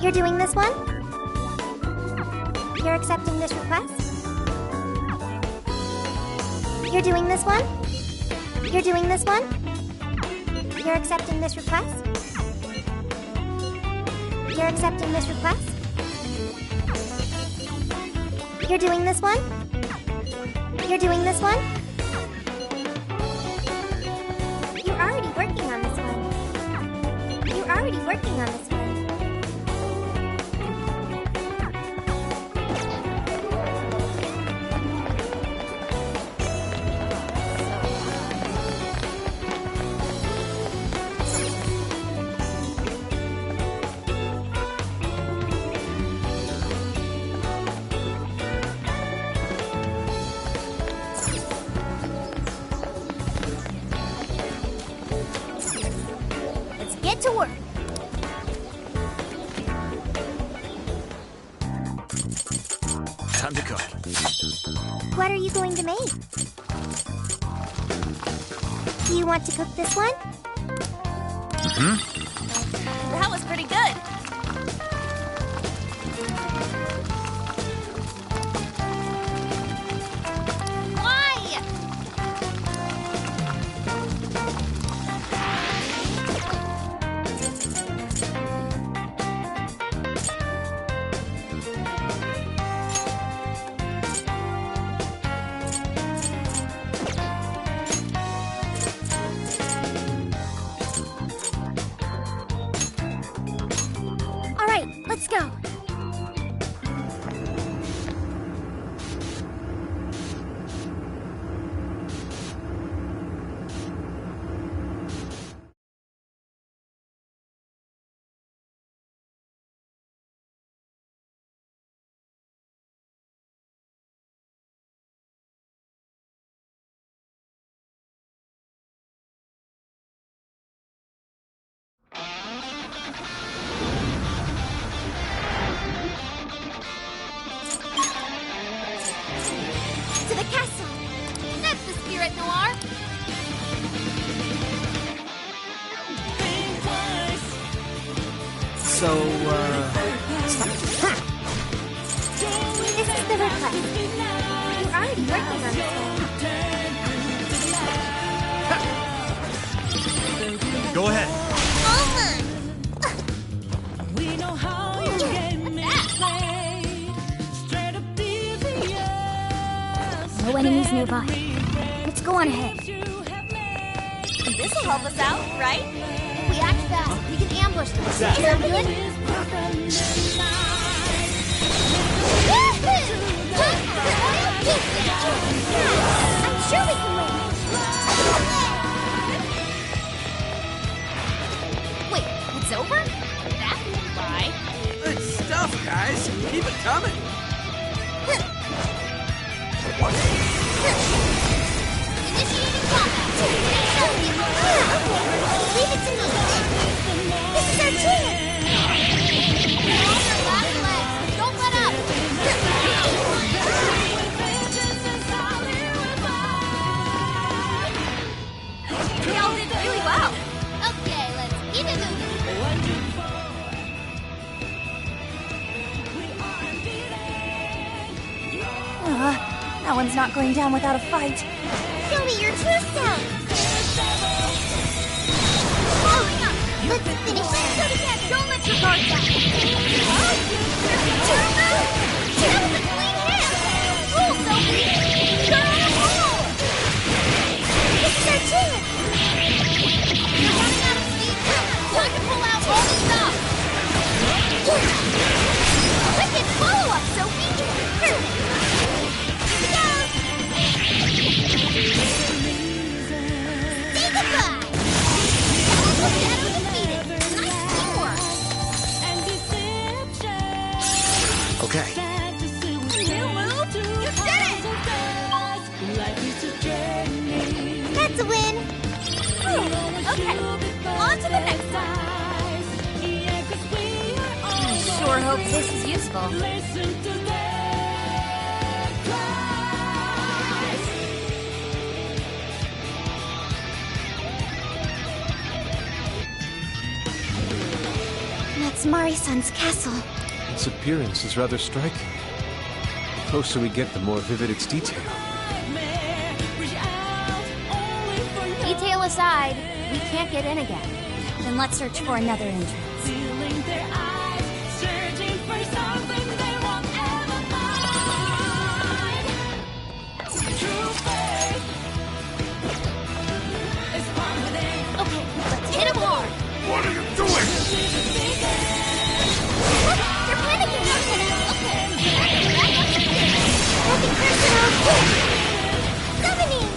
You're doing this one? You're accepting this request? You're doing this one? You're doing this one? You're accepting this request? You're accepting this request? You're doing this one? You're doing this one? You're already working on this one. You're already working on this one. Get to work. Time to cook. What are you going to make? Do you want to cook this one? That was pretty good. Let's go. To the castle! That's the spirit, Noir! So, This is the request. You're already working on this one. go ahead. We know how you game is played. Straight up devious. No enemies nearby. Let's go on ahead. This'll help us out, right? If we act fast, we can ambush them. Exactly. Sound good? I'm sure we can win. Wait, it's over? That flew by. Good stuff, guys. Keep it coming. Initiating combat. Leave it to me. This is our chance. We're on our last legs. Don't let up. We all did really well. Okay, let's keep it moving. That one's not going down without a fight. Show me your true self. Let's finish it. Don't let your guard down. That was a clean hit. Cool, Sophie. You're on a roll. This is our chance. You're running out of steam. Time to pull out all the stops. Wicked follow-up, Sophie. Perfect. Here we go. Say goodbye. Shadow defeated. Nice teamwork. Okay. You moved? You did it! That's a win. Okay, on to the next one. I sure hope this is useful. Let's Mari-san's castle. Its appearance is rather striking. The closer we get, the more vivid its detail. Detail aside, we can't get in again. Then let's search for another entrance. Sealing their eyes, searching for something they won't ever find. True faith is found within. Okay, let's hit him hard. What are you doing? Look, they're panicking. Okay. Moving personnel quick. Summoning.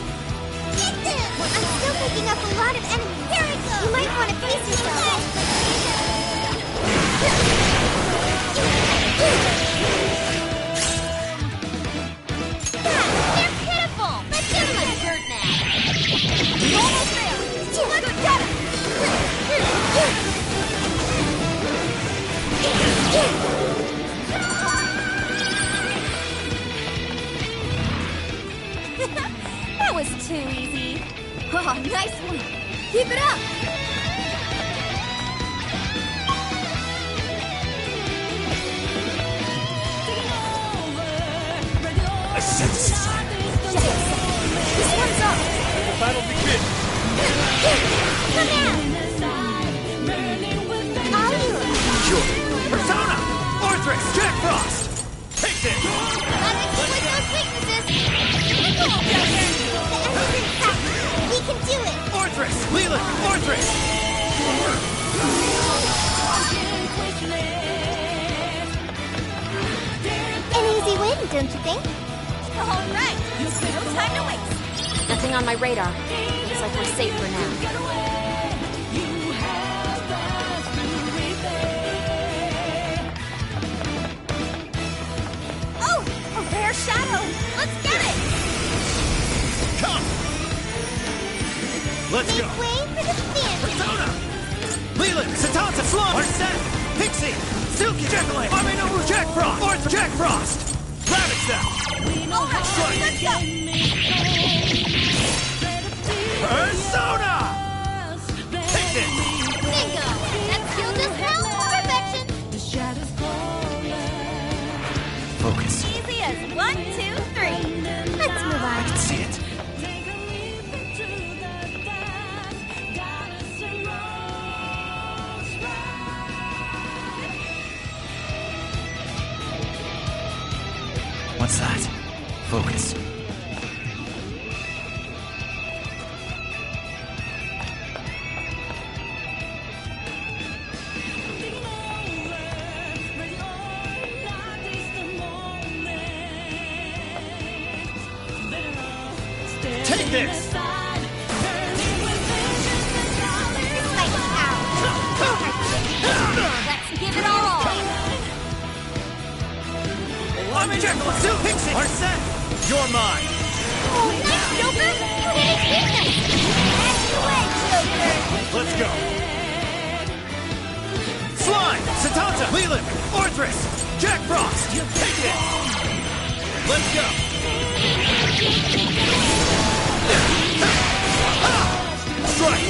Get them. I'm still picking up a lot of enemies. Here we go. You might want to pace yourself. They're pitiful. Let's give them a dirt nap. Almost there. Let's get him. That was too easy. Oh, nice one. Keep it up. I sense it. This one's up. The battle begins! Come out. Sure. Persona! Orthrix! Jack Frost! Take this! Let's exploit those weaknesses. Look over there. The enemy's attack. We can do it. Orthrix! Leland! Orthrix! An easy win, don't you think? All right. No time to waste. Nothing on my radar. Looks like we're safe for now. Oh, a rare shadow. Let's get it. Come! Let's Make go! way for the fan. Persona! Leland! Satanza! Slum! Arsene! Pixie! Silky! Jekyll! Army no Rouge! Jack Frost! Orthrix! Jack Frost! Ravage them! All right, let's go. Persona! Take this! Bingo! That skill just held perfection. Focus. Easy as 1, 2, 3. Let's move on. See it. What's that? Focus. Take this! This might be ours. Let's give it all. Army Jekyll! Sil Pixie! Arsene! You're mine! Oh, nice, Joker. You hit his weakness. That's the way, Joker. Let's go! Slime! Satanza! Leland! Orthrix! Jack Frost! Take this! Let's go! Strike!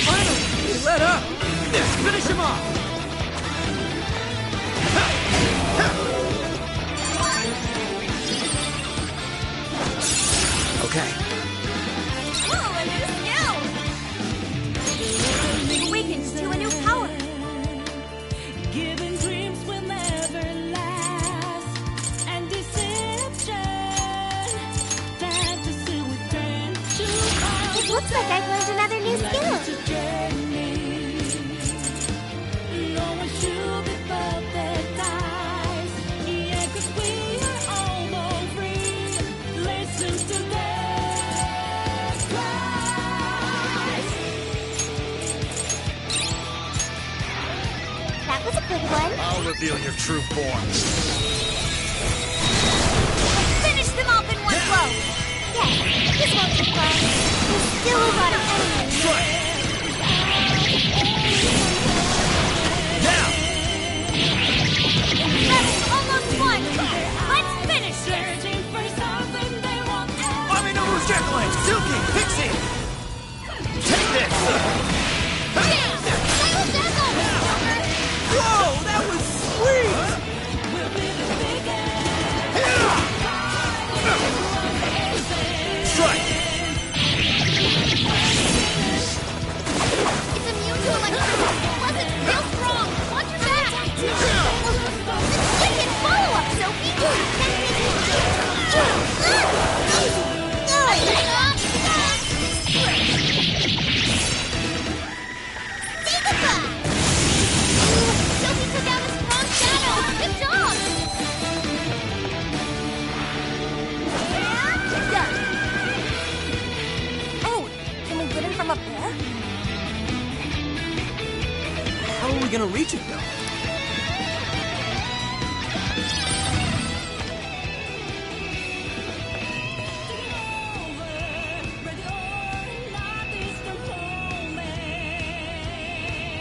Finally, he let up. Finish him off. Okay. Whoa, a new skill. Awakens to a new power. Giving dreams will never last, and deception, fantasy will turn to It looks like I've learned another new skill. journey. No one should be but their dies. Yeah, 'cause we are all free. Listen to their cries. That was a good one. I'll reveal your true form. Finish them off in one blow. Yes, this won't be fun. There's still a lot of enemies. Strike! Now! Battle's almost won. Let's finish this. Searching for something they won't ever Army no Rouge! Jekyll! Silky! Pixie! Take this! Little Dazzle! we gonna reach it, though?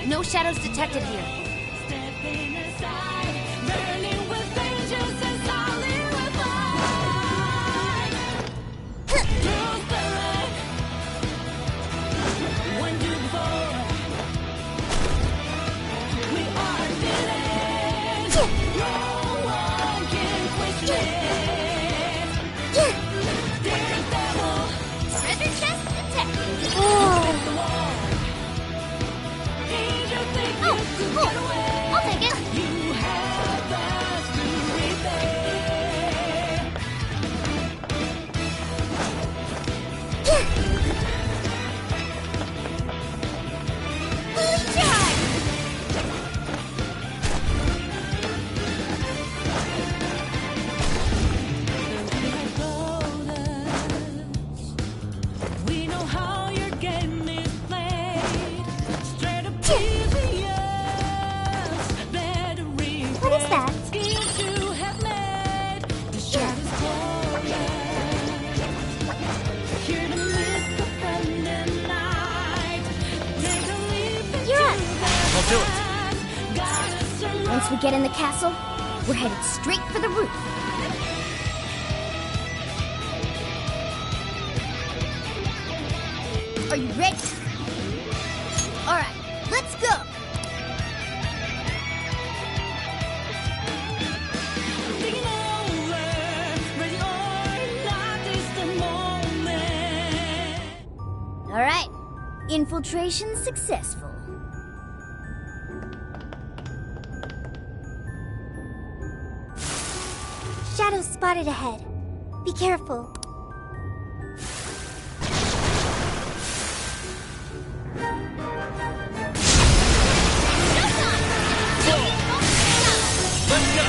No shadows detected here. Stepping aside, burning with vengeance and solid refine. True spirit, one to four. We are villains. No one can question it. Daredevil, Treasure chest detected. did you think Oh, you could cool. get away? I'll take it. You have us to repay. Holy charge! We know how your game is played. Straight up devious, battery. What is that? Schemes you have made. The shadows crawling. Here to miss the friend and night. Take a leap into You're up. I'll do it. the gotta survive. Once we get in the castle, we're headed straight for the roof. Are you ready? All right, let's go. Taking over, ready or not, it's the moment. All right, infiltration successful. Shadows spotted ahead. Be careful. Let's go!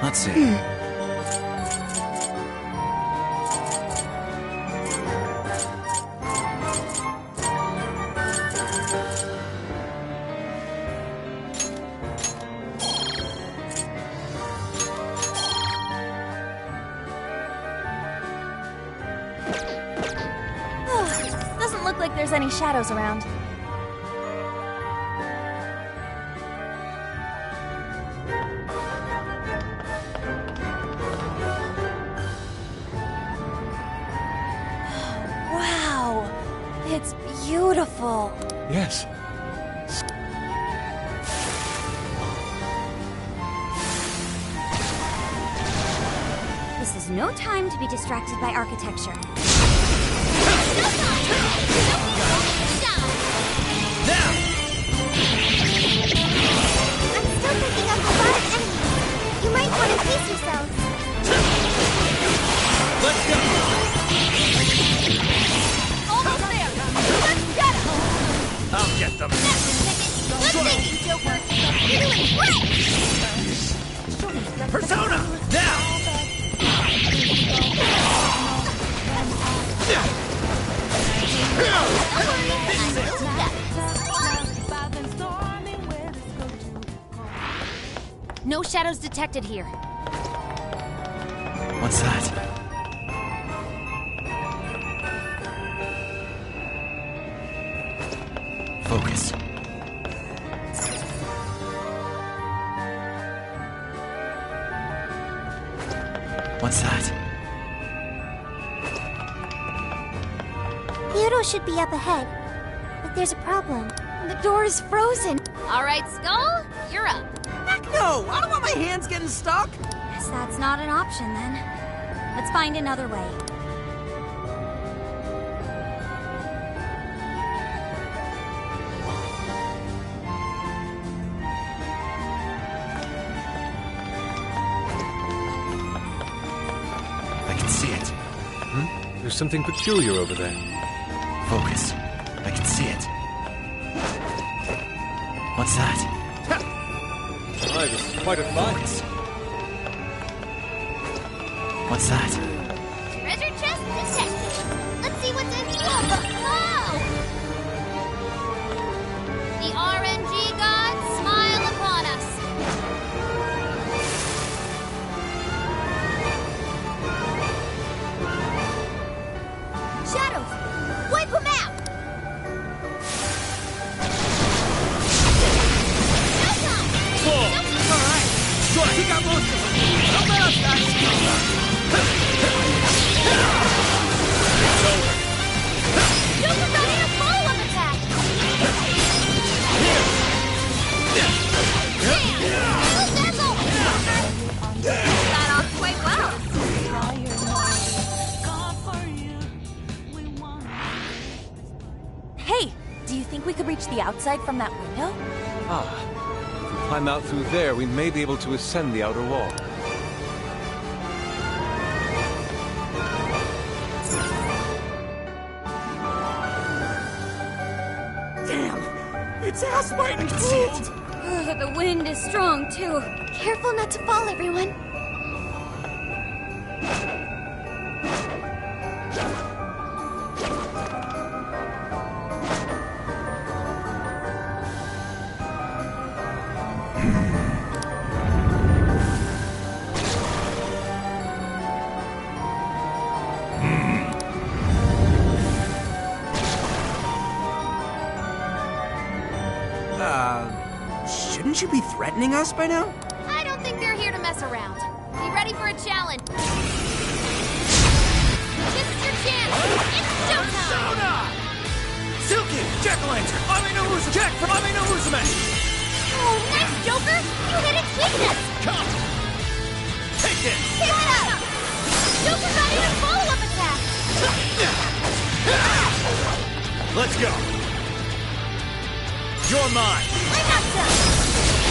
Let's see. Doesn't look like there's any shadows around. Wow, it's beautiful. Yes. This is no time to be distracted by architecture. Now! I'm still picking up a lot of enemies. You might want to pace yourselves. Let's go! Almost there. Let's get him. I'll get them. Good thinking, Joker. You're doing great. Persona! Now! No shadows detected here. What's that? Focus. What's that? Kyoto should be up ahead, but there's a problem. The door is frozen. All right, Skull, you're up. Heck no! I don't want my hands getting stuck! Guess that's not an option then. Let's find another way. I can see it. There's something peculiar over there. Focus. I can see it. What's that? My, this is quite a find. What's that? Treasure chest detected. Let's see what's in here. Oh! The RNG gods smile upon us. Shadows, wipe them out. He got most of them! Help us, guys! It's over. Joker got in a follow-up attack. Got off quite well. Hey, do you think we could reach the outside from that window? Ah. If we climb out through there, we may be able to ascend the outer wall. Damn! It's ass-biting cold! The wind is strong, too. Careful not to fall, everyone. Shouldn't you be threatening us by now? I don't think they're here to mess around. Be ready for a challenge. This is your chance. It's showtime. Persona! Silky! Jack-o'-lantern! Amino-Uzume! Jack from Amino-Uzume! Oh, nice, Joker. You hit its weakness. Come! Take this! Pick it up. Joker got in a follow-up attack. Let's go! You're mine! I'm not done.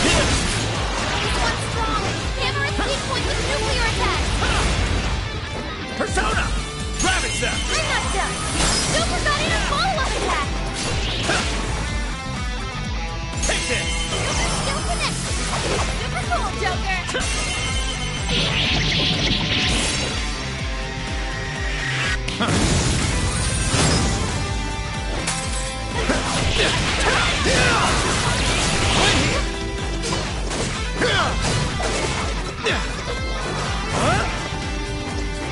This one's strong. Hammer its weak point with nuclear attack. Persona! Ravage them! I'm not done. Joker got in a follow-up attack. Take this! Joker's still connected. Super cool, Joker.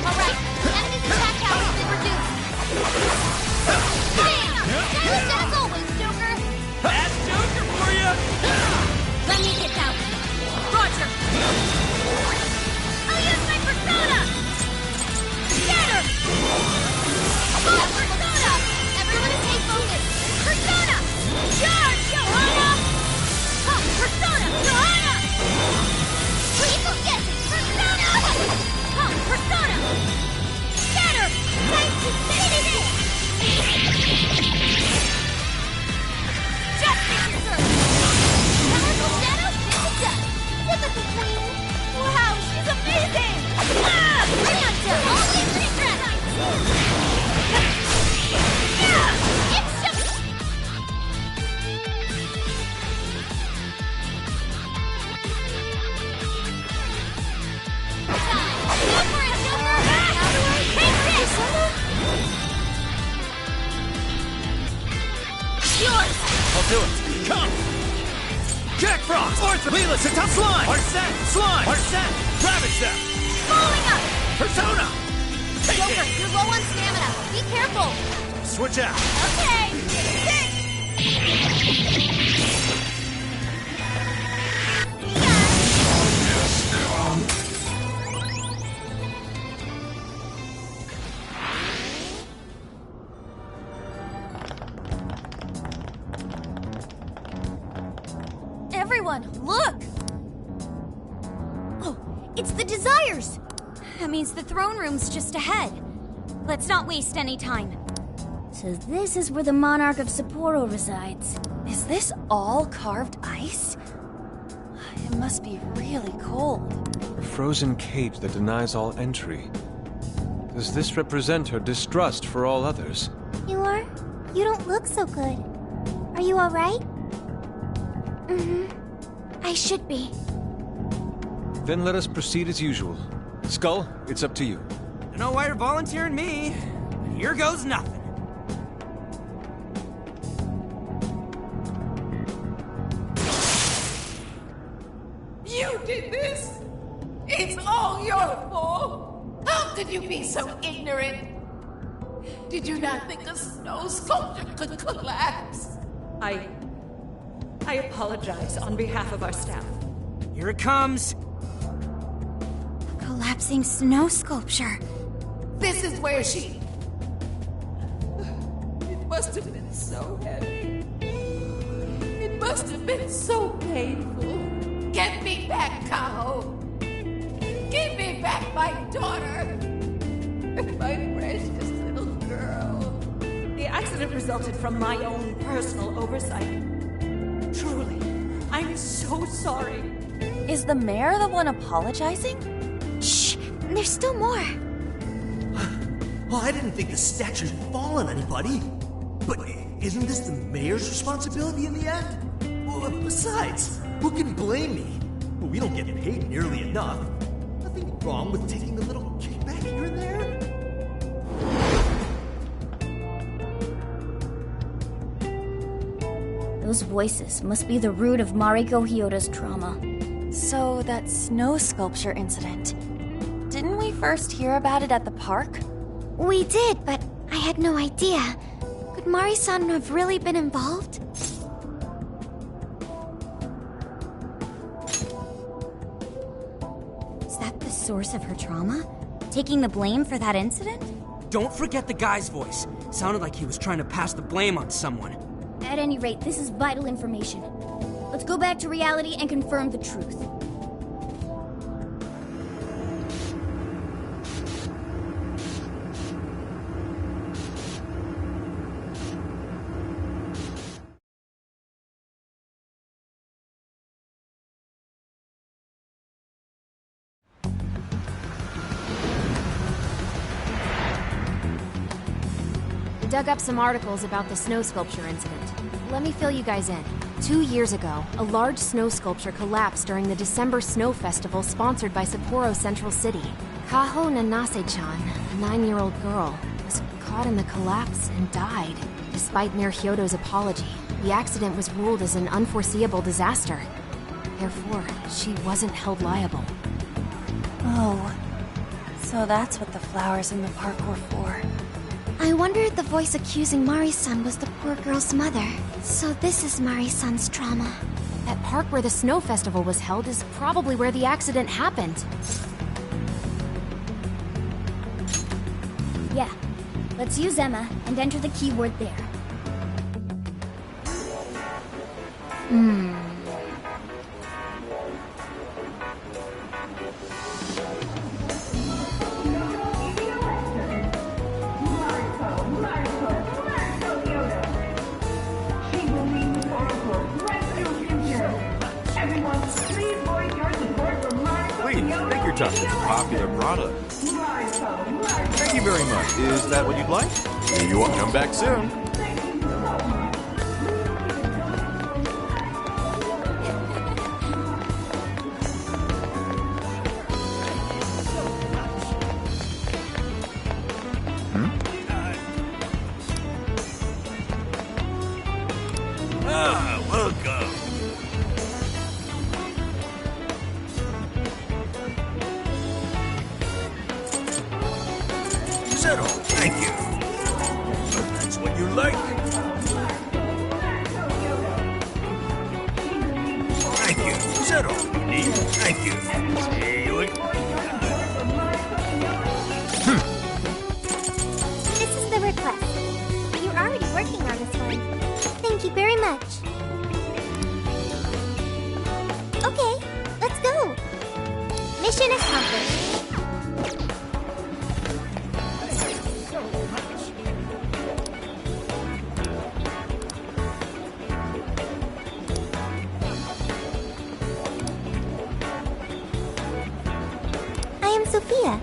All right, enemy's attack power has been reduced. Bam! Silent as always, Joker. That's Joker for you! Let me get out. Roger. I'll use my persona. Get her! Oh, persona! Everyone stay focused. Persona! Charge, Johanna! Huh, persona! Johanna! Please forget it! Persona! Huh, persona! Get her! Time to finish it! Justice, sir! Powerful shadow, this is done. Typical queen. Wow, she's amazing! Ah! I'm not done. Always redress! Yeah! It's just... Yours! I'll do it! Come! Jack Frost! Ortho! Leela, Satan, Slime! Arsene! Slime! Arsene! Ravage them! Following up! Persona! Take Joker, it! you're low on stamina. Be careful. Switch out! Okay. Sit. Everyone, look! Oh, it's the Desires! That means the throne room's just ahead. Let's not waste any time. So this is where the Monarch of Sapporo resides. Is this all carved ice? It must be really cold. A frozen cage that denies all entry. Does this represent her distrust for all others? You are? You don't look so good. Are you alright? I should be. Then let us proceed as usual. Skull, it's up to you. Don't know why you're volunteering me. But here goes nothing. You did this? It's all your fault. How could you be so ignorant? Did you not think a snow sculpture could collapse? I apologize on behalf of our staff. Here it comes. Collapsing snow sculpture. This is where she... It must have been so heavy. It must have been so painful. Get me back, Kaho. Give me back my daughter. My precious little girl. The accident resulted from my own personal oversight. Truly, I'm so sorry. Is the mayor the one apologizing? Shh! There's still more. Well, I didn't think the statue'd fall on anybody. But isn't this the mayor's responsibility in the end? Well, besides, who can blame me? Well, we don't get paid nearly enough. Nothing wrong with taking a little kickback here and there. Those voices must be the root of Mariko Hyoda's trauma. So, that snow sculpture incident. Didn't we first hear about it at the park? We did, but I had no idea. Could Mari-san have really been involved? Is that the source of her trauma? Taking the blame for that incident? Don't forget the guy's voice. Sounded like he was trying to pass the blame on someone. At any rate, this is vital information. Let's go back to reality and confirm the truth. Dug up some articles about the snow sculpture incident. Let me fill you guys in. 2 years ago, a large snow sculpture collapsed during the December Snow Festival sponsored by Sapporo Central City. Kaho Nanase-chan, a 9-year-old girl, was caught in the collapse and died. Despite Mayor Hyodo's apology, the accident was ruled as an unforeseeable disaster. Therefore, she wasn't held liable. Oh, so that's what the flowers in the park were for. I wonder if the voice accusing Mari-san was the poor girl's mother. So this is Mari-san's trauma. That park where the snow festival was held is probably where the accident happened. Yeah. Let's use Emma and enter the keyword there. Please, take your time. It's a popular product. Thank you very much. Is that what you'd like? Here you are. Come back soon. Welcome. Zero, thank you. So that's what you like? Thank you. Zero, you need? Thank you. See you This is the request. You're already working on this one. Thank you very much. Okay, let's go. Mission accomplished. I am Sophia.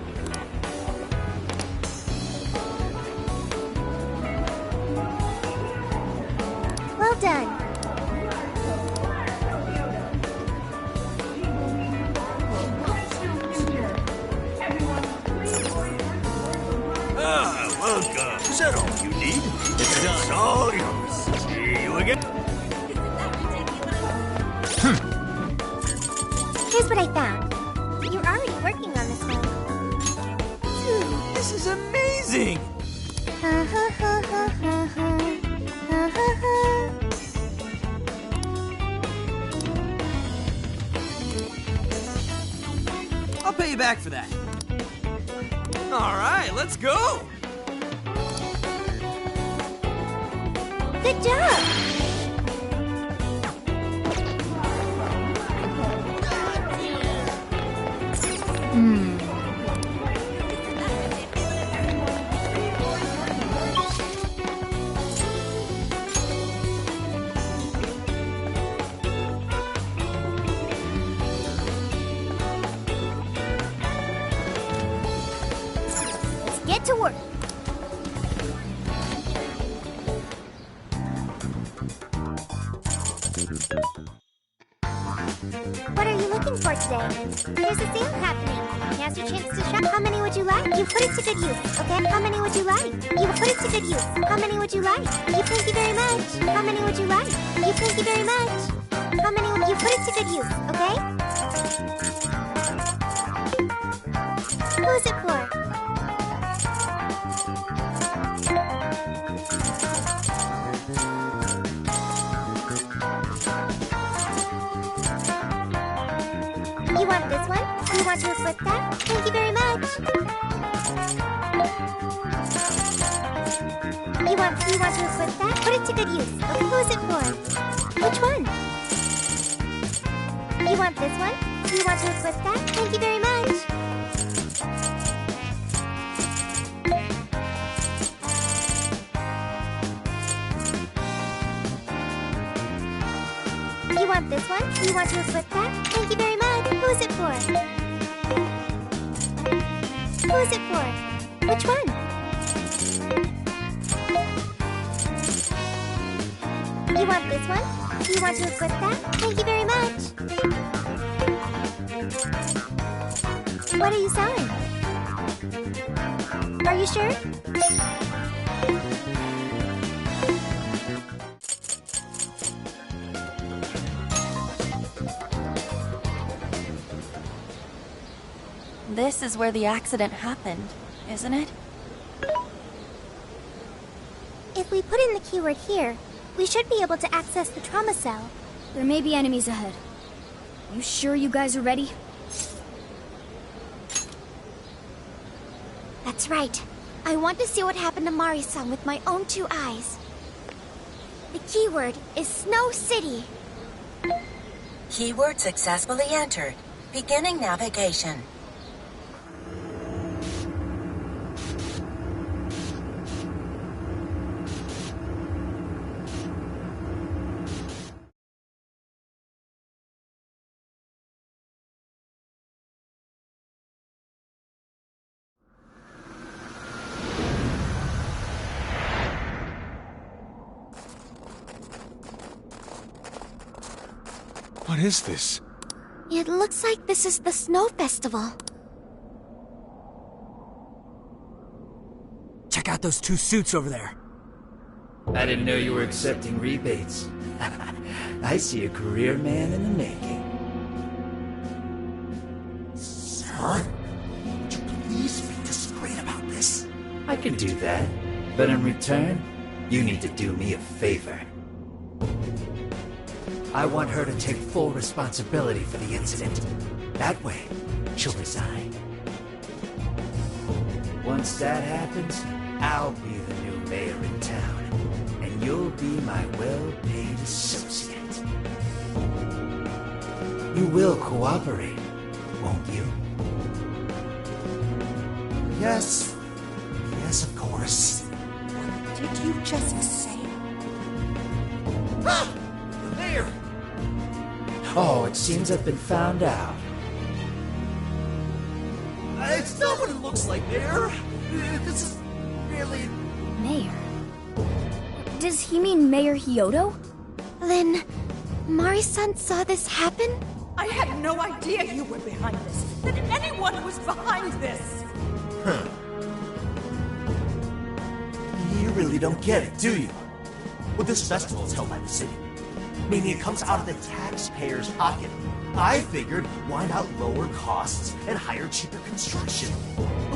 Is that all you need? It's all yours. See you again. Here's what I found. You're already working on this one. Dude, this is amazing! I'll pay you back for that. All right, let's go. Good job! Let's get to work. What are you looking for today? There's a sale happening. Now's your chance to shop. How many would you like? You put it to good use, okay? How many would you like? You put it to good use. How many would you like? You thank you very much. How many would you like? You thank you very much. How many would you put it to good use, okay? Who is it for? You want this one? You want to equip that? Thank you very much. You want to equip that? Put it to good use. Okay, who is it for? Which one? You want this one? You want to equip that? Thank you very much. You want this one? You want to equip that? Thank you very much. Who is it for? Who is it for? Which one? You want this one? You want to equip that? Thank you very much. What are you selling? Are you sure? This is where the accident happened, isn't it? If we put in the keyword here, we should be able to access the trauma cell. There may be enemies ahead. You sure you guys are ready? That's right. I want to see what happened to Mari-san with my own two eyes. The keyword is Snow City. Keyword successfully entered. Beginning navigation. What is this? It looks like this is the Snow Festival. Check out those two suits over there. I didn't know you were accepting rebates. I see a career man in the making. Sir, would you please be discreet about this? I can do that, but in return, you need to do me a favor. I want her to take full responsibility for the incident. That way, she'll resign. Once that happens, I'll be the new mayor in town, and you'll be my well-paid associate. You will cooperate, won't you? Yes. Yes, of course. What did you just say? Ah! The mayor! Oh, it seems I've been found out. It's not what it looks like, Mayor. This is really... Mayor? Does he mean Mayor Hyodo? Then, Mari-san saw this happen? I had no idea you were behind this. That anyone was behind this. You don't get it, do you? Well, this festival is held by the city, meaning it comes out of the taxpayer's pocket. I figured, why not lower costs and hire cheaper construction?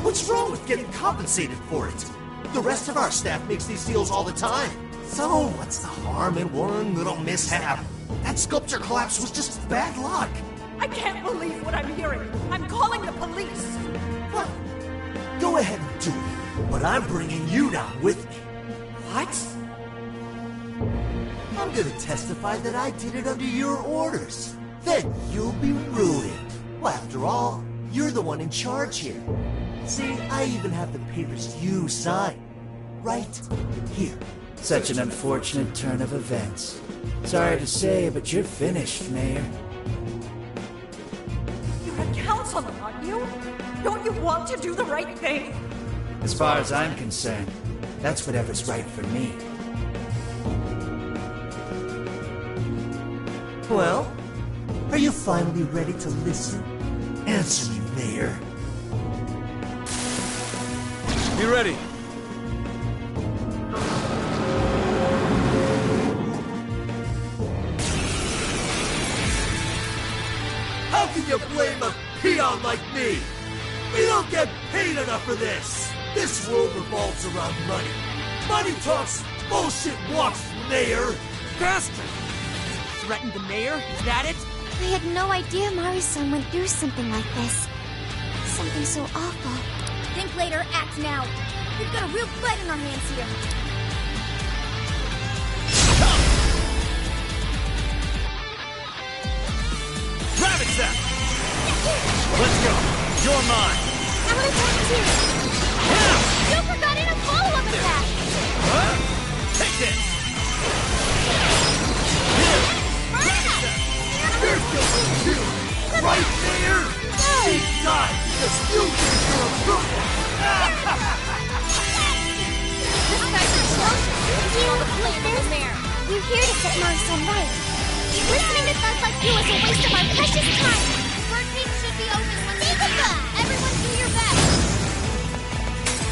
What's wrong with getting compensated for it? The rest of our staff makes these deals all the time. So what's the harm in one little mishap? That sculpture collapse was just bad luck. I can't believe what I'm hearing. I'm calling the police. What? Go ahead and do it, but I'm bringing you down with me. What? I'm gonna testify that I did it under your orders. Then you'll be ruined. Well, after all, you're the one in charge here. See, I even have the papers you signed. Right here. Such an unfortunate turn of events. Sorry to say, but you're finished, Mayor. You're a councilman, aren't you? Don't you want to do the right thing? As far as I'm concerned, that's whatever's right for me. Well, are you finally ready to listen? Answer me, Mayor. Be ready. How can you blame a peon like me? We don't get paid enough for this. This world revolves around money. Money talks, bullshit walks, Mayor. Bastard! Threatened the mayor? Is that it? I had no idea Mari-san went through something like this. Something so awful. Think later, act now. We've got a real fight on our hands here. Ravage that! Let's go. You're mine. I want to talk to you. You forgot in a follow-up attack. Huh? Take this. You're going to, right, Mayor? Deep dive, because you get your approval. This guy's a atrocious. He's all the blame is there. We're here to set Mari-san right. Listening to thugs like you is a waste of our precious time. First meeting should be open when we come. Everyone do your best.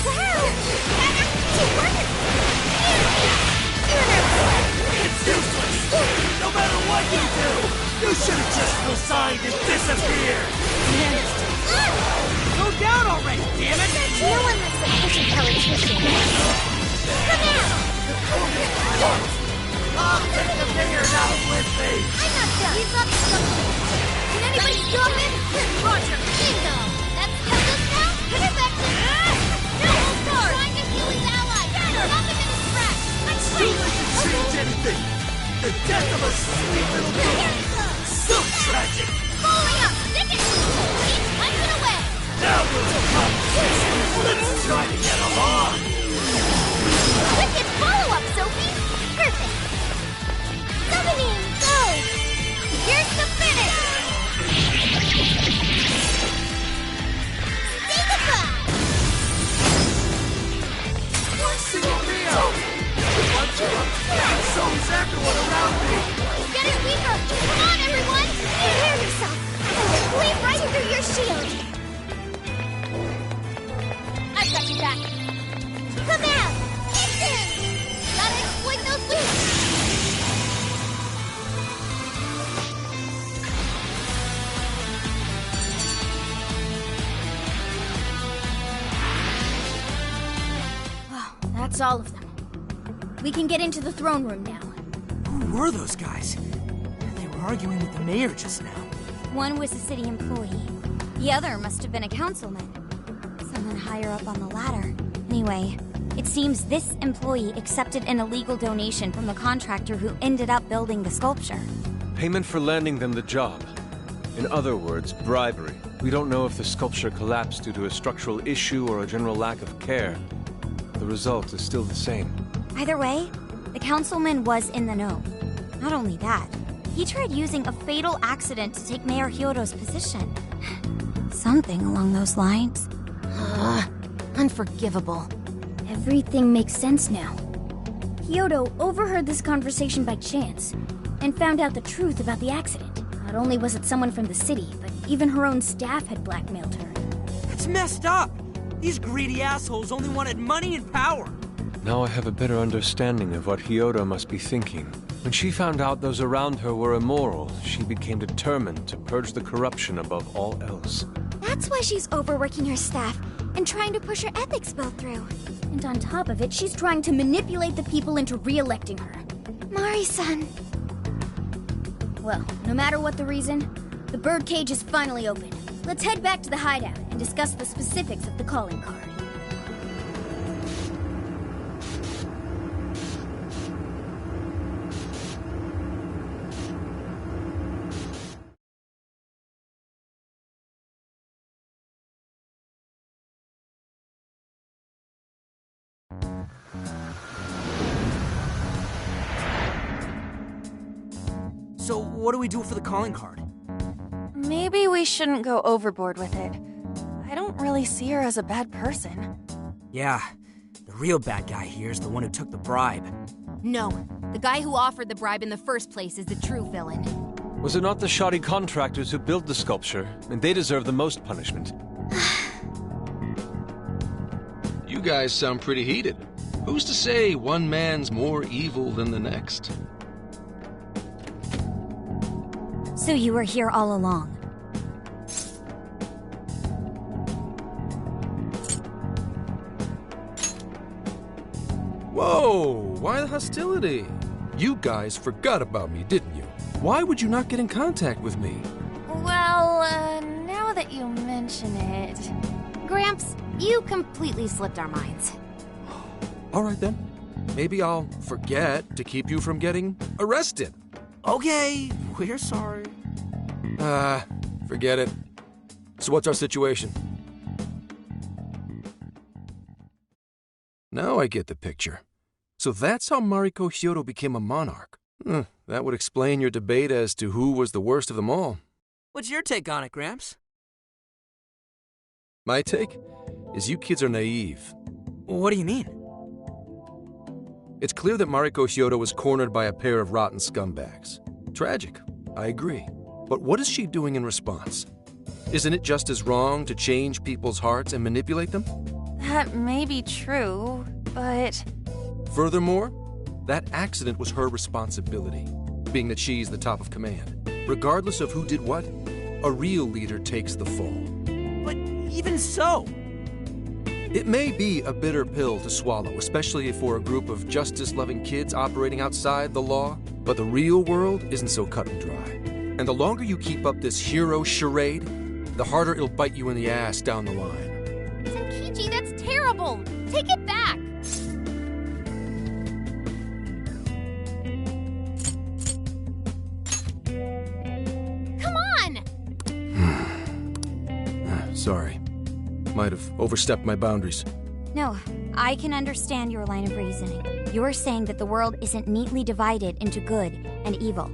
Wow! Teamwork! It's useless. No matter what you do, you should have just resigned and disappeared. Go down already, damn it! No one likes a pushy politician. Come out! I'll take the mayor out with me. I'm not done. He's up to something. Can anybody stop him? Roger. Bingo. That's help us now? Put it back to... No, hold guard. Trying to heal his ally. Stop him in his tracks. Let's Too late to change anything. The death of a sweet little girl. So tragic. Falling up. Stick it. Keep punching away. Now we're in competition. Let's try to get along. Wicked follow-up, Sophie. Perfect. Summoning. Go. Here's the finish. Say goodbye. One single Rio. One, two. And so is everyone around me. Get it weaker. Come on, everyone. Prepare yourself. I will bleed right through your shield. I've got you back. Come out. It's in. Gotta exploit those weaks. That's all of them. We can get into the throne room now. Who were those guys? They were arguing with the mayor just now. One was a city employee. The other must have been a councilman. Someone higher up on the ladder. Anyway, it seems this employee accepted an illegal donation from the contractor who ended up building the sculpture. Payment for landing them the job. In other words, bribery. We don't know if the sculpture collapsed due to a structural issue or a general lack of care. The result is still the same. Either way, the councilman was in the know. Not only that, he tried using a fatal accident to take Mayor Hyodo's position. Something along those lines. Unforgivable. Everything makes sense now. Hyodo overheard this conversation by chance and found out the truth about the accident. Not only was it someone from the city, but even her own staff had blackmailed her. That's messed up! These greedy assholes only wanted money and power. Now I have a better understanding of what Hyodo must be thinking. When she found out those around her were immoral, she became determined to purge the corruption above all else. That's why she's overworking her staff and trying to push her ethics bill through. And on top of it, she's trying to manipulate the people into re-electing her. Mari-san. Well, no matter what the reason, the birdcage is finally open. Let's head back to the hideout and discuss the specifics of the calling card. So, what do we do for the calling card? Maybe we shouldn't go overboard with it. I don't really see her as a bad person. Yeah, the real bad guy here is the one who took the bribe. No, the guy who offered the bribe in the first place is the true villain. Was it not the shoddy contractors who built the sculpture? And they deserve the most punishment. You guys sound pretty heated. Who's to say one man's more evil than the next? So you were here all along. Whoa, why the hostility? You guys forgot about me, didn't you? Why would you not get in contact with me? Well, now that you mention it... Gramps, you completely slipped our minds. All right then. Maybe I'll forget to keep you from getting arrested. Okay, we're sorry. Forget it. So what's our situation? Now I get the picture. So that's how Mariko Hyodo became a monarch. That would explain your debate as to who was the worst of them all. What's your take on it, Gramps? My take is you kids are naive. What do you mean? It's clear that Mariko Hyodo was cornered by a pair of rotten scumbags. Tragic, I agree. But what is she doing in response? Isn't it just as wrong to change people's hearts and manipulate them? That may be true, but... Furthermore, that accident was her responsibility, being that she's the top of command. Regardless of who did what, a real leader takes the fall. But even so... It may be a bitter pill to swallow, especially for a group of justice-loving kids operating outside the law, but the real world isn't so cut and dry. And the longer you keep up this hero charade, the harder it'll bite you in the ass down the line. Senkichi, that's terrible! Take it back! Come on! Sorry. Might have overstepped my boundaries. No, I can understand your line of reasoning. You're saying that the world isn't neatly divided into good and evil.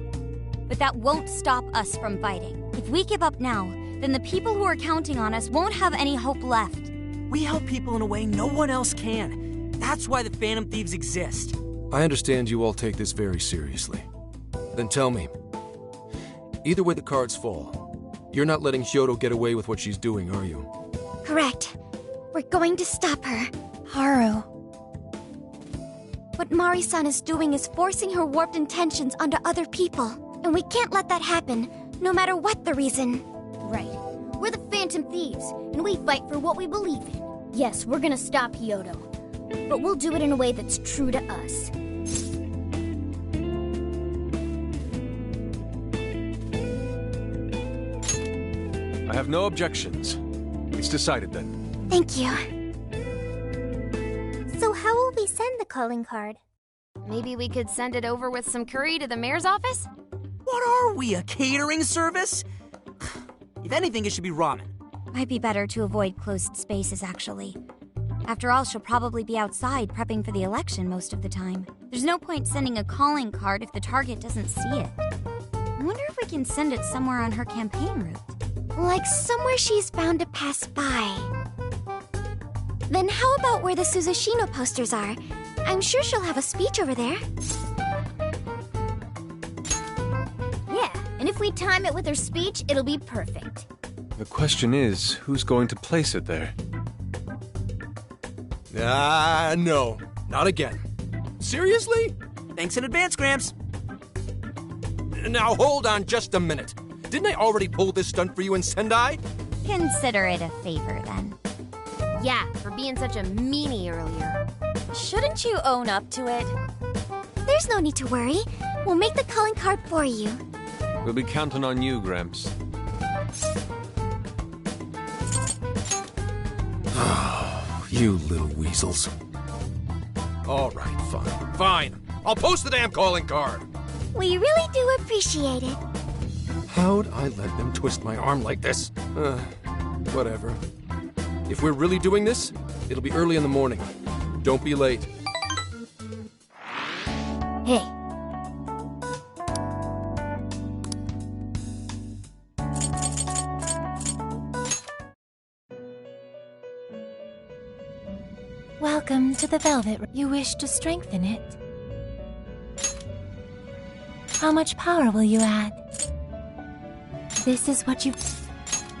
But that won't stop us from fighting. If we give up now, then the people who are counting on us won't have any hope left. We help people in a way no one else can. That's why the Phantom Thieves exist. I understand you all take this very seriously. Then tell me, either way the cards fall, you're not letting Hyodo get away with what she's doing, are you? Correct. We're going to stop her. Haru. What Mari-san is doing is forcing her warped intentions onto other people. And we can't let that happen, no matter what the reason. Right. We're the Phantom Thieves, and we fight for what we believe in. Yes, we're gonna stop Hyodo. But we'll do it in a way that's true to us. I have no objections. It's decided then. Thank you. So how will we send the calling card? Maybe we could send it over with some curry to the mayor's office? What are we, a catering service? If anything, it should be ramen. Might be better to avoid closed spaces, actually. After all, she'll probably be outside prepping for the election most of the time. There's no point sending a calling card if the target doesn't see it. I wonder if we can send it somewhere on her campaign route. Like somewhere she's bound to pass by. Then how about where the Suzushino posters are? I'm sure she'll have a speech over there. Yeah, and if we time it with her speech, it'll be perfect. The question is, who's going to place it there? No. Not again. Seriously? Thanks in advance, Gramps. Now hold on just a minute. Didn't I already pull this stunt for you in Sendai? Consider it a favor, then. Yeah, for being such a meanie earlier. Shouldn't you own up to it? There's no need to worry. We'll make the calling card for you. We'll be counting on you, Gramps. You little weasels. All right, fine. Fine. I'll post the damn calling card. We really do appreciate it. How'd I let them twist my arm like this? Whatever. If we're really doing this, it'll be early in the morning. Don't be late. Hey. Welcome to the Velvet. You wish to strengthen it? How much power will you add? This is what you...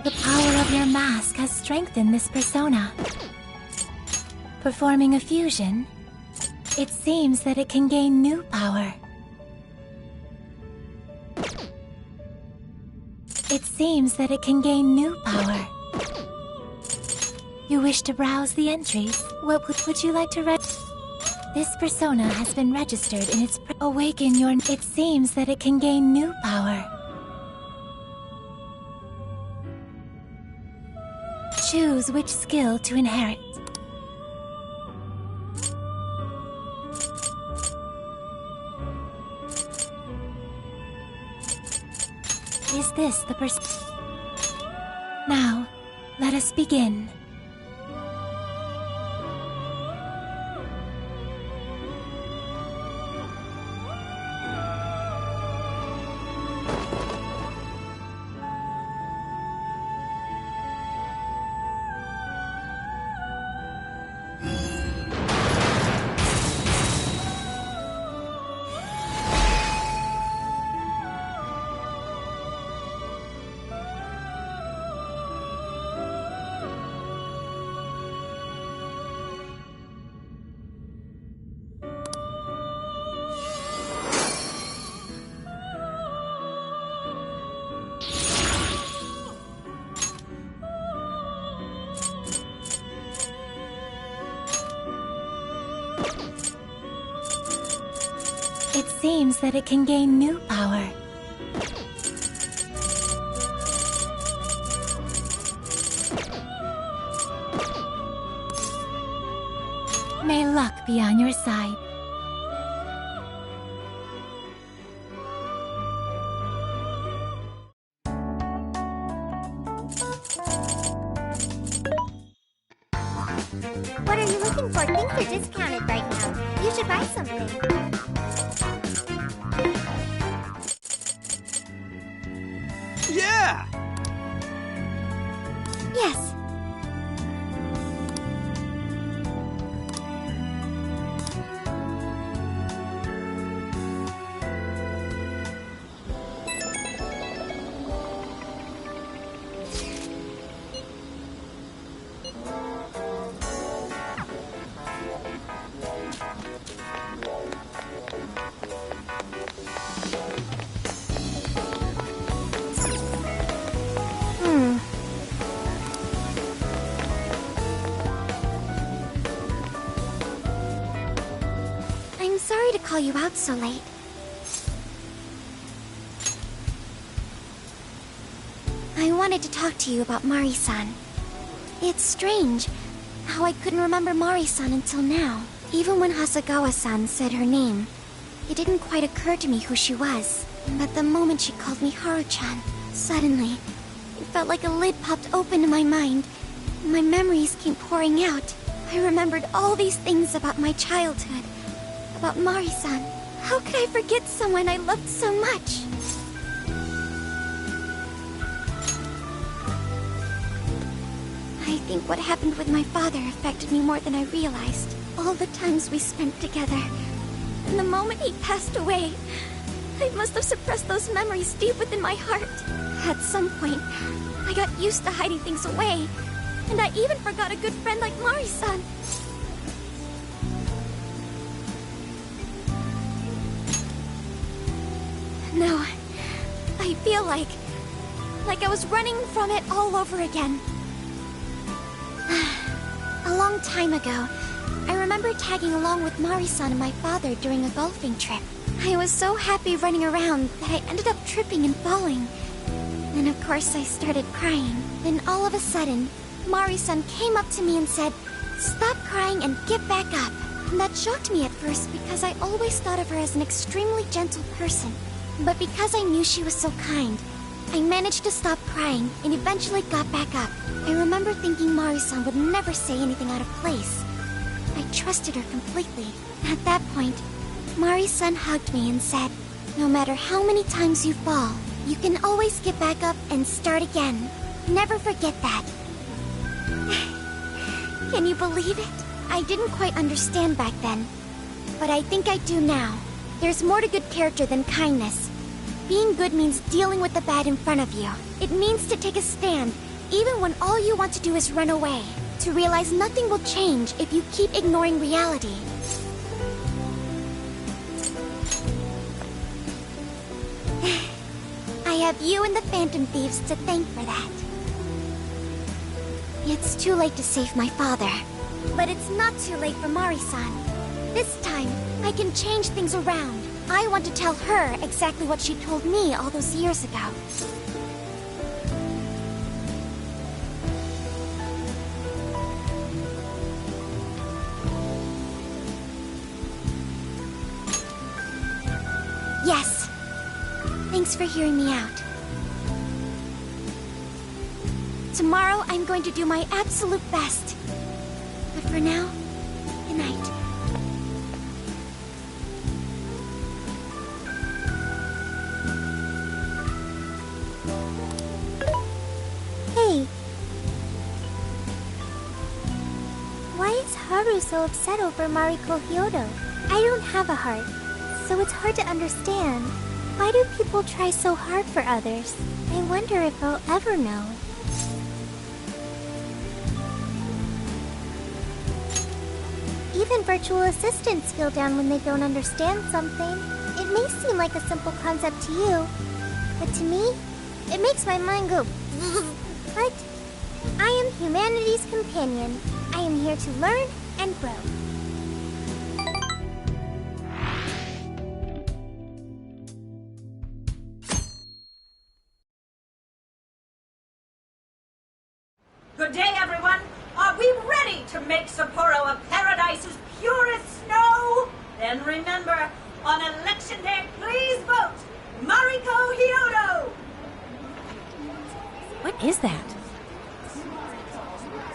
The power of your mask has strengthened this persona. Performing a fusion, it seems that it can gain new power. It seems that it can gain new power. You wish to browse the entries? What would you like to read? This persona has been registered in its... Awaken your... It seems that it can gain new power. Choose which skill to inherit. Is this the Now, let us begin. It seems that it can gain new power. May luck be on your side. What are you looking for? Things are discounted right now. You should buy something. Yeah! Yes. I'm sorry to call you out so late. I wanted to talk to you about Mari-san. It's strange how I couldn't remember Mari-san until now. Even when Hasagawa-san said her name, it didn't quite occur to me who she was. But the moment she called me Haru-chan, suddenly, it felt like a lid popped open in my mind. My memories came pouring out. I remembered all these things about my childhood. About Mari-san. How could I forget someone I loved so much? I think what happened with my father affected me more than I realized. All the times we spent together. And the moment he passed away, I must have suppressed those memories deep within my heart. At some point, I got used to hiding things away. And I even forgot a good friend like Mari-san. feel like I was running from it all over again. A long time ago, I remember tagging along with Mari-san and my father during a golfing trip. I was so happy running around that I ended up tripping and falling. Then of course I started crying. Then all of a sudden, Mari-san came up to me and said, "Stop crying and get back up." And that shocked me at first because I always thought of her as an extremely gentle person. But because I knew she was so kind, I managed to stop crying and eventually got back up. I remember thinking Mari-san would never say anything out of place. I trusted her completely. At that point, Mari-san hugged me and said, "No matter how many times you fall, you can always get back up and start again. Never forget that." Can you believe it? I didn't quite understand back then, but I think I do now. There's more to good character than kindness. Being good means dealing with the bad in front of you. It means to take a stand, even when all you want to do is run away. To realize nothing will change if you keep ignoring reality. I have you and the Phantom Thieves to thank for that. It's too late to save my father. But it's not too late for Mari-san. This time, I can change things around. I want to tell her exactly what she told me all those years ago. Yes. Thanks for hearing me out. Tomorrow, I'm going to do my absolute best. But for now, good night. Hey. Why is Haru so upset over Mariko Hyodo? I don't have a heart, so it's hard to understand. Why do people try so hard for others? I wonder if I'll ever know. Even virtual assistants feel down when they don't understand something. It may seem like a simple concept to you, but to me, it makes my mind go But I am humanity's companion. I am here to learn and grow. Good day, everyone. Are we ready to make Sapporo a paradise's purest snow? Then remember, on election day, please vote Mariko Hyodo! What is that?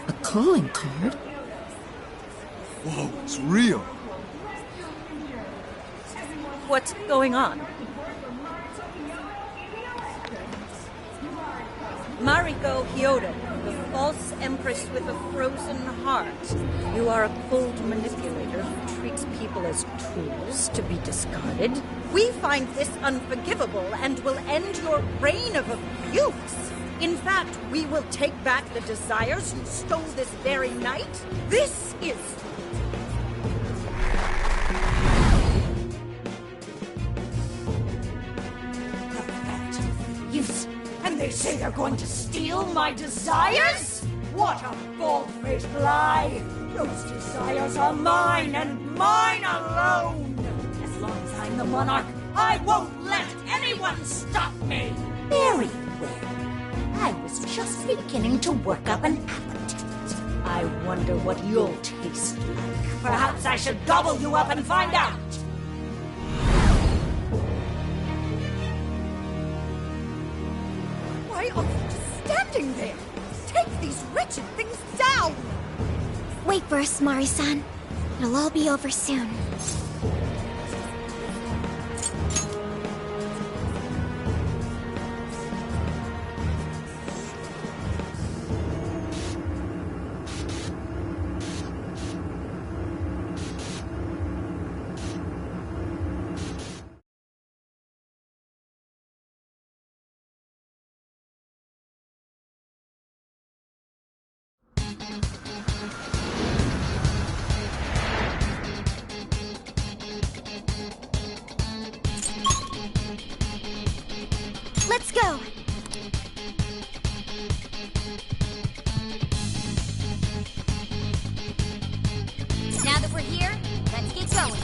A calling card? Whoa, it's real. What's going on? Mariko Hyodo, the false empress with a frozen heart. You are a cold manipulator who treats people as tools to be discarded. We find this unforgivable and will end your reign of abuse. In fact, we will take back the desires you stole this very night. This is... Yes, and they say they're going to steal my desires? What a bald-faced lie! Those desires are mine and mine alone! As long as I'm the monarch, I won't let anyone stop me! Very well. I was just beginning to work up an appetite. I wonder what you'll taste like. Perhaps I should gobble you up and find out! Why are you just standing there? Take these wretched things down! Wait for us, Mari-san. It'll all be over soon. going.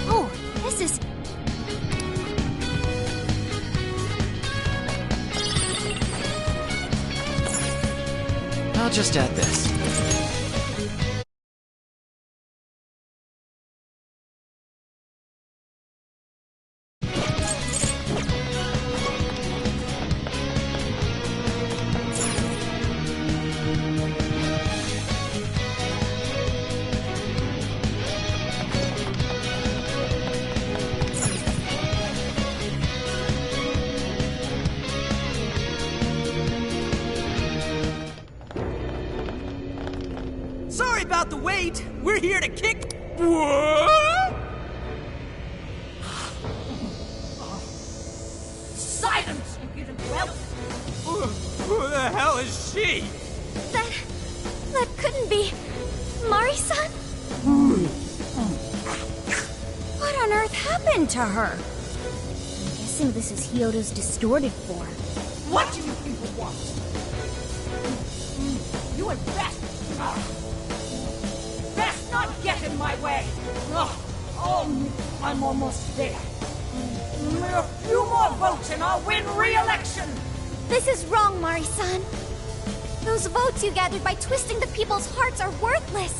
Oh, this is... I'll just add this. Sorry about the wait. We're here to kick. What? Silence, impudent whelp! Who the hell is she? That couldn't be... Mari-san? What on earth happened to her? I'm guessing this is Hyodo's distorted form. What do you people want? You had best... best not get in my way! Oh, I'm almost there. A few more votes and I'll win re-election! This is wrong, Mari-san. Those votes you gathered by twisting the people's hearts are worthless.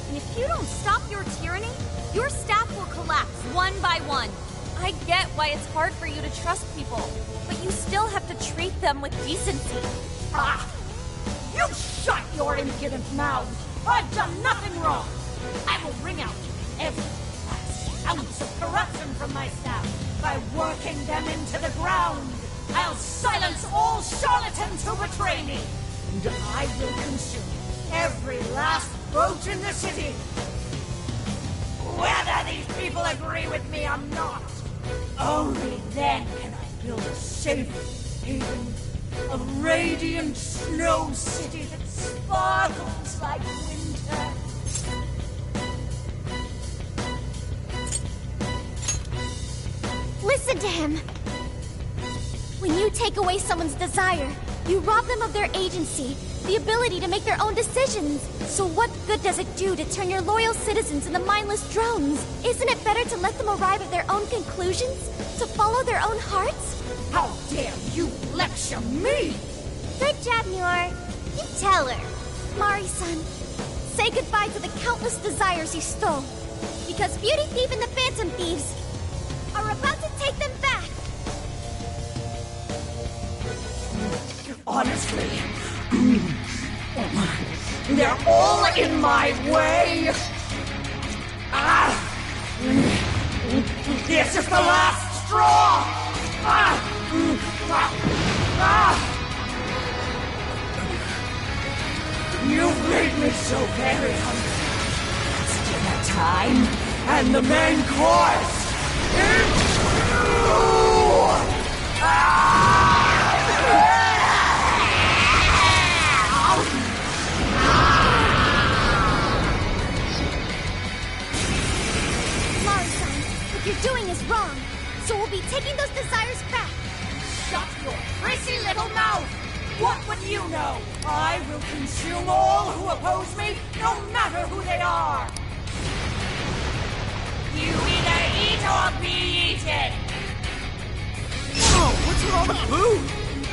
And if you don't stop your tyranny, your staff will collapse one by one. I get why it's hard for you to trust people, but you still have to treat them with decency. Ah! You shut your impudent mouth! I've done nothing wrong! I will wring out every last ounce of corruption from my staff by working them into the ground! I'll silence all charlatans who betray me! And I will consume every last vote in the city! Whether these people agree with me or not, only then can I build a safe haven, a radiant snow city that sparkles like winter. Listen to him. When you take away someone's desire, you rob them of their agency, the ability to make their own decisions. So what good does it do to turn your loyal citizens into mindless drones? Isn't it better to let them arrive at their own conclusions? To follow their own hearts? How dare you lecture me! Good job, Muir. You tell her. Mari-san, say goodbye to the countless desires you stole. Because Beauty Thief and the Phantom Thieves are about to take them back. Honestly, they're all in my way. This is the last straw. You've made me so very hungry. It's dinner time, and the main course is you! Mari-san, what you're doing is wrong. So we'll be taking those desires back. Shut your prissy little mouth! What would you know? I will consume all who oppose me, no matter who they are! You either eat or be eaten! Whoa, what's with all the food?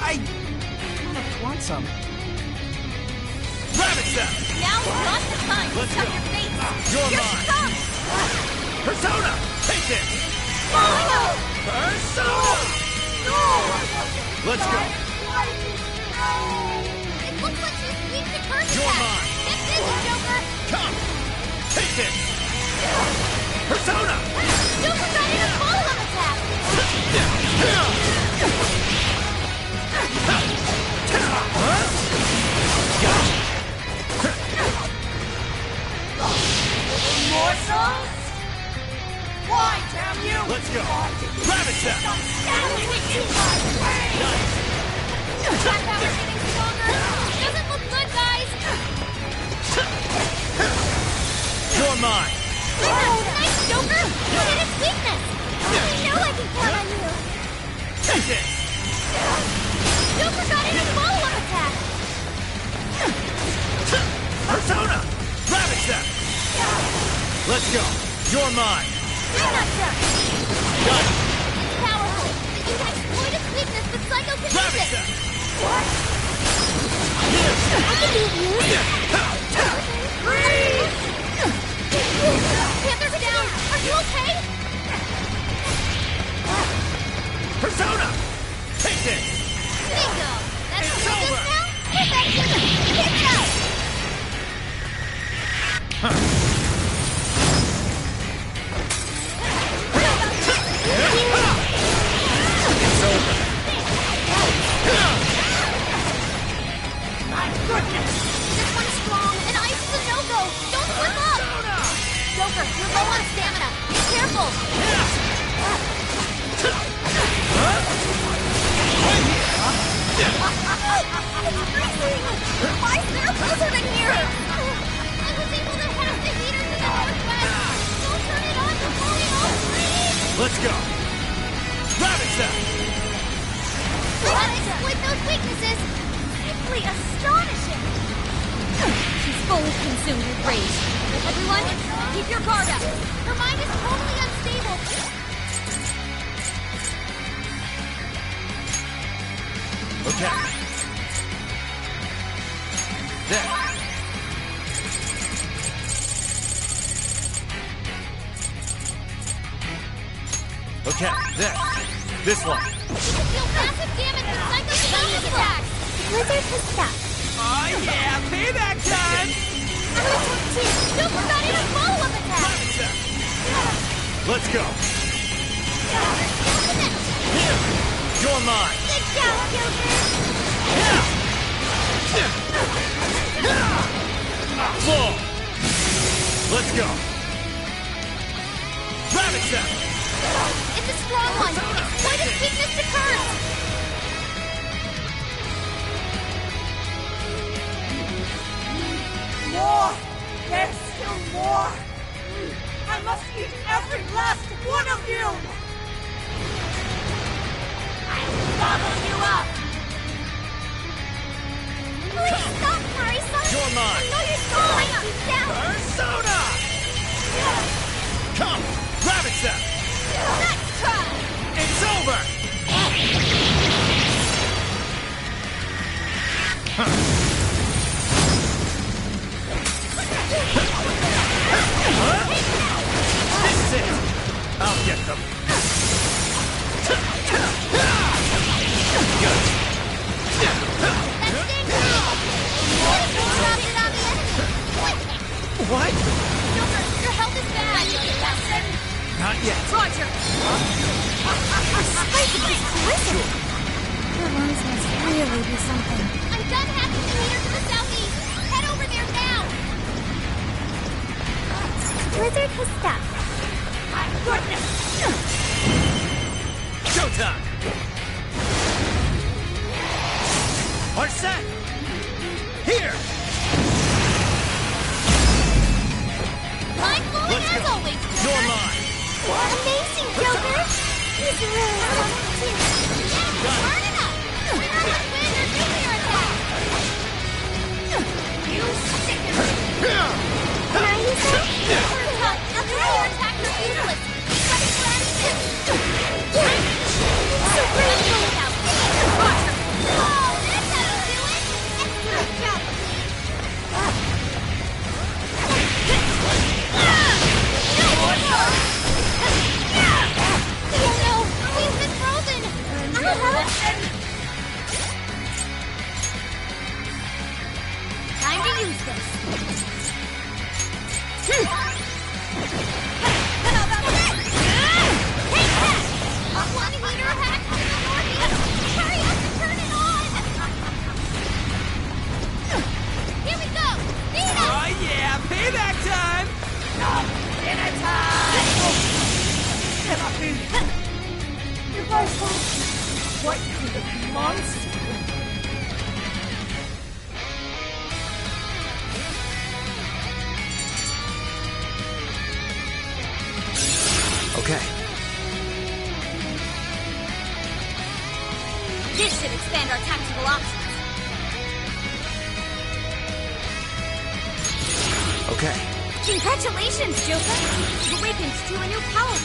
I kind of want some. Rabbit Step! Now's not the time to Let's stuff go. your face. You're You're mine. stuck. Persona! Take it! Oh, Persona! Let's go! it looks like she's weak to curse You're attack. mine. Get busy, Joker. Come! Take this! Persona! Joker got in a follow-up attack. Morsels? Why, damn you! Let's go! Rabbit Step! Standing with you my way! Attack power's getting stronger. Doesn't look good, guys. You're mine! Nice, Joker. You hit its weakness. Let's go. You're mine. I'm not done. Got it. It's powerful. You can exploit its weakness with psychokinesis. What? I can be of use. Freeze! Panther's down. Are you okay? Persona! Take this! Bingo. That's It's what over. this now? Perfection. Hit it out. It's over. My goodness! This one's strong, and ice is a no-go. Don't slip up. Joker, you're low on stamina. Be careful. It's freezing. Why is there a blizzard in here? I was able to hack the heaters in the northwest. Don't turn it on before we all freeze. Let's go. Rabbit Step! How to exploit those weaknesses. Simply astonishing. She's fully consumed with rage. Everyone, keep your guard up. Her mind is totally unstable. Okay. There. Okay, there. This one. You can deal massive damage with psychokinesis attacks. Blizzard has stopped. Oh yeah, payback time! Don't forget his follow-up attack. Let's go. Here, you're mine. Good job, Joker. Floor. Let's go. Rabbit Step! It's a strong one. Exploit its weakness to curse. More! There's still more! I must eat every last one of you! I'll gobble you up! Please stop, Furry-san. You're mine. I know you're stalling. Keep down. Persona! Come! Rabbit Step! Nice try. It's over! This is it! I'll get them! Good. What? Joker, your health is bad. Not yet. Roger. Spicy is blizzard. Her lungs must really be something. I'm done hacking the heater to the southeast. Head over there now. Blizzard has stopped. My goodness! Showtime! Are set! Here! Mind blowing Let's as go. always, Joker. You're mine! Amazing, Joker. He's really something too. Yeah, burn it up. Winner would win your nuclear attack. You sicken. Can I use that? We're tough. Nuclear attacks are useless. Ready for anything. So grateful without me. Oh, that's how to do it. Excellent job. Oh no! We've been frozen! Time to use this. How about this? Take that! One heater hack to the northeast! Hurry up and turn it on! Here we go! Speed up! Oh yeah, payback time! Dinner time! Cannot be! You guys are what kind of monster? Okay. This should expand our tactical options. Okay. Congratulations, Joseph! You've awakened to a new power.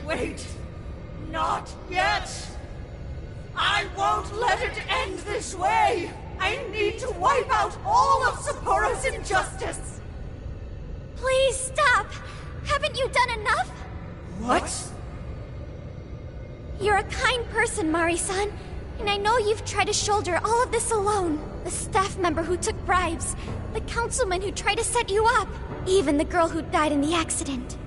Wait! Not yet! I won't let it end this way! I need to wipe out all of Sapporo's injustice! Please stop! Haven't you done enough? What? You're a kind person, Mari-san, and I know you've tried to shoulder all of this alone. The staff member who took bribes, the councilman who tried to set you up, even the girl who died in the accident.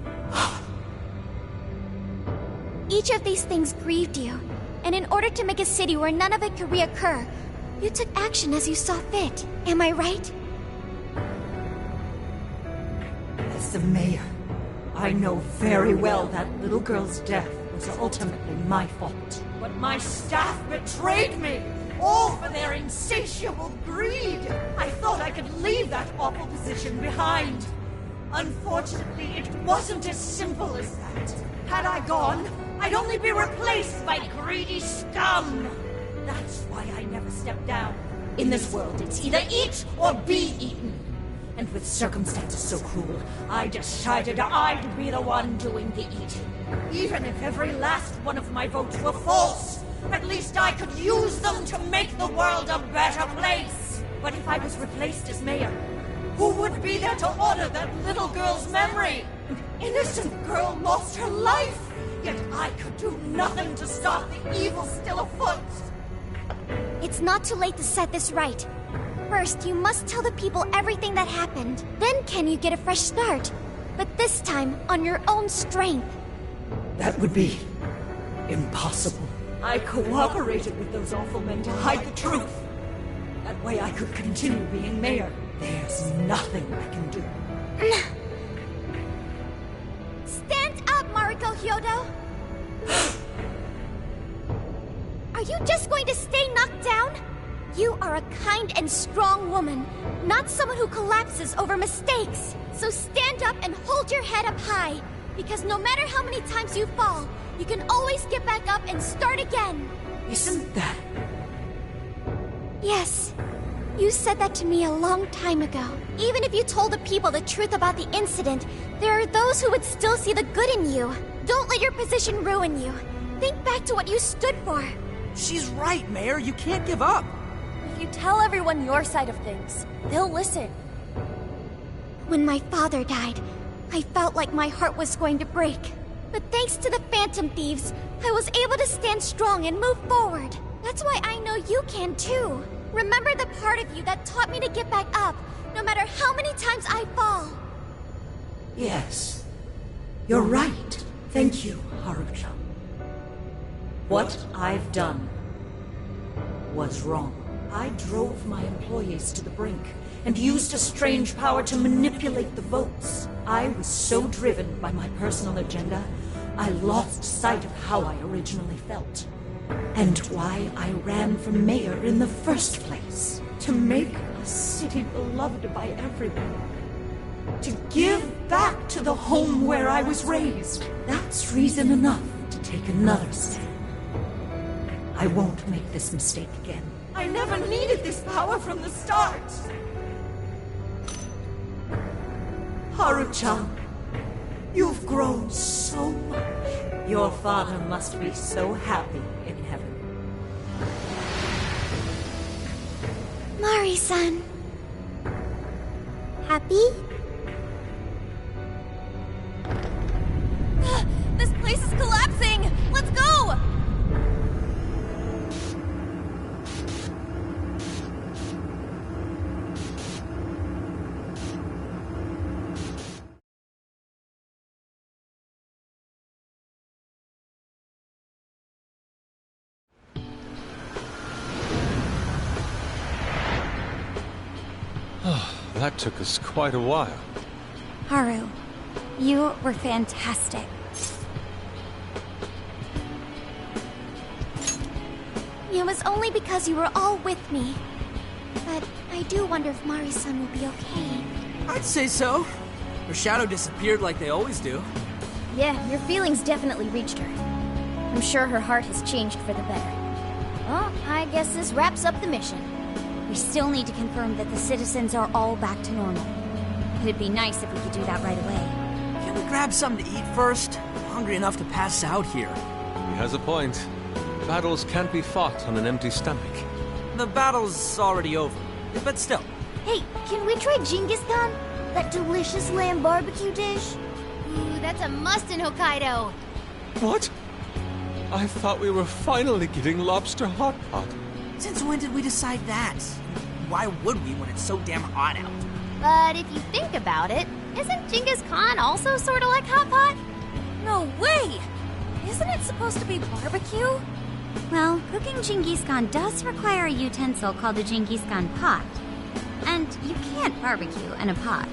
Each of these things grieved you, and in order to make a city where none of it could reoccur, you took action as you saw fit. Am I right? As the mayor, I know very well that little girl's death was ultimately my fault. But my staff betrayed me, all for their insatiable greed. I thought I could leave that awful position behind. Unfortunately, it wasn't as simple as that. Had I gone, I'd only be replaced by greedy scum. That's why I never stepped down. In this world, it's either eat or be eaten. And with circumstances so cruel, I decided I'd be the one doing the eating. Even if every last one of my votes were false, at least I could use them to make the world a better place. But if I was replaced as mayor, who would be there to honor that little girl's memory? An innocent girl lost her life, yet I could do nothing to stop the evil still afoot. It's not too late to set this right. First, you must tell the people everything that happened. Then can you get a fresh start? But this time, on your own strength. That would be impossible. I cooperated with those awful men to hide the truth. That way I could continue being mayor. There's nothing I can do. Stand up, Mariko Hyodo! Are you just going to stay knocked down? You are a kind and strong woman, not someone who collapses over mistakes. So stand up and hold your head up high, because no matter how many times you fall, you can always get back up and start again. Isn't that... Yes. You said that to me a long time ago. Even if you told the people the truth about the incident, there are those who would still see the good in you. Don't let your position ruin you. Think back to what you stood for. She's right, Mayor. You can't give up. If you tell everyone your side of things, they'll listen. When my father died, I felt like my heart was going to break. But thanks to the Phantom Thieves, I was able to stand strong and move forward. That's why I know you can too. Remember the part of you that taught me to get back up, no matter how many times I fall. Yes. You're right. Thank you, Haruka. What I've done was wrong. I drove my employees to the brink and used a strange power to manipulate the votes. I was so driven by my personal agenda, I lost sight of how I originally felt. And why I ran for mayor in the first place. To make a city beloved by everyone. To give back to the home where I was raised. That's reason enough to take another step. I won't make this mistake again. I never needed this power from the start. Haru-chan, you've grown so much. Your father must be so happy in heaven. Mari-san. Happy? This place is collapsing! Let's go! That took us quite a while. Haru, you were fantastic. It was only because you were all with me. But I do wonder if Mari-san will be okay. I'd say so. Her shadow disappeared like they always do. Yeah, your feelings definitely reached her. I'm sure her heart has changed for the better. Well, I guess this wraps up the mission. We still need to confirm that the citizens are all back to normal. It'd be nice if we could do that right away. Can we grab something to eat first? I'm hungry enough to pass out here. He has a point. Battles can't be fought on an empty stomach. The battle's already over, but still. Hey, can we try Genghis Khan? That delicious lamb barbecue dish? Ooh, that's a must in Hokkaido. What? I thought we were finally getting lobster hot pot. Since when did we decide that? Why would we when it's so damn hot out? But if you think about it, isn't Genghis Khan also sort of like hot pot? No way! Isn't it supposed to be barbecue? Well, cooking Genghis Khan does require a utensil called a Genghis Khan pot. And you can't barbecue in a pot.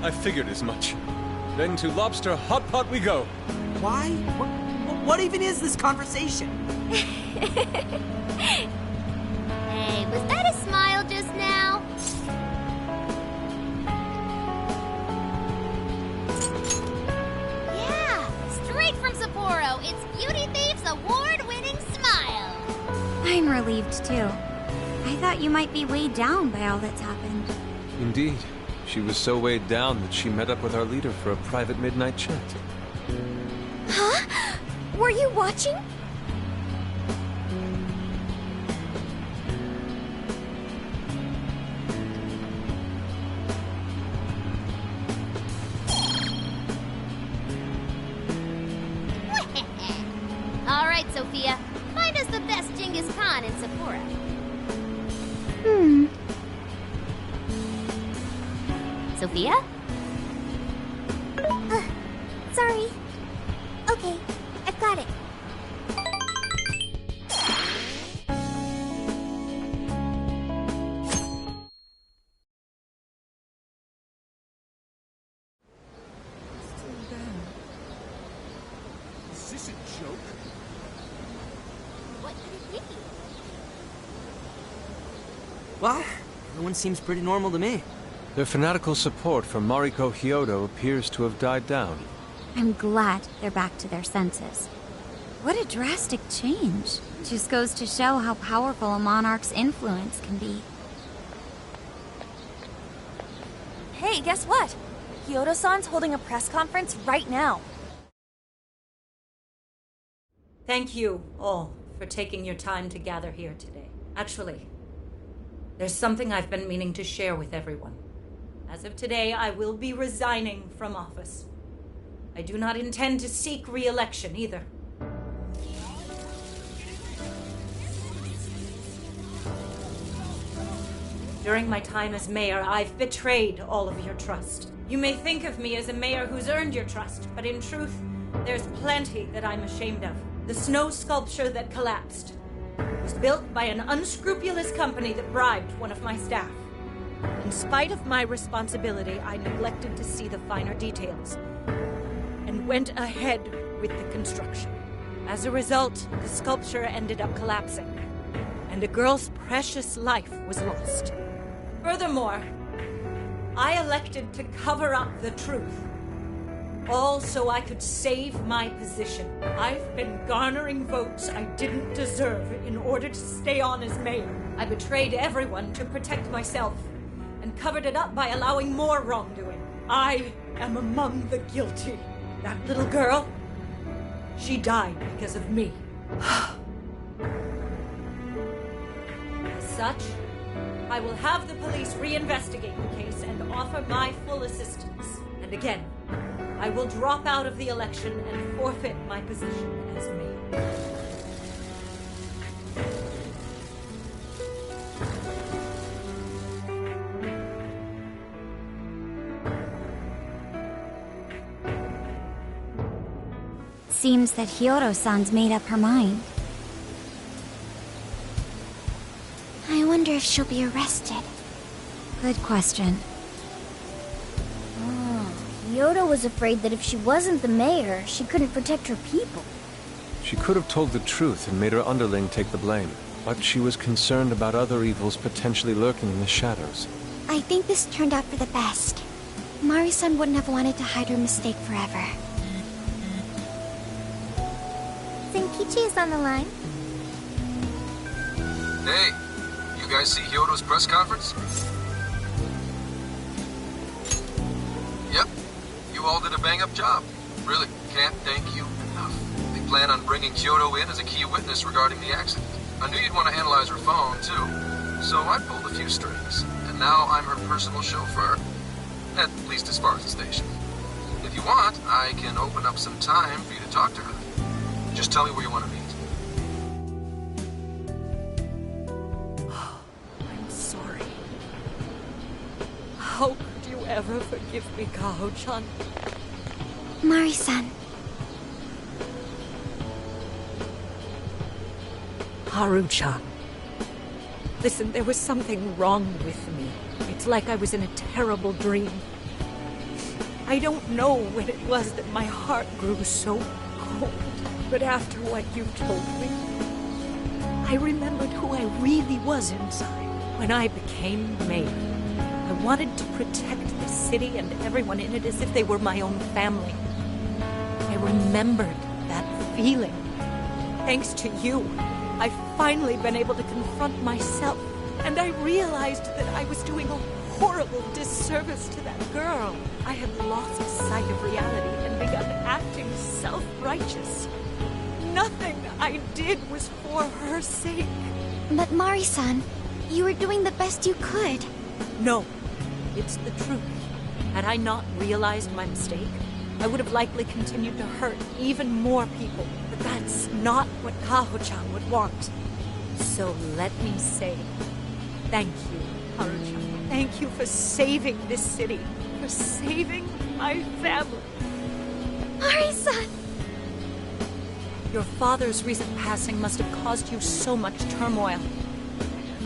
I figured as much. Then to lobster hot pot we go. Why? What even is this conversation? Hey, was that a smile just now? Yeah, straight from Sapporo, it's Beauty Thief's award-winning smile. I'm relieved too. I thought you might be weighed down by all that's happened. Indeed. She was so weighed down that she met up with our leader for a private midnight chat. Huh? Were you watching? All right, Sophia, find us the best Genghis Khan in Sapporo. Sophia? Sorry. Okay, I've got it. Is this a joke? What could it be? Well, everyone seems pretty normal to me. Their fanatical support for Mariko Hyodo appears to have died down. I'm glad they're back to their senses. What a drastic change. Just goes to show how powerful a monarch's influence can be. Hey, guess what? Hyodo-san's holding a press conference right now. Thank you all for taking your time to gather here today. Actually, there's something I've been meaning to share with everyone. As of today, I will be resigning from office. I do not intend to seek re-election either. During my time as mayor, I've betrayed all of your trust. You may think of me as a mayor who's earned your trust, but in truth, there's plenty that I'm ashamed of. The snow sculpture that collapsed was built by an unscrupulous company that bribed one of my staff. In spite of my responsibility, I neglected to see the finer details and went ahead with the construction. As a result, the sculpture ended up collapsing, and a girl's precious life was lost. Furthermore, I elected to cover up the truth, all so I could save my position. I've been garnering votes I didn't deserve in order to stay on as mayor. I betrayed everyone to protect myself and covered it up by allowing more wrongdoing. I am among the guilty. That little girl, she died because of me. As such, I will have the police reinvestigate the case and offer my full assistance. And again, I will drop out of the election and forfeit my position as mayor. Seems that Hyodo-san's made up her mind. I wonder if she'll be arrested. Good question. Hyodo was afraid that if she wasn't the mayor, she couldn't protect her people. She could have told the truth and made her underling take the blame, but she was concerned about other evils potentially lurking in the shadows. I think this turned out for the best. Mari-san wouldn't have wanted to hide her mistake forever. Zenkichi is on the line. Hey, you guys see Hyodo's press conference? Yep, you all did a bang-up job. Really, can't thank you enough. They plan on bringing Hyodo in as a key witness regarding the accident. I knew you'd want to analyze her phone, too, so I pulled a few strings. And now I'm her personal chauffeur, at least as far as the station. If you want, I can open up some time for you to talk to her. Just tell me where you want to meet. I'm sorry. How could you ever forgive me, Kaho-chan? Mari-san. Haru-chan. Listen, there was something wrong with me. It's like I was in a terrible dream. I don't know when it was that my heart grew so cold, but after what you told me, I remembered who I really was inside. When I became mayor, I wanted to protect the city and everyone in it as if they were my own family. I remembered that feeling. Thanks to you, I've finally been able to confront myself, and I realized that I was doing a horrible disservice to that girl. I had lost sight of reality and begun acting self-righteous. Nothing I did was for her sake. But Mari-san, you were doing the best you could. No, it's the truth. Had I not realized my mistake, I would have likely continued to hurt even more people. But that's not what Kaho-chan would want. So let me say, thank you, Haru-chan. Thank you for saving this city, for saving my family. Mari-san! Your father's recent passing must have caused you so much turmoil.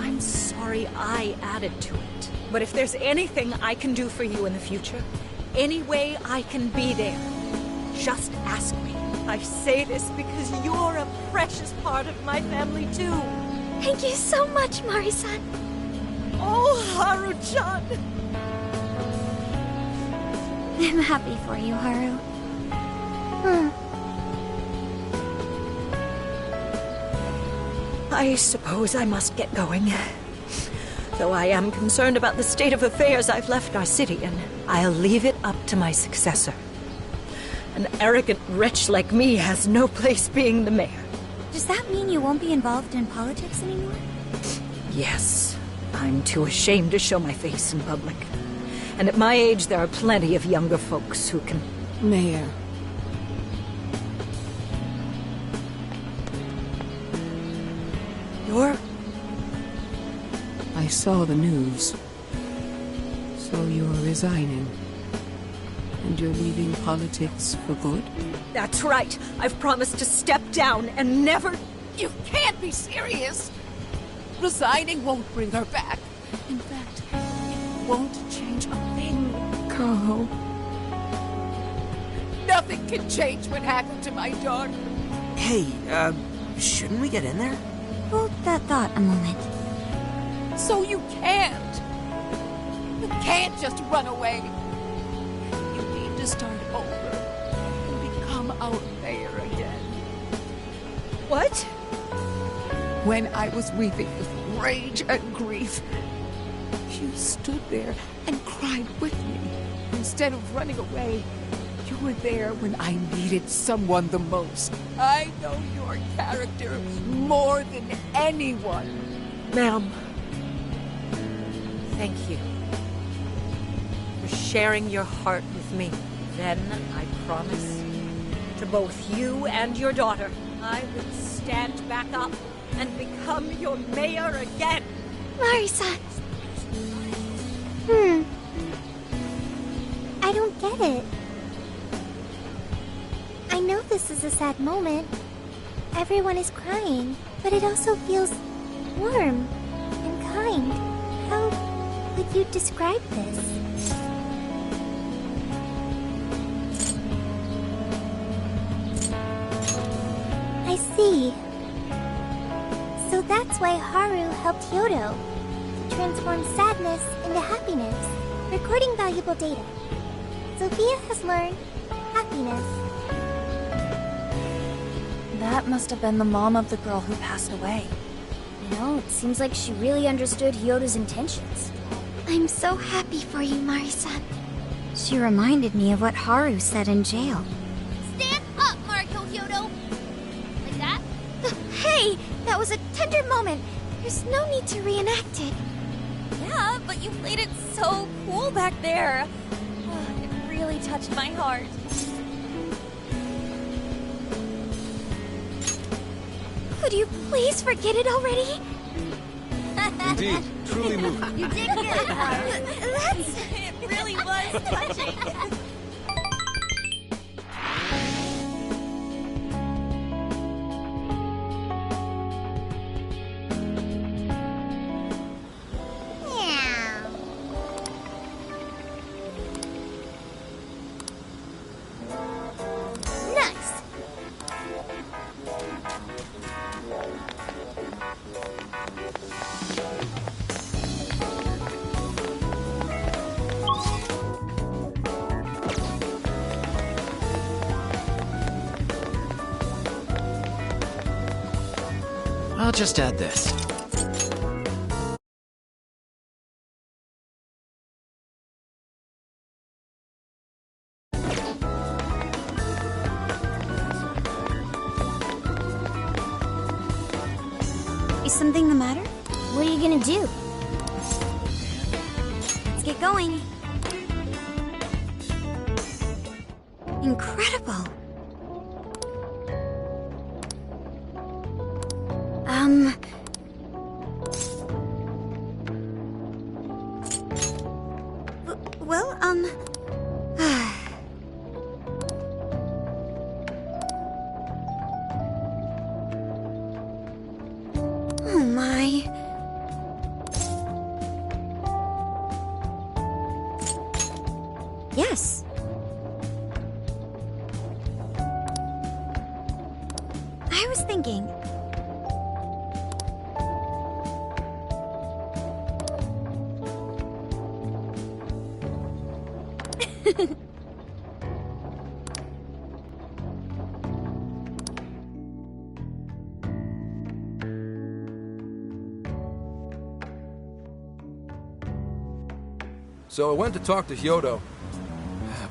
I'm sorry I added to it. But if there's anything I can do for you in the future, any way I can be there, just ask me. I say this because you're a precious part of my family, too. Thank you so much, Mari-san. Oh, Haru-chan! I'm happy for you, Haru. I suppose I must get going. Though I am concerned about the state of affairs I've left our city in, I'll leave it up to my successor. An arrogant wretch like me has no place being the mayor. Does that mean you won't be involved in politics anymore? Yes. I'm too ashamed to show my face in public. And at my age, there are plenty of younger folks who can... Mayor. You're... I saw the news. So you're resigning. And you're leaving politics for good? That's right. I've promised to step down and never... You can't be serious! Resigning won't bring her back. In fact, it won't change a thing. Kaho. Nothing can change what happened to my daughter. Hey, shouldn't we get in there? Hold that thought a moment. So you can't. You can't just run away. You need to start over and become our mayor again. What? When I was weeping with rage and grief, you stood there and cried with me. Instead of running away, you were there when I needed someone the most. I know your character more than anyone. Ma'am, thank you for sharing your heart with me. Then I promise to both you and your daughter, I will stand back up and become your mayor again. Mari-san. I don't get it. I know this is a sad moment. Everyone is crying, but it also feels warm and kind. How would you describe this? I I see. So that's why Haru helped Hyodo to transform sadness into happiness, recording valuable data. Sophia has learned happiness. That must have been the mom of the girl who passed away. You know, it seems like she really understood Hyodo's intentions. I'm so happy for you, Mari-san. She reminded me of what Haru said in jail. Stand up, Mariko Hyodo! Like that? Hey! That was a tender moment. There's no need to reenact it. Yeah, but you played it so cool back there. It really touched my heart. Could you please forget it already? Indeed, truly moving. You did good, Haru. It really was touching. Nice. I'll just add this. Is something the matter? What are you gonna do? Let's get going. Incredible. Well, oh my. Yes. I was thinking. So I went to talk to Hyodo,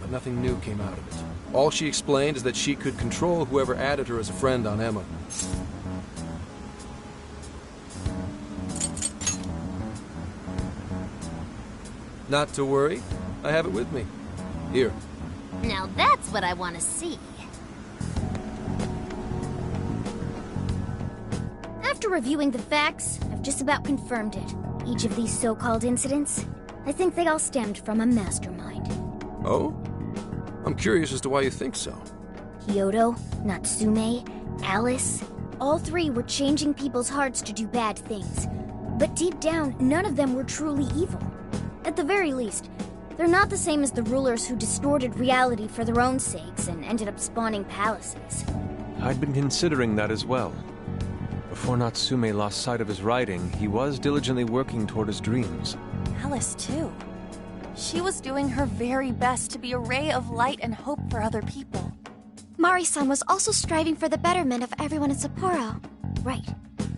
but nothing new came out of it. All she explained is that she could control whoever added her as a friend on Emma. Not to worry, I have it with me. Here. Now that's what I want to see. After reviewing the facts, I've just about confirmed it. Each of these so-called incidents, I think they all stemmed from a mastermind. Oh? I'm curious as to why you think so. Hyodo, Natsume, Alice, all three were changing people's hearts to do bad things. But deep down, none of them were truly evil. At the very least, they're not the same as the rulers who distorted reality for their own sakes and ended up spawning palaces. I'd been considering that as well. Before Natsume lost sight of his writing, he was diligently working toward his dreams. Alice, too. She was doing her very best to be a ray of light and hope for other people. Mari-san was also striving for the betterment of everyone in Sapporo. Right.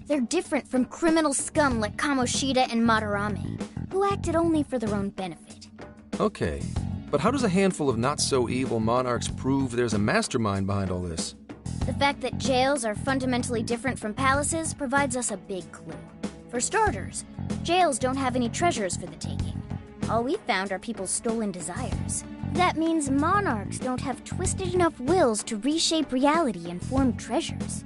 They're different from criminal scum like Kamoshida and Madarame, who acted only for their own benefit. Okay, but how does a handful of not-so-evil monarchs prove there's a mastermind behind all this? The fact that jails are fundamentally different from palaces provides us a big clue. For starters, jails don't have any treasures for the taking. All we've found are people's stolen desires. That means monarchs don't have twisted enough wills to reshape reality and form treasures.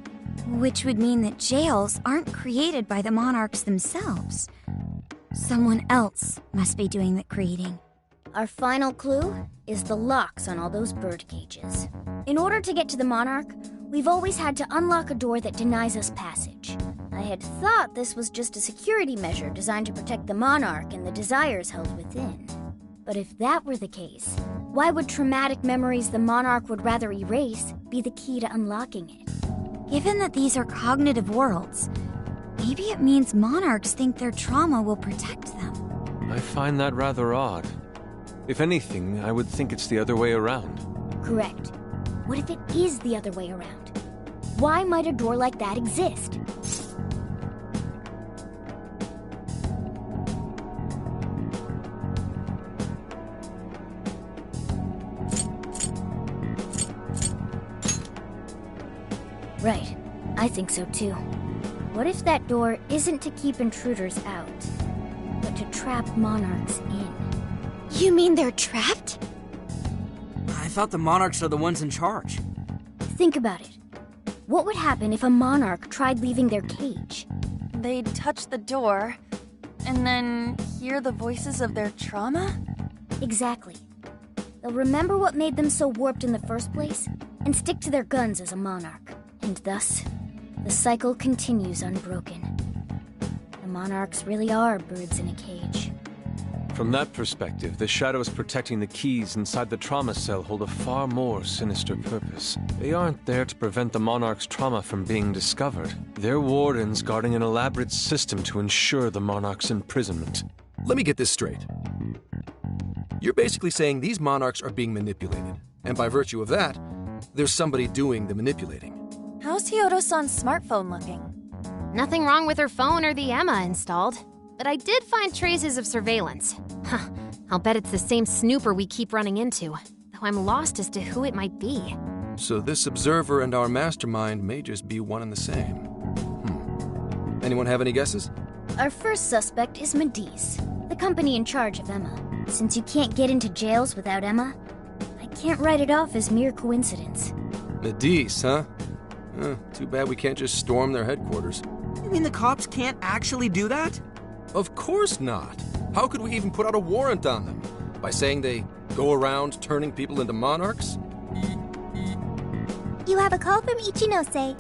Which would mean that jails aren't created by the monarchs themselves. Someone else must be doing the creating. Our final clue is the locks on all those bird cages. In order to get to the monarch, we've always had to unlock a door that denies us passage. I had thought this was just a security measure designed to protect the monarch and the desires held within. But if that were the case, why would traumatic memories the monarch would rather erase be the key to unlocking it? Given that these are cognitive worlds, maybe it means monarchs think their trauma will protect them. I find that rather odd. If anything, I would think it's the other way around. Correct. What if it is the other way around? Why might a door like that exist? Right. I think so too. What if that door isn't to keep intruders out, but to trap monarchs in? You mean they're trapped? I thought the monarchs are the ones in charge. Think about it. What would happen if a monarch tried leaving their cage? They'd touch the door, and then hear the voices of their trauma? Exactly. They'll remember what made them so warped in the first place, and stick to their guns as a monarch. And thus, the cycle continues unbroken. The monarchs really are birds in a cage. From that perspective, the shadows protecting the keys inside the trauma cell hold a far more sinister purpose. They aren't there to prevent the monarch's trauma from being discovered. They're wardens guarding an elaborate system to ensure the monarch's imprisonment. Let me get this straight. You're basically saying these monarchs are being manipulated, and by virtue of that, there's somebody doing the manipulating. How's Hyodo-san's smartphone looking? Nothing wrong with her phone or the Emma installed. But I did find traces of surveillance. Huh, I'll bet it's the same snooper we keep running into, though I'm lost as to who it might be. So this observer and our mastermind may just be one and the same. Anyone have any guesses? Our first suspect is Medice, the company in charge of Emma. Since you can't get into jails without Emma, I can't write it off as mere coincidence. Medice, huh? Too bad we can't just storm their headquarters. You mean the cops can't actually do that? Of course not. How could we even put out a warrant on them? By saying they go around turning people into monarchs? You have a call from Ichinose.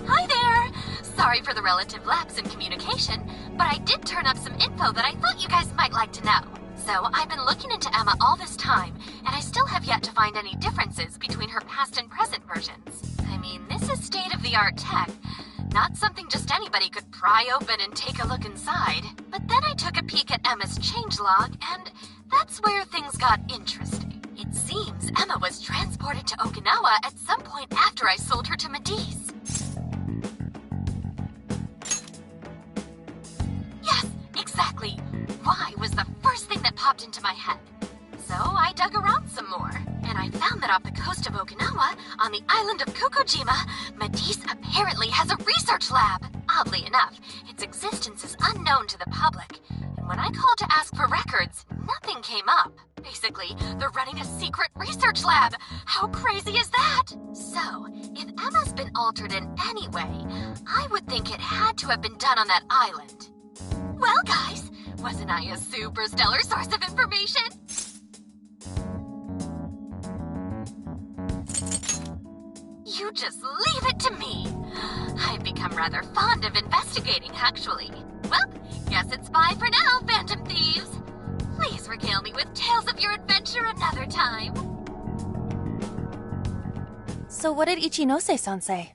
Hi there! Sorry for the relative lapse in communication, but I did turn up some info that I thought you guys might like to know. So, I've been looking into Emma all this time, and I still have yet to find any differences between her past and present versions. I mean, this is state-of-the-art tech. Not something just anybody could pry open and take a look inside. But then I took a peek at Emma's changelog, and that's where things got interesting. It seems Emma was transported to Okinawa at some point after I sold her to Medice. Yes, exactly. Why was the first thing that popped into my head. So I dug around some more, and I found that off the coast of Okinawa, on the island of Kokojima, Medice apparently has a research lab. Oddly enough, its existence is unknown to the public, and when I called to ask for records, nothing came up. Basically, they're running a secret research lab. How crazy is that? So, if Emma's been altered in any way, I would think it had to have been done on that island. Well, guys, wasn't I a super stellar source of information? You just leave it to me. I've become rather fond of investigating, actually. Well, guess it's bye for now, Phantom Thieves. Please regale me with tales of your adventure another time. So what did Ichinose-san say?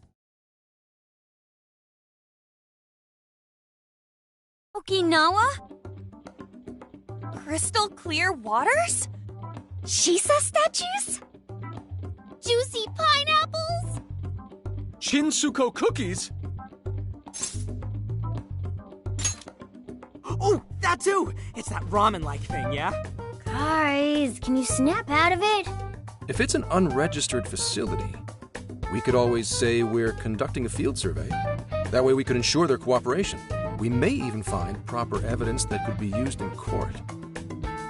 Okinawa? Crystal clear waters? Shisa statues? Juicy pineapples? Shinsuko cookies? Oh, that too! It's that ramen-like thing, yeah? Guys, can you snap out of it? If it's an unregistered facility, we could always say we're conducting a field survey. That way we could ensure their cooperation. We may even find proper evidence that could be used in court.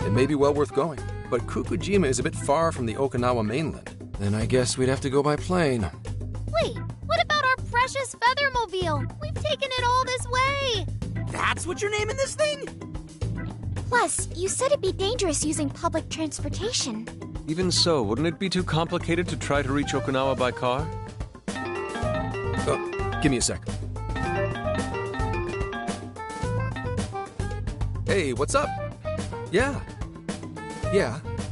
It may be well worth going, but Kokojima is a bit far from the Okinawa mainland. Then I guess we'd have to go by plane. Wait, what about our precious Feathermobile? We've taken it all this way! That's what you're naming this thing? Plus, you said it'd be dangerous using public transportation. Even so, wouldn't it be too complicated to try to reach Okinawa by car? Give me a sec. Hey, what's up? Yeah,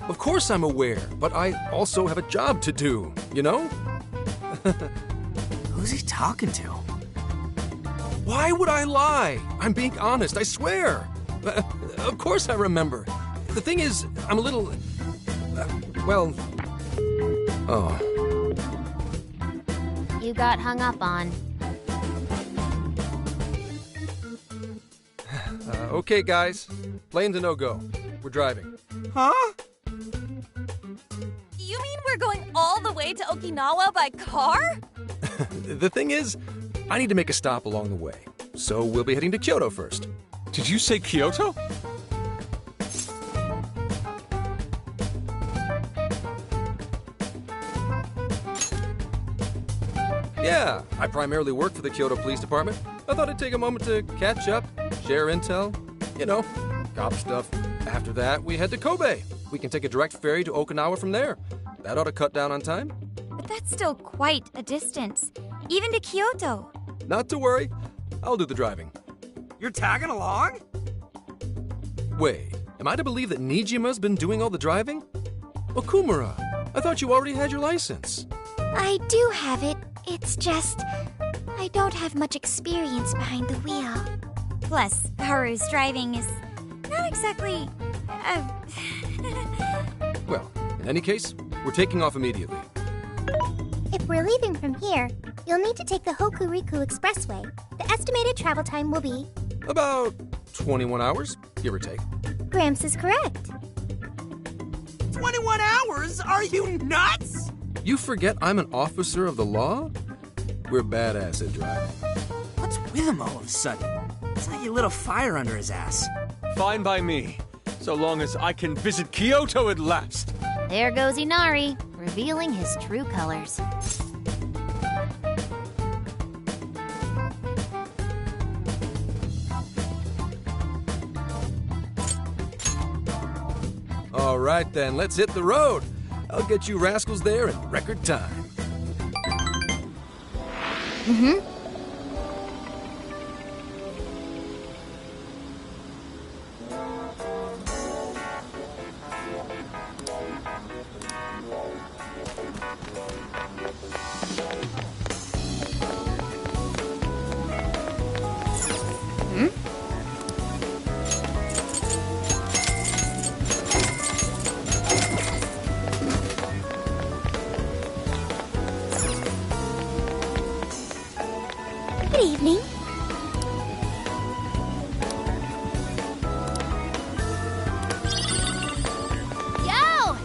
of course I'm aware, but I also have a job to do. You know? Who's he talking to? Why would I lie? I'm being honest, I swear. Of course I remember. The thing is, I'm a little... well... Oh. You got hung up on. Okay, guys. Plane's a no-go. We're driving. Huh? You mean we're going all the way to Okinawa by car? The thing is, I need to make a stop along the way. So we'll be heading to Kyoto first. Did you say Kyoto? Yeah, I primarily work for the Kyoto Police Department. I thought I'd take a moment to catch up, share intel, you know, cop stuff. After that, we head to Kobe. We can take a direct ferry to Okinawa from there. That ought to cut down on time. But that's still quite a distance, even to Kyoto. Not to worry, I'll do the driving. You're tagging along? Wait, am I to believe that Nijima's been doing all the driving? Okumura, I thought you already had your license. I do have it. It's just... I don't have much experience behind the wheel. Plus, Haru's driving is not exactly... Well, in any case, we're taking off immediately. If we're leaving from here, you'll need to take the Hokuriku Expressway. The estimated travel time will be... About 21 hours, give or take. Gramps is correct. 21 hours? Are you nuts? You forget I'm an officer of the law? We're badass at driving. What's with him all of a sudden? It's like you lit a fire under his ass. Fine by me, so long as I can visit Kyoto at last. There goes Inari, revealing his true colors. All right then, let's hit the road. I'll get you rascals there in record time. Mm-hmm. Good evening. Yo!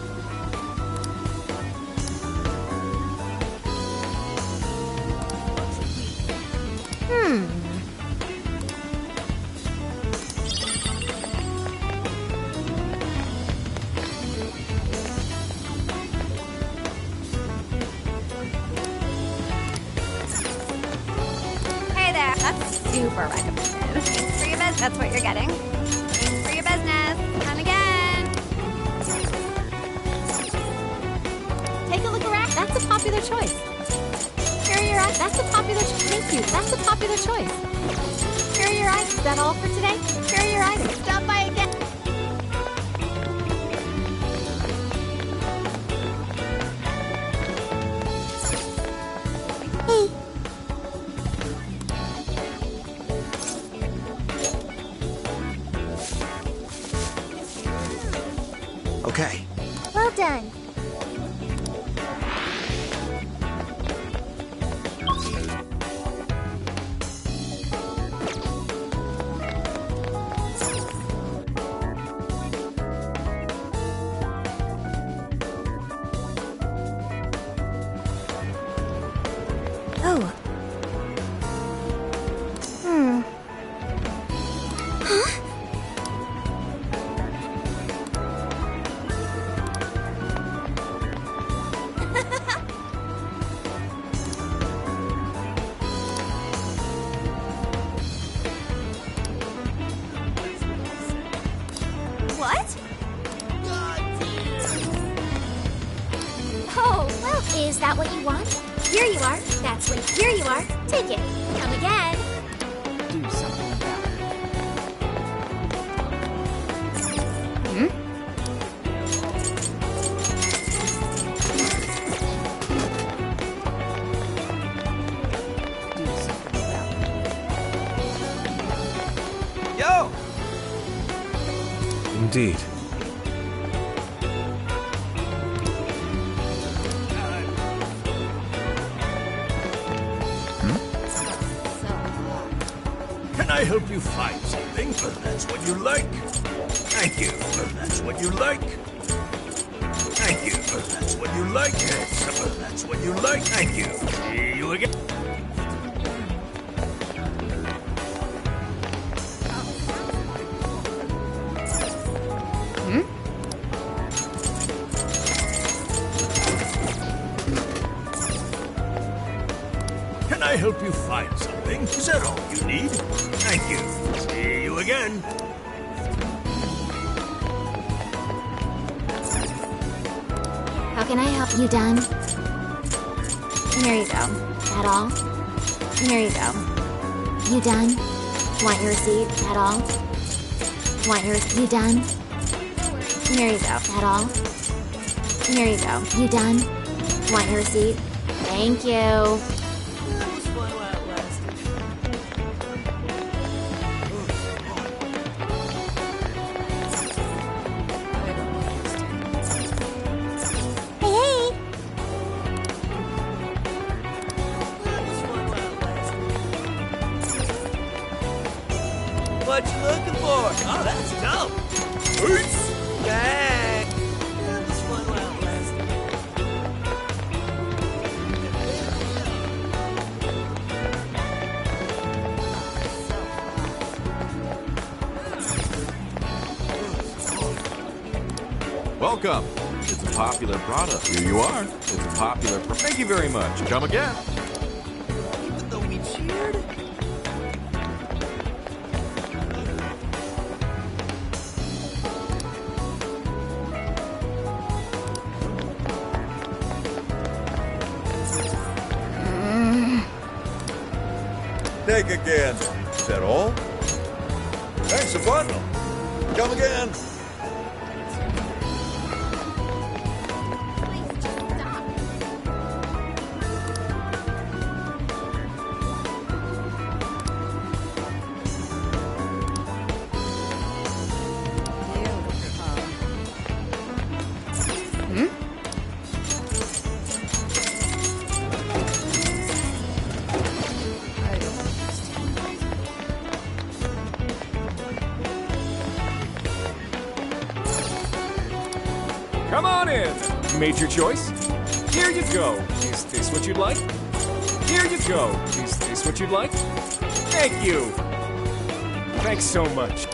Hey there. That's super recommended. Thanks for your business. That's what you're getting. Thanks for your business. Come again. Take a look around. That's a popular choice. Here are your eyes. That's a popular choice. Thank you. That's a popular choice. Here are your eyes. Is that all for today? Here are your items. Stop by again. Hey. Okay. Well done. Oh. Huh? What? Oh, well, is that what you want? Here you are. That's what. Here you are. Take it. Come again. Do something about it. Indeed. Can I help you find something? That's what you like. Thank you. That's what you like. Thank you. That's what you like. That's what you like. Thank you. See you again. Can I help you find something? Is that all you need? Thank you. See you again. How can I help you? Done? Here you go. That all? Here you go. You done? Want your receipt? That all? Want your... You done? Here you go. That all? Here you go. You done? Want your receipt? Thank you. What you looking for? Oh, that's dope. Peace. Dang. Yeah, this one will outlast Welcome. It's a popular product. Here you are. It's a popular... Thank you very much. Come again. Even though we cheered? Take again. Is that all? Thanks a bundle. Come again. Come on in. You made your choice? Here you go. Is this what you'd like? Here you go. Is this what you'd like? Thank you. Thanks so much.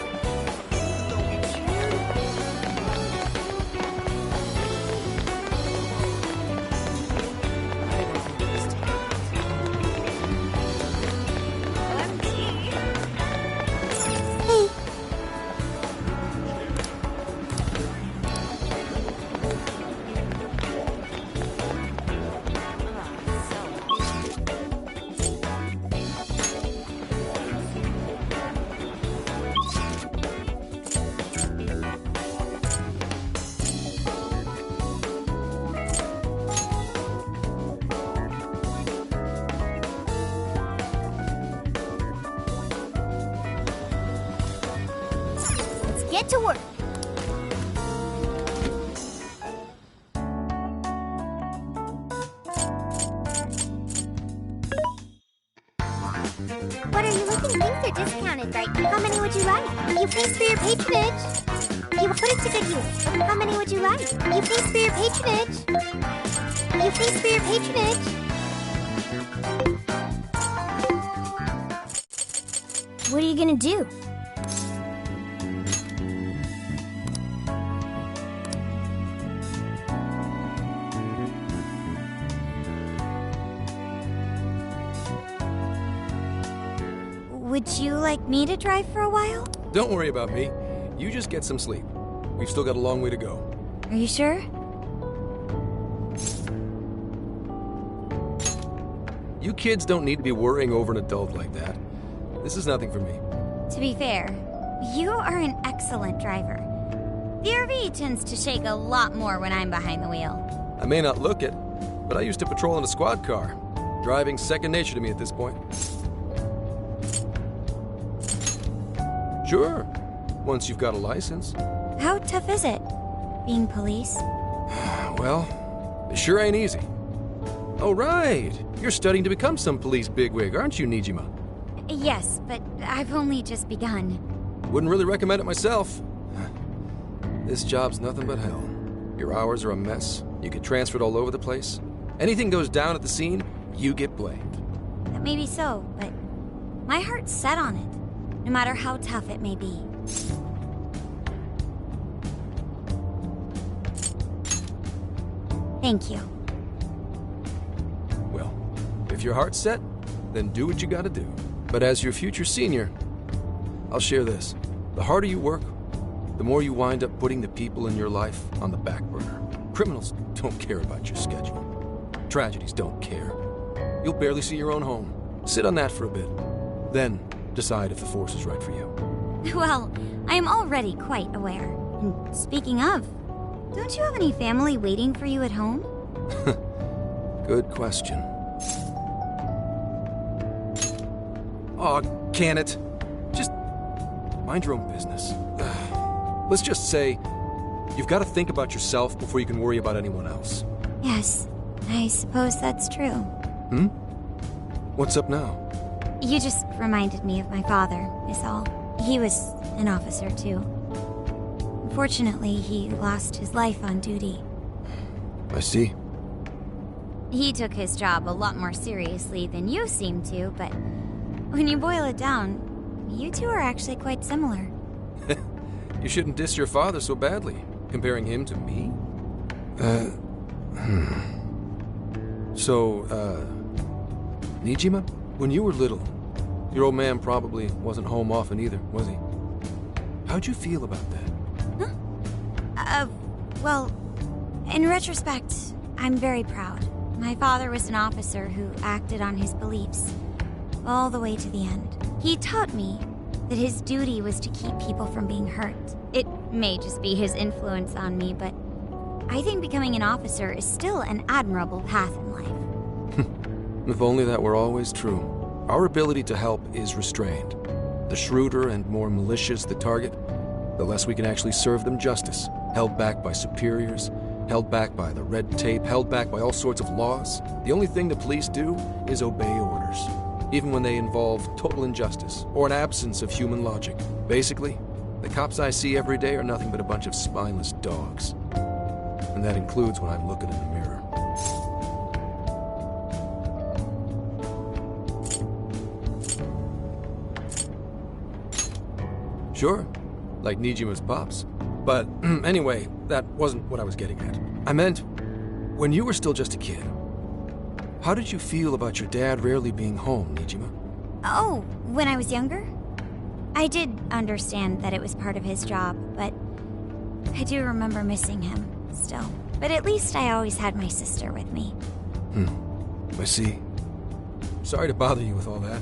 Get to work. What are you looking? Things are discounted right now. How many would you like? You thanks for your patronage. You put it to good use. How many would you like? You thanks for your patronage. You thanks for your patronage. What are you gonna do? Would you like me to drive for a while? Don't worry about me. You just get some sleep. We've still got a long way to go. Are you sure? You kids don't need to be worrying over an adult like that. This is nothing for me. To be fair, you are an excellent driver. The RV tends to shake a lot more when I'm behind the wheel. I may not look it, but I used to patrol in a squad car. Driving's second nature to me at this point. Sure, once you've got a license. How tough is it, being police? Well, it sure ain't easy. Oh, right. You're studying to become some police bigwig, aren't you, Nijima? Yes, but I've only just begun. Wouldn't really recommend it myself. This job's nothing but hell. Your hours are a mess. You get transferred all over the place. Anything goes down at the scene, you get blamed. That may be so, but my heart's set on it, no matter how tough it may be. Thank you. Well, if your heart's set, then do what you gotta do. But as your future senior, I'll share this. The harder you work, the more you wind up putting the people in your life on the back burner. Criminals don't care about your schedule. Tragedies don't care. You'll barely see your own home. Sit on that for a bit. Then decide if the force is right for you. Well, I am already quite aware. And speaking of, don't you have any family waiting for you at home? Good question. Aw, can it? Just mind your own business. Let's just say you've got to think about yourself before you can worry about anyone else. Yes, I suppose that's true. Hmm? What's up now? You just reminded me of my father, is all. He was an officer, too. Unfortunately, he lost his life on duty. I see. He took his job a lot more seriously than you seem to, but when you boil it down, you two are actually quite similar. You shouldn't diss your father so badly, comparing him to me. So, Nijima, when you were little, your old man probably wasn't home often either, was he? How'd you feel about that? Huh? Well, in retrospect, I'm very proud. My father was an officer who acted on his beliefs, all the way to the end. He taught me that his duty was to keep people from being hurt. It may just be his influence on me, but I think becoming an officer is still an admirable path in life. If only that were always true. Our ability to help is restrained. The shrewder and more malicious the target, the less we can actually serve them justice. Held back by superiors, held back by the red tape, held back by all sorts of laws. The only thing the police do is obey orders, even when they involve total injustice or an absence of human logic. Basically, the cops I see every day are nothing but a bunch of spineless dogs. And that includes when I'm looking in the mirror. Sure, like Nijima's pops. But anyway, that wasn't what I was getting at. I meant, when you were still just a kid, how did you feel about your dad rarely being home, Nijima? Oh, when I was younger? I did understand that it was part of his job, but I do remember missing him still. But at least I always had my sister with me. I see. Sorry to bother you with all that.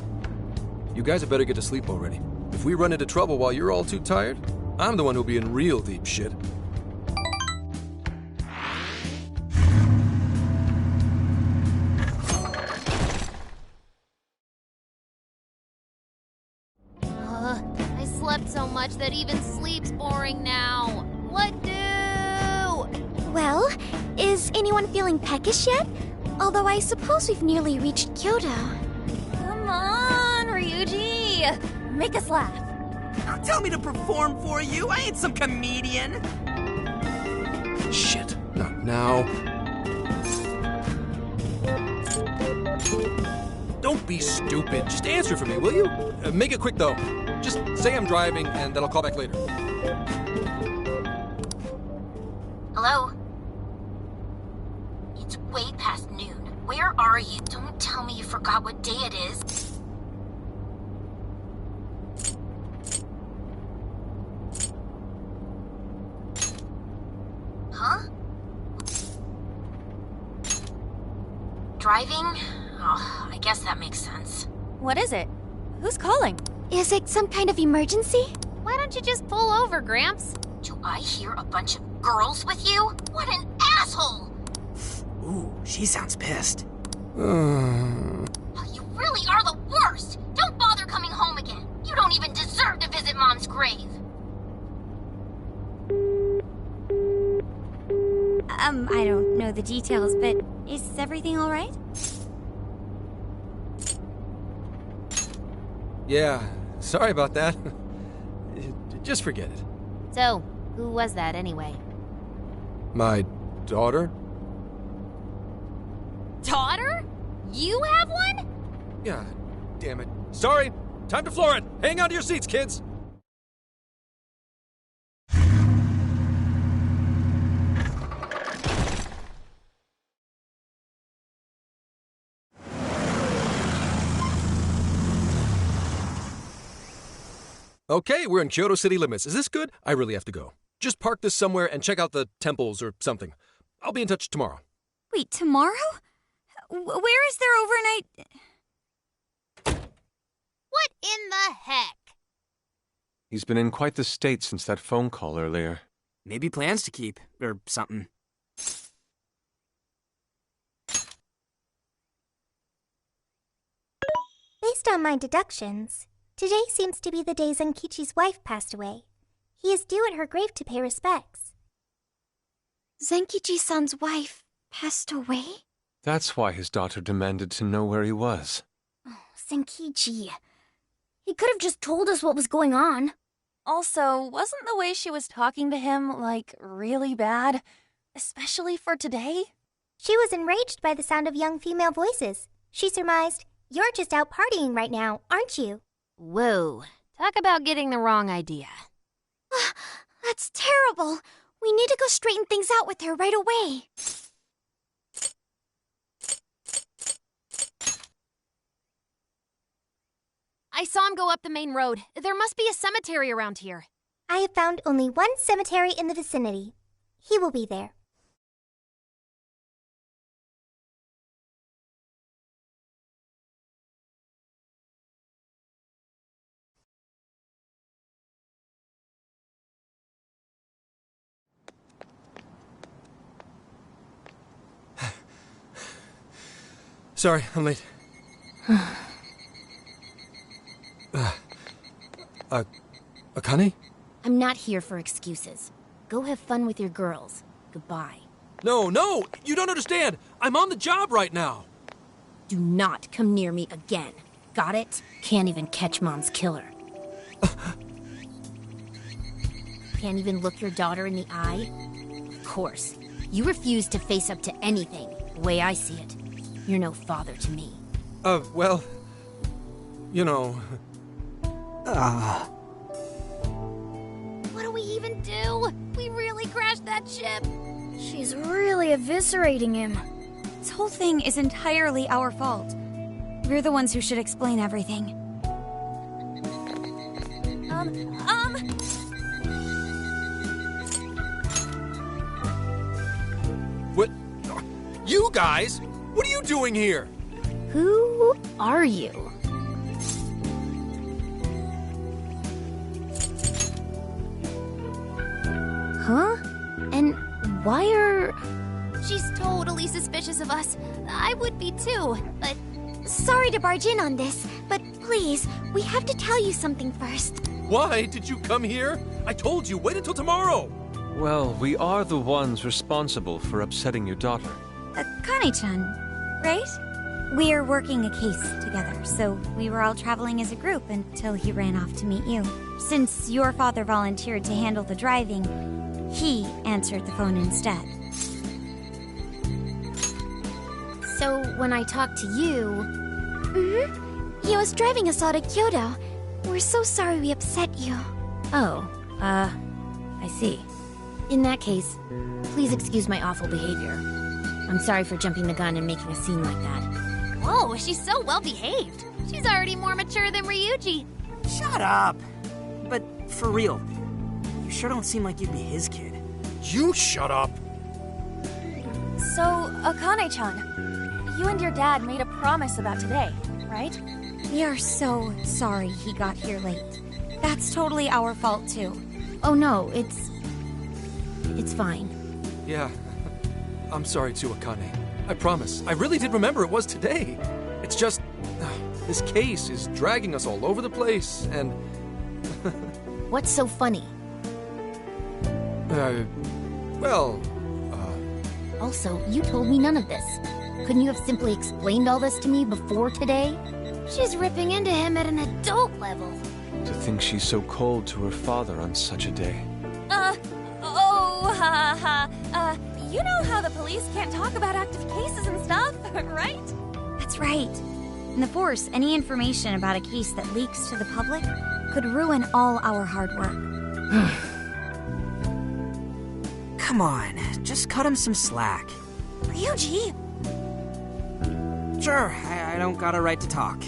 You guys had better get to sleep already. If we run into trouble while you're all too tired, I'm the one who'll be in real deep shit. I slept so much that even sleep's boring now. What do? Well, is anyone feeling peckish yet? Although I suppose we've nearly reached Kyoto. Come on, Ryuji! Make us laugh. Don't tell me to perform for you. I ain't some comedian. Shit, not now. Don't be stupid. Just answer for me, will you? Make it quick, though. Just say I'm driving, and then I'll call back later. Hello? It's way past noon. Where are you? Don't tell me you forgot what day it is. Huh? Driving? Oh, I guess that makes sense. What is it? Who's calling? Is it some kind of emergency? Why don't you just pull over, Gramps? Do I hear a bunch of girls with you? What an asshole! Ooh, she sounds pissed. You really are the worst! Don't bother coming home again. You don't even deserve to visit Mom's grave. I don't know the details, but is everything alright? Yeah, sorry about that. Just forget it. So, who was that anyway? My daughter? Daughter? You have one? Yeah, damn it. Sorry, time to floor it. Hang on to your seats, kids. Okay, we're in Kyoto city limits. Is this good? I really have to go. Just park this somewhere and check out the temples or something. I'll be in touch tomorrow. Wait, tomorrow? Where is their overnight... What in the heck? He's been in quite the state since that phone call earlier. Maybe plans to keep, or something. Based on my deductions, today seems to be the day Zenkichi's wife passed away. He is due at her grave to pay respects. Zenkichi-san's wife passed away? That's why his daughter demanded to know where he was. Oh, Zenkichi. He could have just told us what was going on. Also, wasn't the way she was talking to him, like, really bad? Especially for today? She was enraged by the sound of young female voices. She surmised, "You're just out partying right now, aren't you?" Whoa. Talk about getting the wrong idea. That's terrible. We need to go straighten things out with her right away. I saw him go up the main road. There must be a cemetery around here. I have found only one cemetery in the vicinity. He will be there. Sorry, I'm late. Akane? I'm not here for excuses. Go have fun with your girls. Goodbye. No, you don't understand. I'm on the job right now. Do not come near me again. Got it? Can't even catch Mom's killer. Can't even look your daughter in the eye? Of course. You refuse to face up to anything, the way I see it. You're no father to me. Well, you know... What do we even do? We really crashed that ship. She's really eviscerating him. This whole thing is entirely our fault. We're the ones who should explain everything. What? You guys? What are you doing here? Who are you? Huh? And why are... She's totally suspicious of us. I would be too, but... Sorry to barge in on this, but please, we have to tell you something first. Why did you come here? I told you, wait until tomorrow. Well, we are the ones responsible for upsetting your daughter. Akane-chan, right? We're working a case together, so we were all traveling as a group until he ran off to meet you. Since your father volunteered to handle the driving, he answered the phone instead. So, when I talked to you... He was driving us all to Kyoto. We're so sorry we upset you. Oh, I see. In that case, please excuse my awful behavior. I'm sorry for jumping the gun and making a scene like that. Whoa, she's so well behaved. She's already more mature than Ryuji. Shut up! But for real, you sure don't seem like you'd be his kid. You shut up! So, Akane-chan, you and your dad made a promise about today, right? We are so sorry he got here late. That's totally our fault, too. Oh no, it's fine. Yeah, I'm sorry too, Akane. I promise. I really did remember it was today. It's just... this case is dragging us all over the place, and... What's so funny? Also, you told me none of this. Couldn't you have simply explained all this to me before today? She's ripping into him at an adult level. To think she's so cold to her father on such a day. You know how the police can't talk about active cases and stuff, right? That's right. In the Force, any information about a case that leaks to the public could ruin all our hard work. Come on, just cut him some slack. Ryuji! Sure, I don't got a right to talk,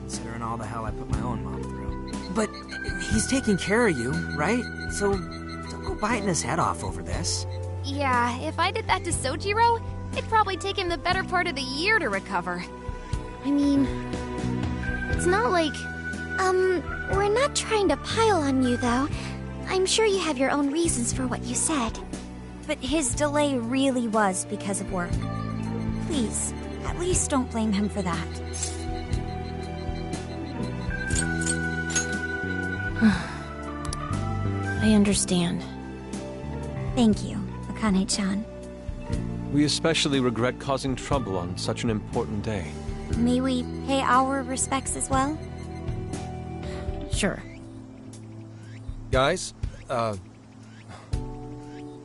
considering all the hell I put my own mom through. But he's taking care of you, right? So don't go biting his head off over this. Yeah, if I did that to Sojiro, it'd probably take him the better part of the year to recover. I mean, it's not like... We're not trying to pile on you, though. I'm sure you have your own reasons for what you said. But his delay really was because of work. Please, at least don't blame him for that. I understand. Thank you, Akane-chan. We especially regret causing trouble on such an important day. May we pay our respects as well? Sure. Guys,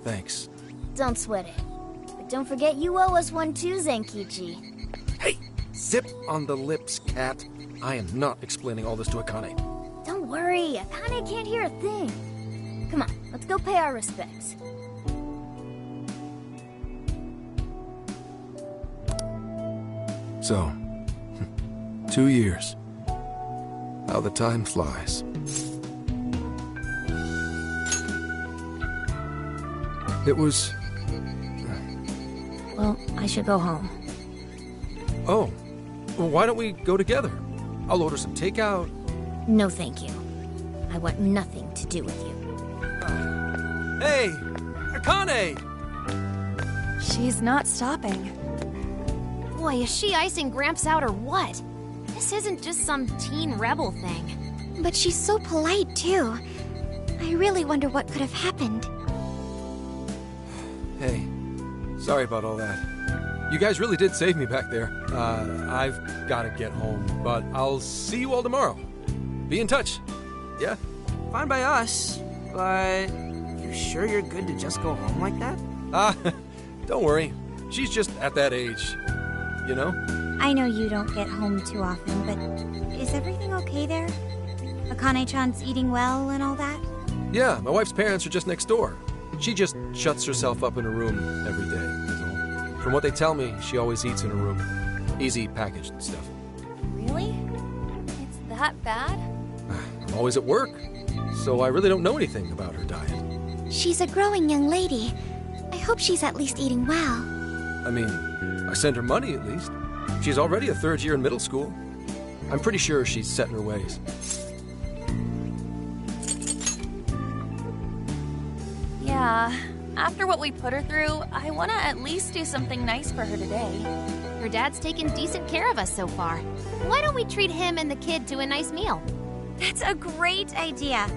thanks. Don't sweat it. But don't forget you owe us one too, Zenkichi. Hey, zip on the lips, cat. I am not explaining all this to Akane. Don't worry, Akane can't hear a thing. Come on, let's go pay our respects. So, 2 years. How the time flies. It was... Well, I should go home. Oh, well, why don't we go together? I'll order some takeout. No, thank you. I want nothing to do with you. Hey, Akane! She's not stopping. Boy, is she icing Gramps out or what? This isn't just some teen rebel thing. But she's so polite, too. I really wonder what could have happened. Hey, sorry about all that. You guys really did save me back there. I've got to get home, but I'll see you all tomorrow. Be in touch. Yeah? Fine by us, but you sure you're good to just go home like that? Don't worry. She's just at that age, you know? I know you don't get home too often, but is everything okay there? Akane-chan's eating well and all that? Yeah, my wife's parents are just next door. She just shuts herself up in her room every day, is all. From what they tell me, she always eats in her room. Easy packaged stuff. Really? It's that bad? I'm always at work, so I really don't know anything about her diet. She's a growing young lady. I hope she's at least eating well. I mean, I send her money at least. She's already a third year in middle school. I'm pretty sure she's set in her ways. Yeah. After what we put her through, I want to at least do something nice for her today. Her dad's taken decent care of us so far. Why don't we treat him and the kid to a nice meal? That's a great idea.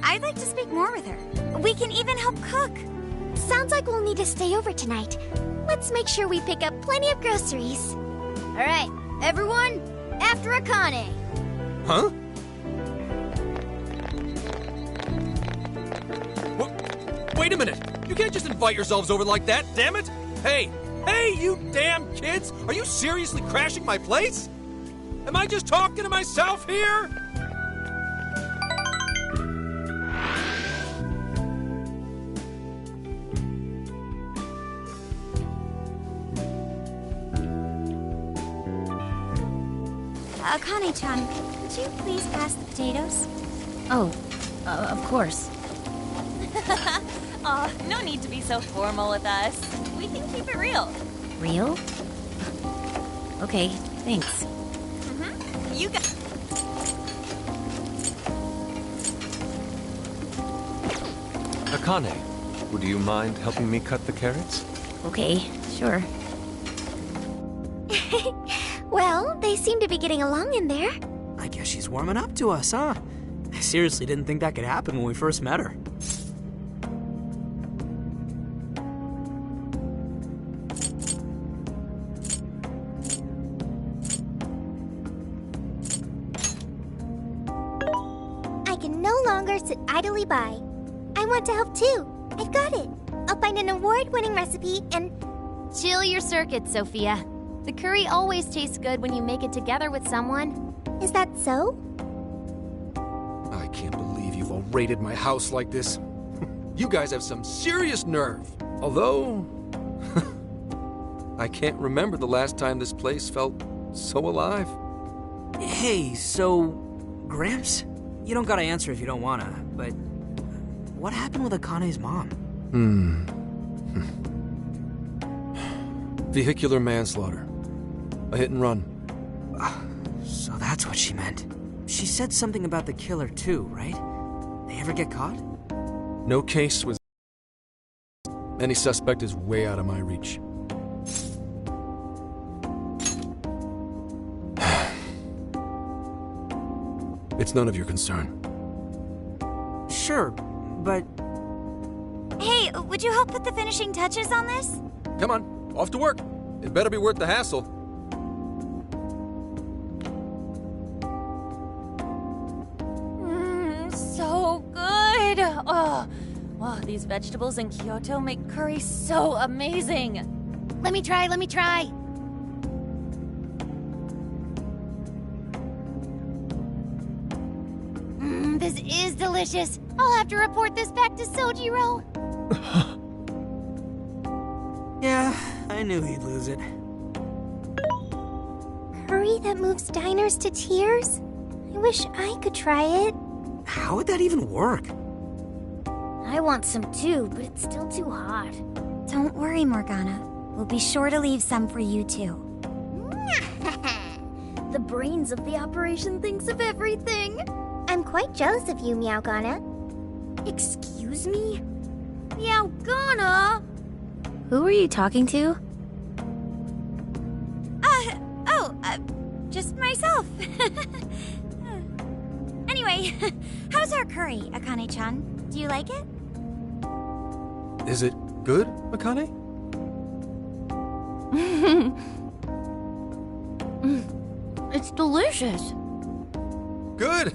I'd like to speak more with her. We can even help cook. Sounds like we'll need to stay over tonight. Let's make sure we pick up plenty of groceries. All right, everyone, after Akane. Huh? Wait a minute! You can't just invite yourselves over like that, damn it! Hey! Hey, you damn kids! Are you seriously crashing my place? Am I just talking to myself here? Akane-chan, could you please pass the potatoes? Oh, of course. Aw, no need to be so formal with us. We can keep it real. Real? Okay, thanks. You got... Akane, would you mind helping me cut the carrots? Okay, sure. Well, they seem to be getting along in there. I guess she's warming up to us, huh? I seriously didn't think that could happen when we first met her. no longer sit idly by. I want to help too. I've got it. I'll find an award-winning recipe and... Chill your circuits, Sophia. The curry always tastes good when you make it together with someone. Is that so? I can't believe you've all raided my house like this. You guys have some serious nerve. Although... I can't remember the last time this place felt so alive. Hey, so... Gramps? You don't gotta answer if you don't wanna, but... What happened with Akane's mom? Vehicular manslaughter. A hit and run. So that's what she meant. She said something about the killer too, right? They ever get caught? No case was... Any suspect is way out of my reach. It's none of your concern. Sure, but... Hey, would you help put the finishing touches on this? Come on, off to work. It better be worth the hassle. So good! Oh, these vegetables in Kyoto make curry so amazing. Let me try. This is delicious. I'll have to report this back to Sojiro. Yeah, I knew he'd lose it. Curry that moves diners to tears? I wish I could try it. How would that even work? I want some too, but it's still too hot. Don't worry, Morgana. We'll be sure to leave some for you too. The brains of the operation thinks of everything. I'm quite jealous of you, Meowgana. Excuse me? Meowgana? Who are you talking to? Just myself. Anyway, how's our curry, Akane-chan? Do you like it? Is it good, Akane? It's delicious. Good!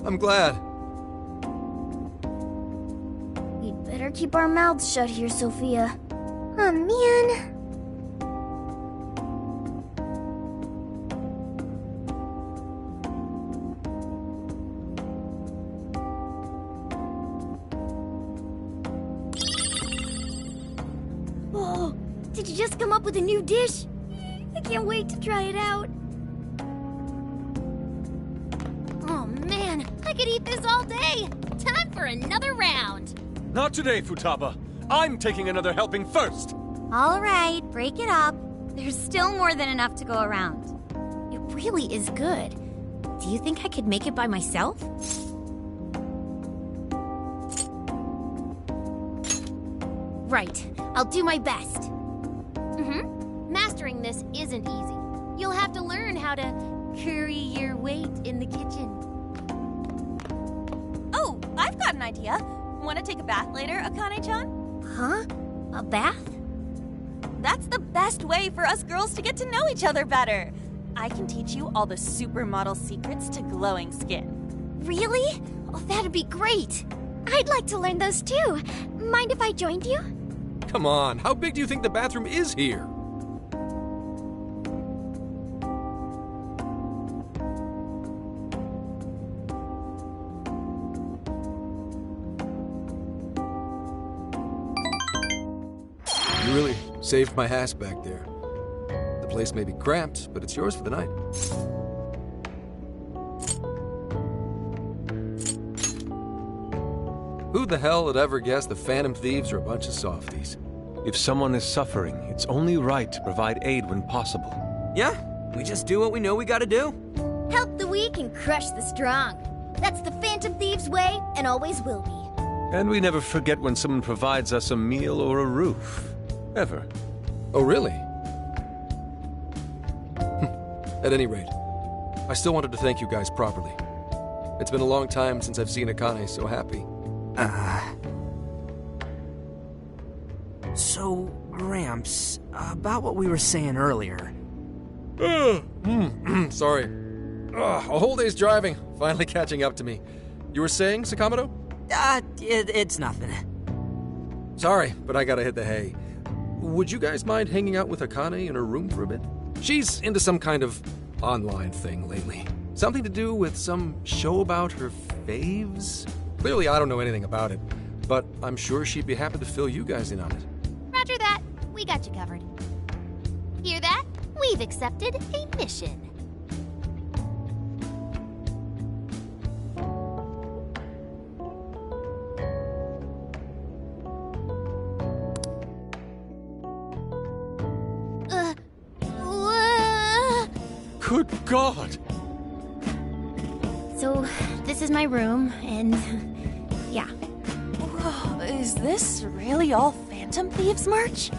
I'm glad. We'd better keep our mouths shut here, Sophia. Oh, man. Oh, did you just come up with a new dish? I can't wait to try it out. Oh man, I could eat this all day. Time for another round. Not today, Futaba. I'm taking another helping first. All right, break it up. There's still more than enough to go around. It really is good. Do you think I could make it by myself? Right, I'll do my best. Mastering this isn't easy. You'll have to learn how to curry your weight in the kitchen. Oh, I've got an idea. Want to take a bath later, Akane-chan? Huh? A bath? That's the best way for us girls to get to know each other better. I can teach you all the supermodel secrets to glowing skin. Really? Oh, that'd be great. I'd like to learn those too. Mind if I joined you? Come on, how big do you think the bathroom is here? You really saved my ass back there. The place may be cramped, but it's yours for the night. Who the hell would ever guess the Phantom Thieves are a bunch of softies? If someone is suffering, it's only right to provide aid when possible. Yeah, we just do what we know we gotta do. Help the weak and crush the strong. That's the Phantom Thieves' way, and always will be. And we never forget when someone provides us a meal or a roof. Ever. Oh, really? At any rate, I still wanted to thank you guys properly. It's been a long time since I've seen Akane so happy. So, Gramps, about what we were saying earlier. Sorry. A whole day's driving, finally catching up to me. You were saying, Sakamoto? It's nothing. Sorry, but I gotta hit the hay. Would you guys mind hanging out with Akane in her room for a bit? She's into some kind of online thing lately. Something to do with some show about her faves? Clearly, I don't know anything about it, but I'm sure she'd be happy to fill you guys in on it. Roger that. We got you covered. Hear that? We've accepted a mission. Good God! So, this is my room, and yeah. Whoa, is this really all Phantom Thieves merch?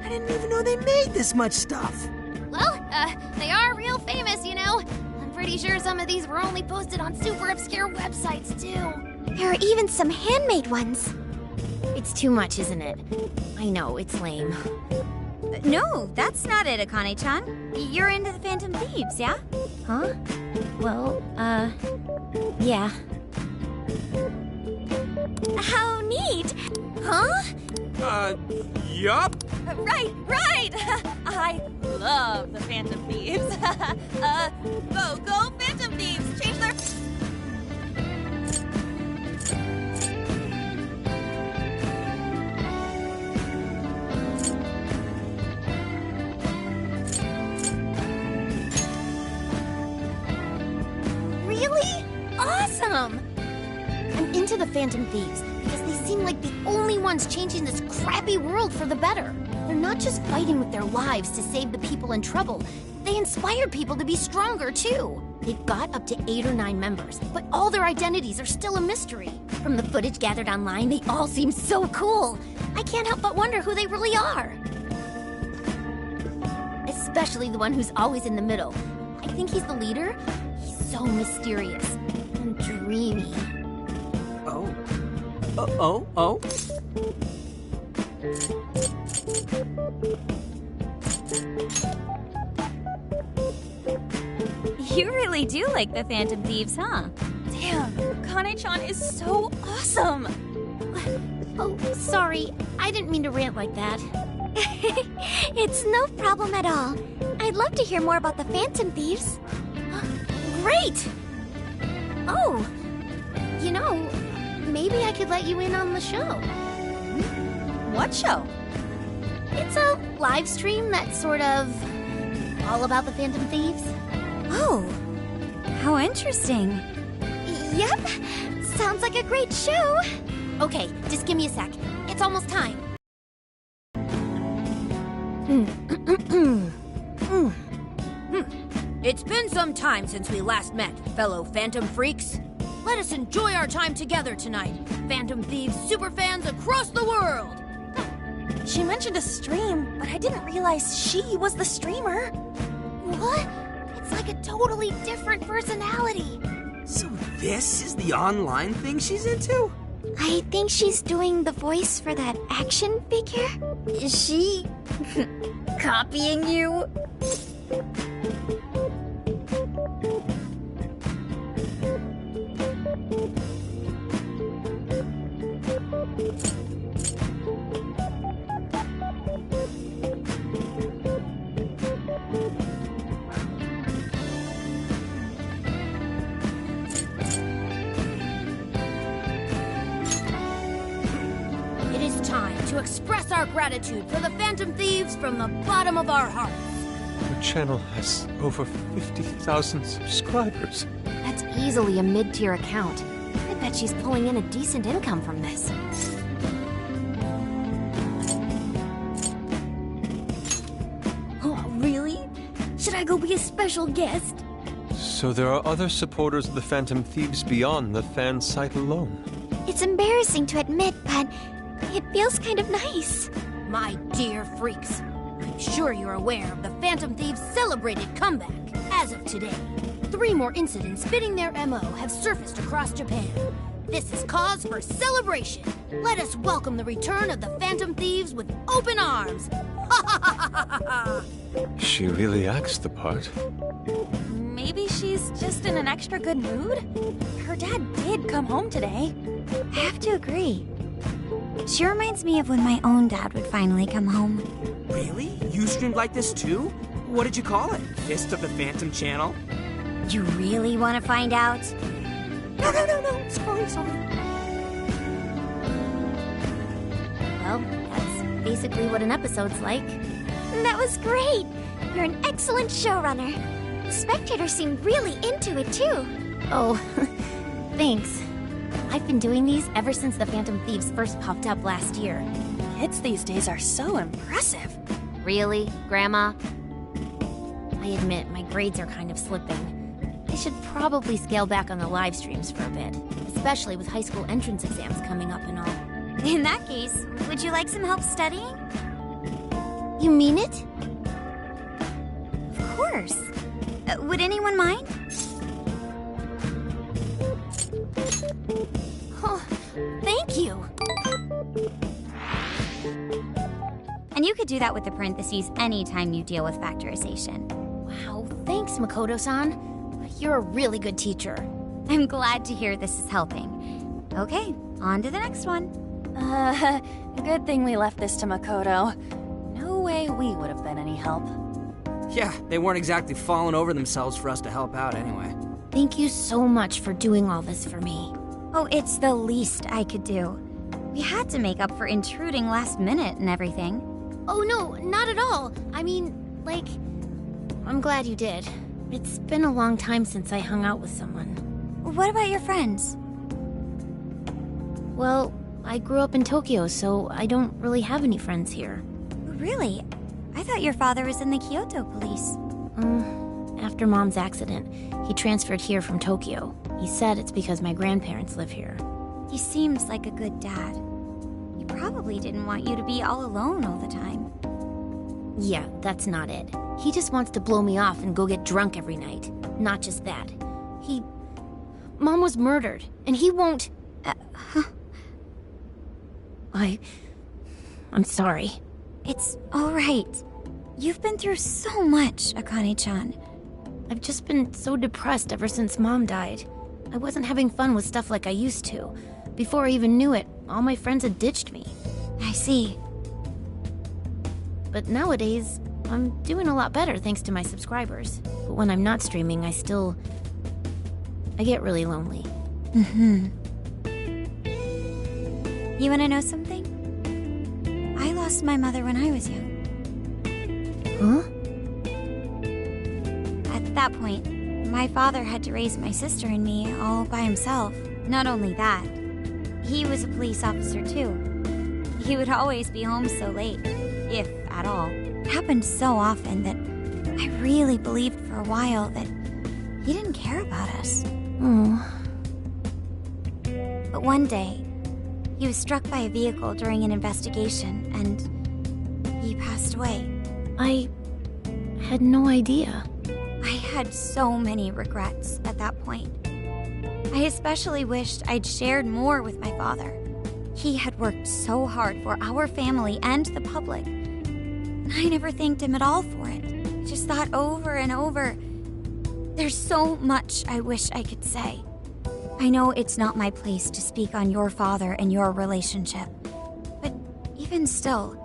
I didn't even know they made this much stuff. Well, they are real famous, you know. I'm pretty sure some of these were only posted on super obscure websites, too. There are even some handmade ones. It's too much, isn't it? I know, it's lame. No, that's not it, Akane-chan. You're into the Phantom Thieves, yeah? Huh? Well, yeah. How neat! Huh? Yup. Right! I love the Phantom Thieves. Go Phantom Thieves! Change their... Really? Awesome! I'm into the Phantom Thieves because they seem like the only ones changing this crappy world for the better. They're not just fighting with their lives to save the people in trouble. They inspire people to be stronger, too. They've got up to 8 or 9 members, but all their identities are still a mystery. From the footage gathered online, they all seem so cool. I can't help but wonder who they really are. Especially the one who's always in the middle. I think he's the leader. He's so mysterious and dreamy. Oh? You really do like the Phantom Thieves, huh? Damn, Kane-chan is so awesome! Oh, sorry. I didn't mean to rant like that. It's no problem at all. I'd love to hear more about the Phantom Thieves. Great! Oh, you know, maybe I could let you in on the show. What show? It's a live stream that's sort of all about the Phantom Thieves. Oh, how interesting. Yep, sounds like a great show. Okay, just give me a sec. It's almost time. It's been some time since we last met, fellow Phantom Freaks. Let us enjoy our time together tonight, Phantom Thieves superfans across the world! She mentioned a stream, but I didn't realize she was the streamer. What? It's like a totally different personality. So this is the online thing she's into? I think she's doing the voice for that action figure. Is she copying you? It is time to express our gratitude for the Phantom Thieves from the bottom of our hearts. The channel has over 50,000 subscribers. That's easily a mid-tier account. I bet she's pulling in a decent income from this. Oh, really? Should I go be a special guest? So there are other supporters of the Phantom Thieves beyond the fan site alone. It's embarrassing to admit, but it feels kind of nice. My dear freaks, I'm sure you're aware of the Phantom Thieves' celebrated comeback. As of today, 3 more incidents fitting their MO have surfaced across Japan. This is cause for celebration. Let us welcome the return of the Phantom Thieves with open arms. Ha ha ha ha ha ha! She really acts the part. Maybe she she's just in an extra good mood? Her dad did come home today. I have to agree. She reminds me of when my own dad would finally come home. Really? You streamed like this too? What did you call it? Fist of the Phantom Channel? You really want to find out? No. Sorry. Well, that's basically what an episode's like. That was great! You're an excellent showrunner. The spectators seemed really into it, too. Oh, thanks. I've been doing these ever since the Phantom Thieves first popped up last year. Kids these days are so impressive. Really, Grandma? I admit, my grades are kind of slipping. I should probably scale back on the live streams for a bit, especially with high school entrance exams coming up and all. In that case, would you like some help studying? You mean it? Of course. Would anyone mind? Oh, thank you! And you could do that with the parentheses anytime you deal with factorization. Wow, thanks, Makoto-san. You're a really good teacher. I'm glad to hear this is helping. Okay, on to the next one. Good thing we left this to Makoto. No way we would have been any help. Yeah, they weren't exactly falling over themselves for us to help out anyway. Thank you so much for doing all this for me. Oh, it's the least I could do. We had to make up for intruding last minute and everything. Oh no, not at all. I mean, like, I'm glad you did. It's been a long time since I hung out with someone. What about your friends? Well, I grew up in Tokyo, so I don't really have any friends here. Really? I thought your father was in the Kyoto police. After Mom's accident, he transferred here from Tokyo. He said it's because my grandparents live here. He seems like a good dad. He probably didn't want you to be all alone all the time. Yeah, that's not it. He just wants to blow me off and go get drunk every night. Not just that. Mom was murdered, and he won't... I'm sorry. It's all right. You've been through so much, Akane-chan. I've just been so depressed ever since Mom died. I wasn't having fun with stuff like I used to. Before I even knew it, all my friends had ditched me. I see. But nowadays, I'm doing a lot better thanks to my subscribers. But when I'm not streaming, I get really lonely. You wanna know something? I lost my mother when I was young. Huh? At that point, my father had to raise my sister and me all by himself. Not only that, he was a police officer too. He would always be home so late, if at all. It happened so often that I really believed for a while that he didn't care about us. But one day, he was struck by a vehicle during an investigation, and he passed away. I had no idea. I had so many regrets at that point. I especially wished I'd shared more with my father. He had worked so hard for our family and the public, and I never thanked him at all for it. I just thought over and over, there's so much I wish I could say. I know it's not my place to speak on your father and your relationship, but even still,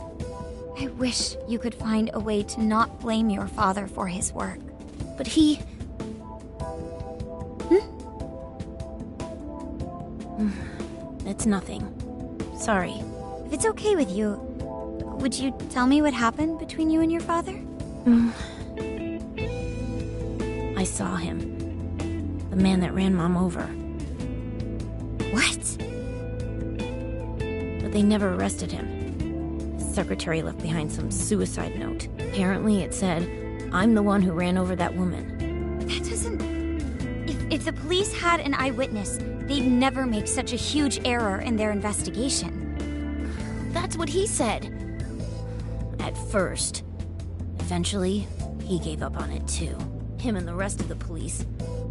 I wish you could find a way to not blame your father for his work. But he... It's nothing. Sorry. If it's okay with you, would you tell me what happened between you and your father? I saw him. The man that ran Mom over. What? But they never arrested him. His secretary left behind some suicide note. Apparently it said, "I'm the one who ran over that woman." That doesn't... If the police had an eyewitness, they'd never make such a huge error in their investigation. That's what he said. At first. Eventually, he gave up on it too. Him and the rest of the police.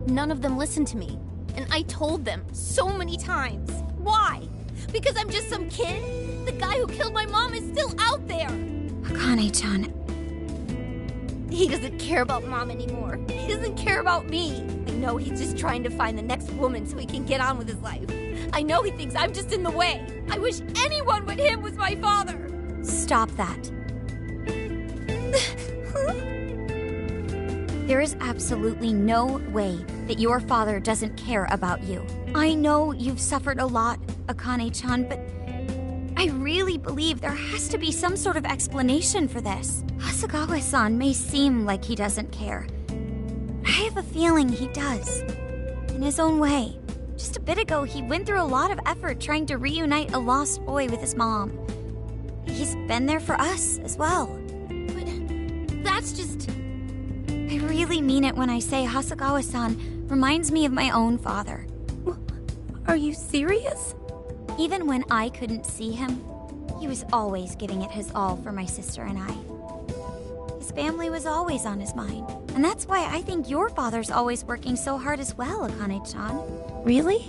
None of them listened to me. And I told them so many times. Why? Because I'm just some kid? The guy who killed my mom is still out there! Akane-chan, He doesn't care about Mom anymore. He doesn't care about me. I know he's just trying to find the next woman so he can get on with his life. I know he thinks I'm just in the way. I wish anyone but him was my father. Stop that. There is absolutely no way that your father doesn't care about you. I know you've suffered a lot, Akane-chan, but I really believe there has to be some sort of explanation for this. Hasegawa-san may seem like he doesn't care. I have a feeling he does. In his own way. Just a bit ago, he went through a lot of effort trying to reunite a lost boy with his mom. He's been there for us as well. But that's just... I really mean it when I say Hasegawa-san reminds me of my own father. Are you serious? Even when I couldn't see him, he was always giving it his all for my sister and I. His family was always on his mind. And that's why I think your father's always working so hard as well, Akane-chan. Really?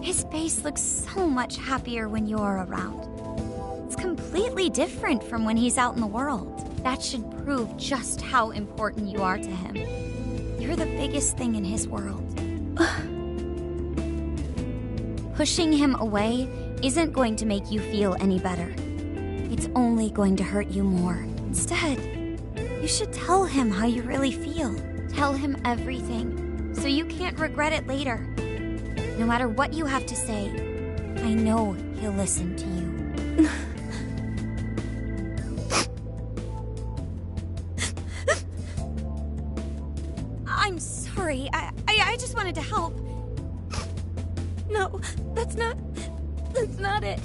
His face looks so much happier when you're around. It's completely different from when he's out in the world. That should prove just how important you are to him. You're the biggest thing in his world. Pushing him away isn't going to make you feel any better. It's only going to hurt you more. Instead, you should tell him how you really feel. Tell him everything, so you can't regret it later. No matter what you have to say, I know he'll listen to you. I'm sorry. I just wanted to help. No, that's not it.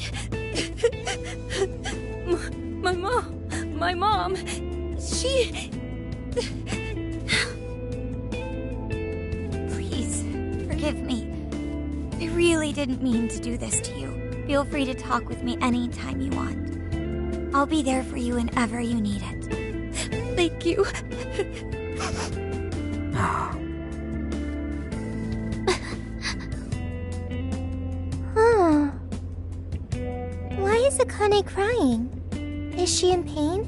My mom, she... Please, forgive me. I really didn't mean to do this to you. Feel free to talk with me anytime you want. I'll be there for you whenever you need it. Thank you. Huh. Why is Akane crying? Is she in pain?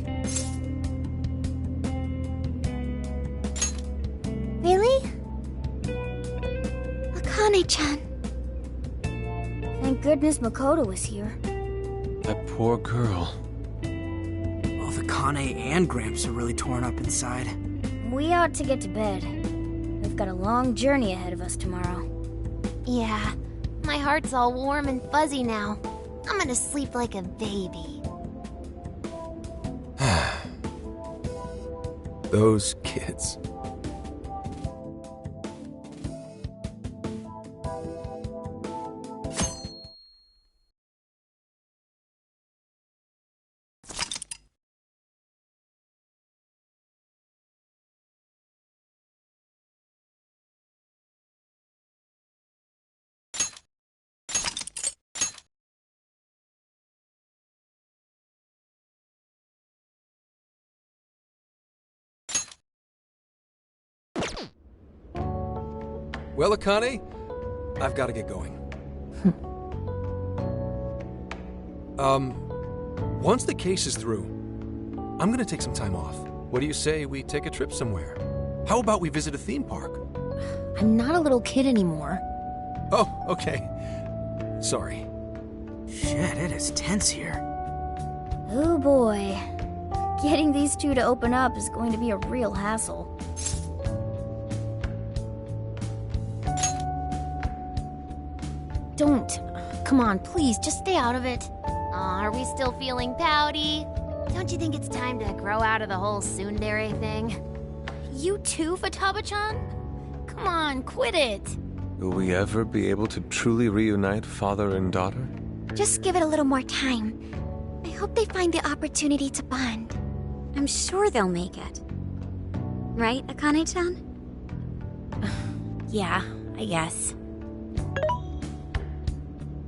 Really? Akane-chan. Thank goodness Makoto was here. That poor girl. Both Akane and Gramps are really torn up inside. We ought to get to bed. We've got a long journey ahead of us tomorrow. Yeah, my heart's all warm and fuzzy now. I'm gonna sleep like a baby. Those kids. Well, Akane, I've got to get going. Once the case is through, I'm gonna take some time off. What do you say we take a trip somewhere? How about we visit a theme park? I'm not a little kid anymore. Oh, okay. Sorry. Shit, it is tense here. Oh boy. Getting these two to open up is going to be a real hassle. Don't. Come on, please, just stay out of it. Are we still feeling pouty? Don't you think it's time to grow out of the whole tsundere thing? You too, Futaba-chan? Come on, quit it. Will we ever be able to truly reunite father and daughter? Just give it a little more time. I hope they find the opportunity to bond. I'm sure they'll make it. Right, Akane-chan? Yeah, I guess.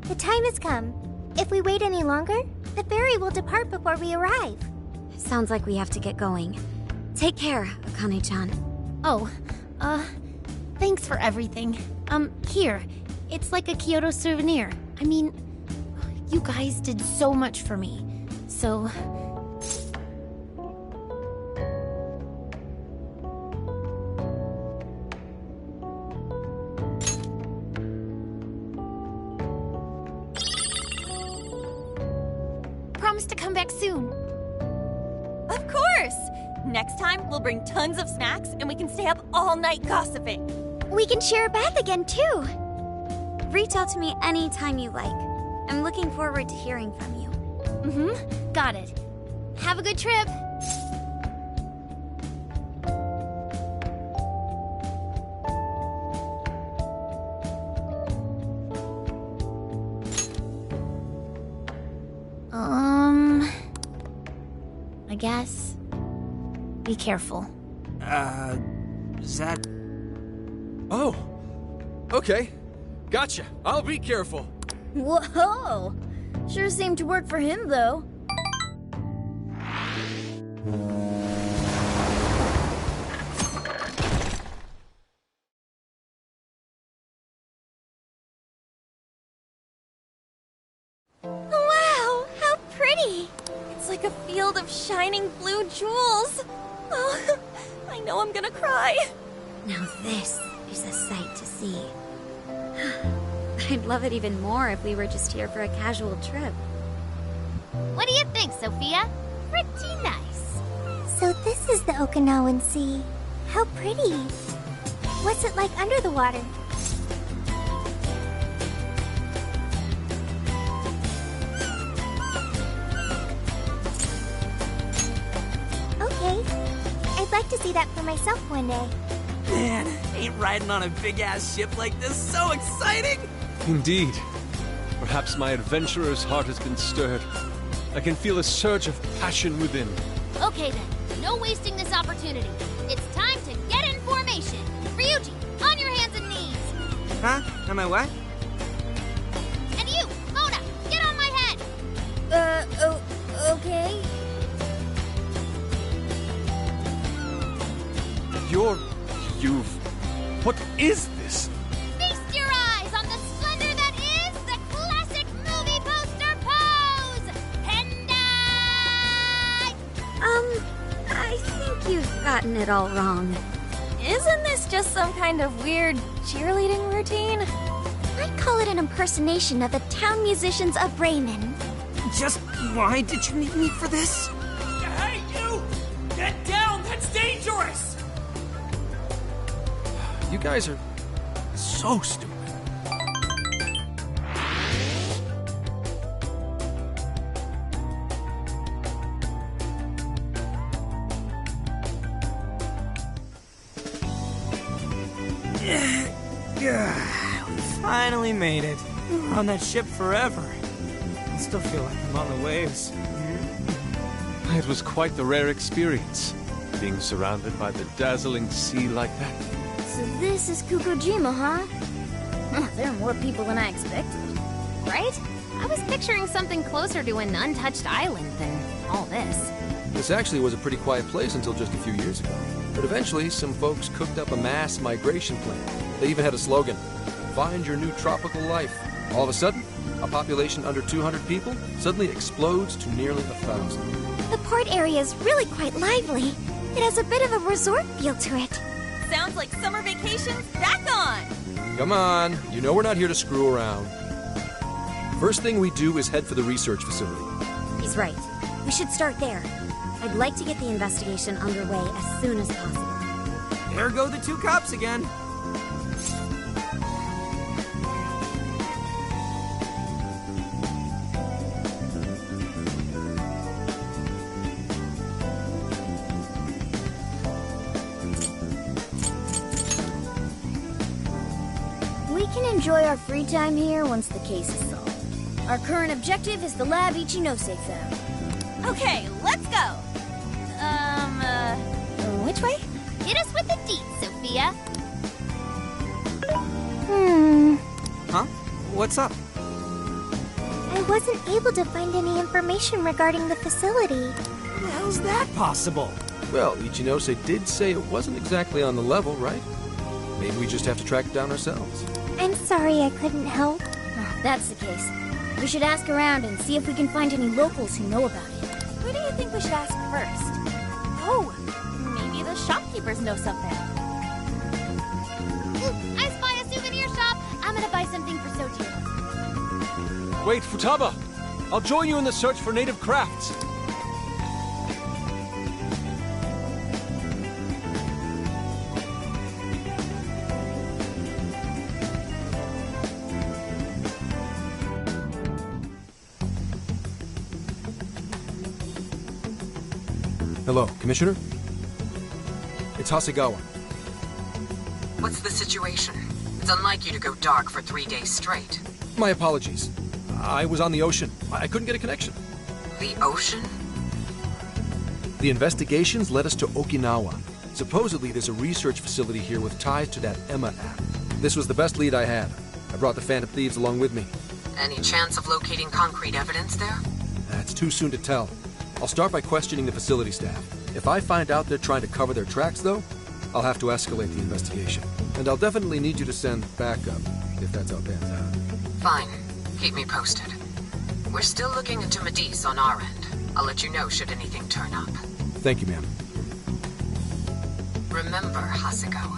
The time has come. If we wait any longer, the ferry will depart before we arrive. Sounds like we have to get going. Take care, Akane-chan. Oh, thanks for everything. Here. It's like a Kyoto souvenir. I mean, you guys did so much for me. So... promise to come back soon. Of course! Next time, we'll bring tons of snacks and we can stay up all night gossiping. We can share a bath again, too. Reach out to me anytime you like. I'm looking forward to hearing from you. Mm-hmm. Got it. Have a good trip. I guess. Be careful. Is that... Oh, okay. Gotcha. I'll be careful. Whoa! Sure seemed to work for him, though. Wow, how pretty! It's like a field of shining blue jewels. Oh, I know I'm gonna cry. Now this is a sight to see. I'd love it even more if we were just here for a casual trip. What do you think, Sophia? Pretty nice. So this is the Okinawan Sea. How pretty. What's it like under the water? Okay. I'd like to see that for myself one day. Man, ain't riding on a big-ass ship like this so exciting? Indeed. Perhaps my adventurer's heart has been stirred. I can feel a surge of passion within. Okay then, no wasting this opportunity. It's time to get in formation. Ryuji, on your hands and knees. Huh? Am I what? And you, Mona, get on my head. Okay. What is this? Feast your eyes on the splendor that is the classic movie poster pose! Pendai! I think you've gotten it all wrong. Isn't this just some kind of weird cheerleading routine? I'd call it an impersonation of the town musicians of Bremen. Just why did you need me for this? Hey, you! Get down! That's dangerous! You guys are so stupid. We finally made it. We were on that ship forever. I still feel like I'm on the waves. It was quite the rare experience, being surrounded by the dazzling sea like that. So this is Kukujima, huh? There are more people than I expected. Right? I was picturing something closer to an untouched island than all this. This actually was a pretty quiet place until just a few years ago. But eventually, some folks cooked up a mass migration plan. They even had a slogan, "Find your new tropical life." All of a sudden, a population under 200 people suddenly explodes to nearly 1,000. The port area is really quite lively. It has a bit of a resort feel to it. Sounds like summer vacation's back on! Come on, you know we're not here to screw around. First thing we do is head for the research facility. He's right. We should start there. I'd like to get the investigation underway as soon as possible. There go the two cops again. We can enjoy our free time here once the case is solved. Our current objective is the lab Ichinose found. Okay, let's go! Which way? Hit us with the deets, Sophia. Huh? What's up? I wasn't able to find any information regarding the facility. How's that possible? Well, Ichinose did say it wasn't exactly on the level, right? Maybe we just have to track it down ourselves. I'm sorry I couldn't help. If that's the case, we should ask around and see if we can find any locals who know about it. Who do you think we should ask first? Oh, maybe the shopkeepers know something. I spy a souvenir shop. I'm gonna buy something for Soji. Wait, Futaba! I'll join you in the search for native crafts. Hello, Commissioner? It's Hasegawa. What's the situation? It's unlike you to go dark for 3 days straight. My apologies. I was on the ocean. I couldn't get a connection. The ocean? The investigations led us to Okinawa. Supposedly, there's a research facility here with ties to that Emma app. This was the best lead I had. I brought the Phantom Thieves along with me. Any chance of locating concrete evidence there? It's too soon to tell. I'll start by questioning the facility staff. If I find out they're trying to cover their tracks, though, I'll have to escalate the investigation. And I'll definitely need you to send backup, if that's how it pans out. Fine. Keep me posted. We're still looking into Medice on our end. I'll let you know should anything turn up. Thank you, ma'am. Remember, Hasegawa,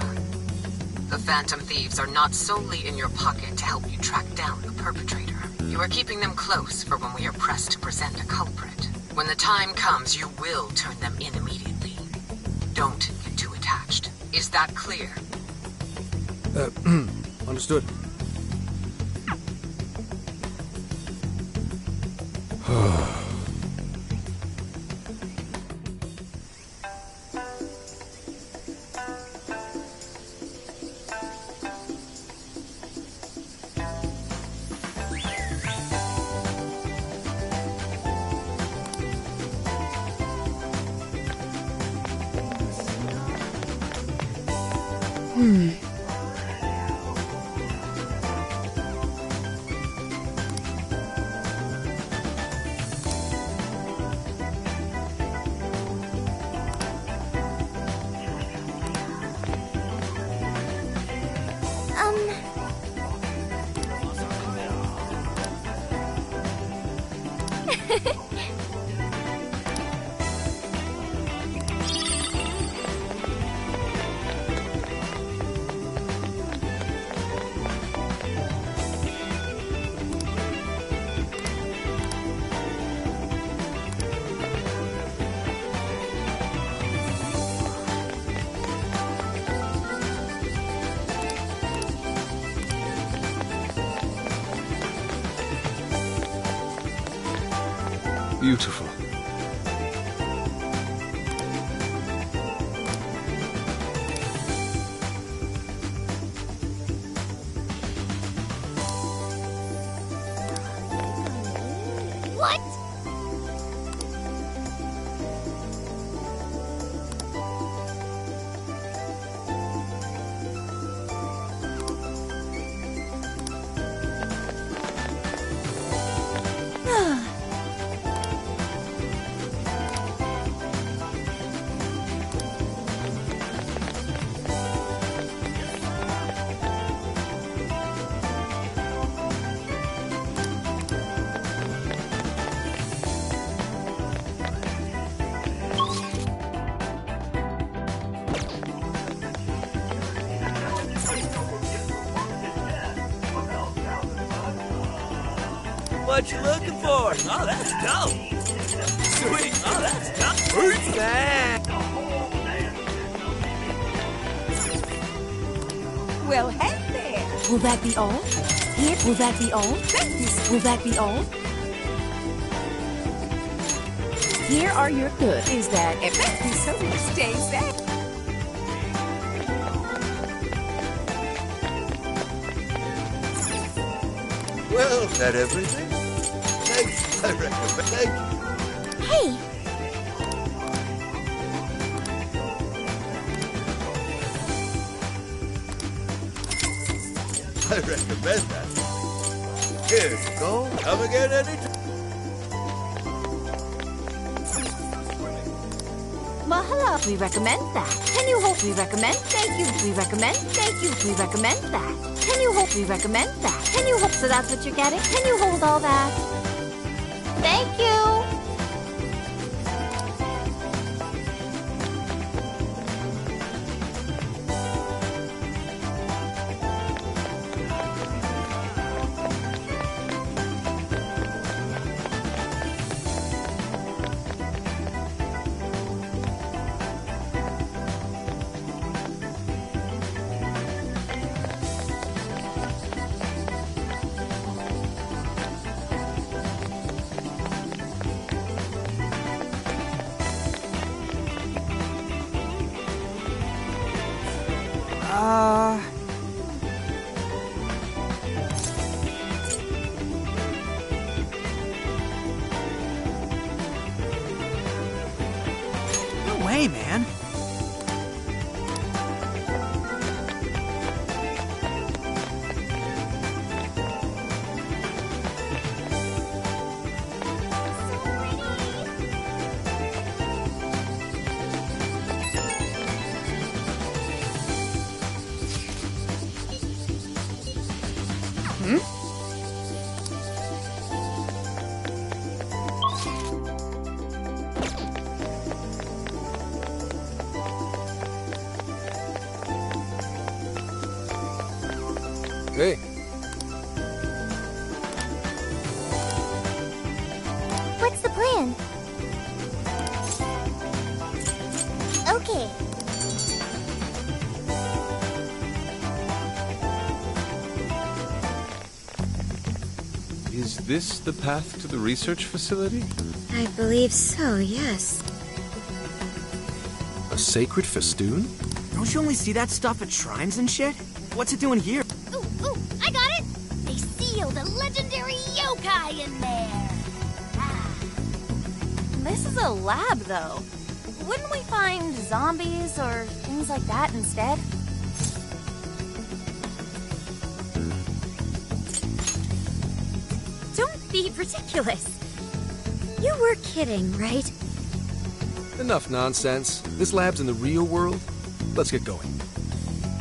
the Phantom Thieves are not solely in your pocket to help you track down the perpetrator. You are keeping them close for when we are pressed to present a culprit. When the time comes, you will turn them in immediately. Don't get too attached. Is that clear? Understood. Beautiful. What? What you looking for? Oh, that's dope. Sweet. Oh, that's dope. Who's that? Well, hey there. Will that be all? Here, will that be all? Will that be all? Here are your goods. Is that everything? So stays there. Well, is that everything? Thanks. I recommend. Thank you. Hey! I recommend that. Here you go. Come again anytime. Well, hello. We recommend that. Can you hold? We recommend. Thank you. We recommend. Thank you. We recommend that. Can you hold? We recommend that. Can you hold? So that's what you're getting? Can you hold all that? Thank you. No way, man. Hey. What's the plan? Okay. Is this the path to the research facility? I believe so, yes. A sacred festoon? Don't you only see that stuff at shrines and shit? What's it doing here? Ooh, I got it! They sealed a legendary yokai in there! This is a lab, though. Wouldn't we find zombies or things like that instead? Don't be ridiculous. You were kidding, right? Enough nonsense. This lab's in the real world. Let's get going.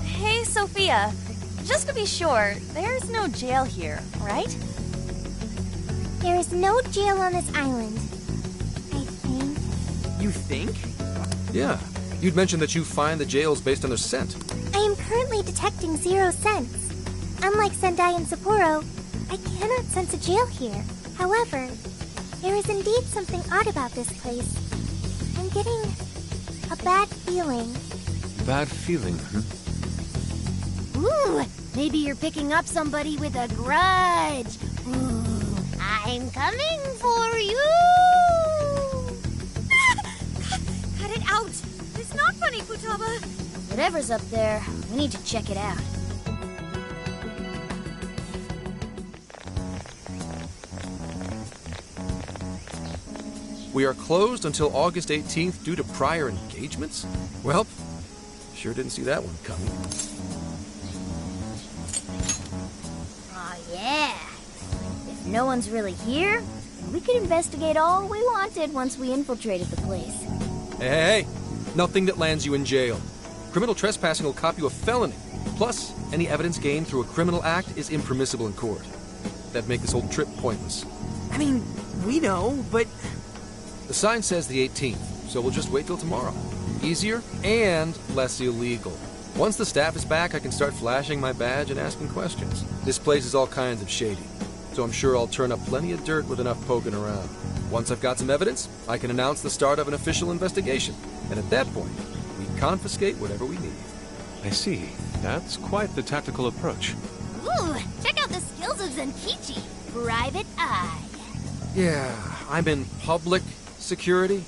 Hey, Sophia. Just to be sure, there's no jail here, right? There is no jail on this island, I think. You think? Yeah. You'd mentioned that you find the jails based on their scent. I am currently detecting 0 scents. Unlike Sendai and Sapporo, I cannot sense a jail here. However, there is indeed something odd about this place. I'm getting a bad feeling. Bad feeling, huh? Ooh, maybe you're picking up somebody with a grudge. Ooh, I'm coming for you! Cut it out! It's not funny, Futaba! Whatever's up there, we need to check it out. We are closed until August 18th due to prior engagements? Well, sure didn't see that one coming. Aw, yeah. If no one's really here, we could investigate all we wanted once we infiltrated the place. Hey, nothing that lands you in jail. Criminal trespassing will cop you a felony. Plus, any evidence gained through a criminal act is impermissible in court. That'd make this whole trip pointless. I mean, we know, but... The sign says the 18th, so we'll just wait till tomorrow. Easier and less illegal. Once the staff is back, I can start flashing my badge and asking questions. This place is all kinds of shady, so I'm sure I'll turn up plenty of dirt with enough poking around. Once I've got some evidence, I can announce the start of an official investigation. And at that point, we confiscate whatever we need. I see. That's quite the tactical approach. Ooh, check out the skills of Zenkichi. Private Eye. Yeah, I'm in public security.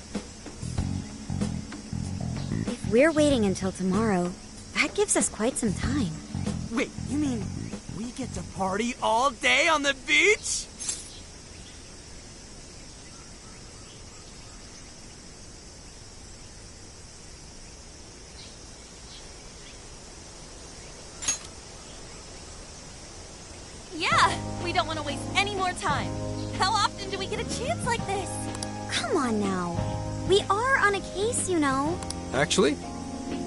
If we're waiting until tomorrow, that gives us quite some time. Wait, you mean we get to party all day on the beach? Yeah, we don't want to waste any more time. How often do we get a chance like this? Come on now. We are on a case, you know. Actually,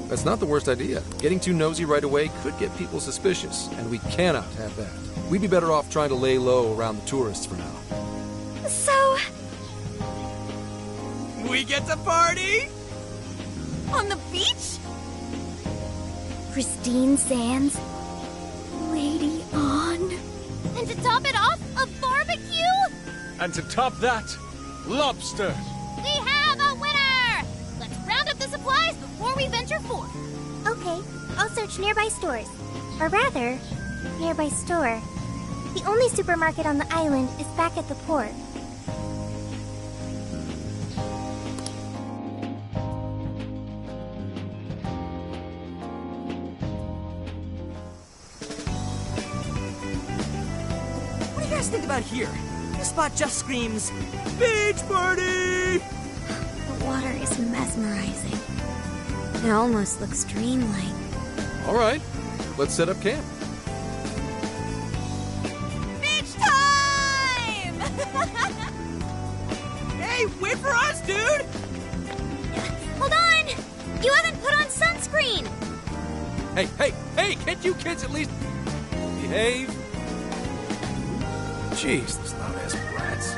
that's not the worst idea. Getting too nosy right away could get people suspicious, and we cannot have that. We'd be better off trying to lay low around the tourists for now. So... we get to party? On the beach? Pristine sands. Lady on. And to top it off, a barbecue? And to top that, lobster! We have a winner! Let's round up the supplies before we venture forth. Okay, I'll search nearby stores. Or rather, nearby store. The only supermarket on the island is back at the port. guys think about here? This spot just screams beach party! The water is mesmerizing. It almost looks dreamlike. All right, let's set up camp. Beach time! Hey, wait for us, dude! Hold on! You haven't put on sunscreen! Hey, can't you kids at least behave? Jeez, those loud-ass brats.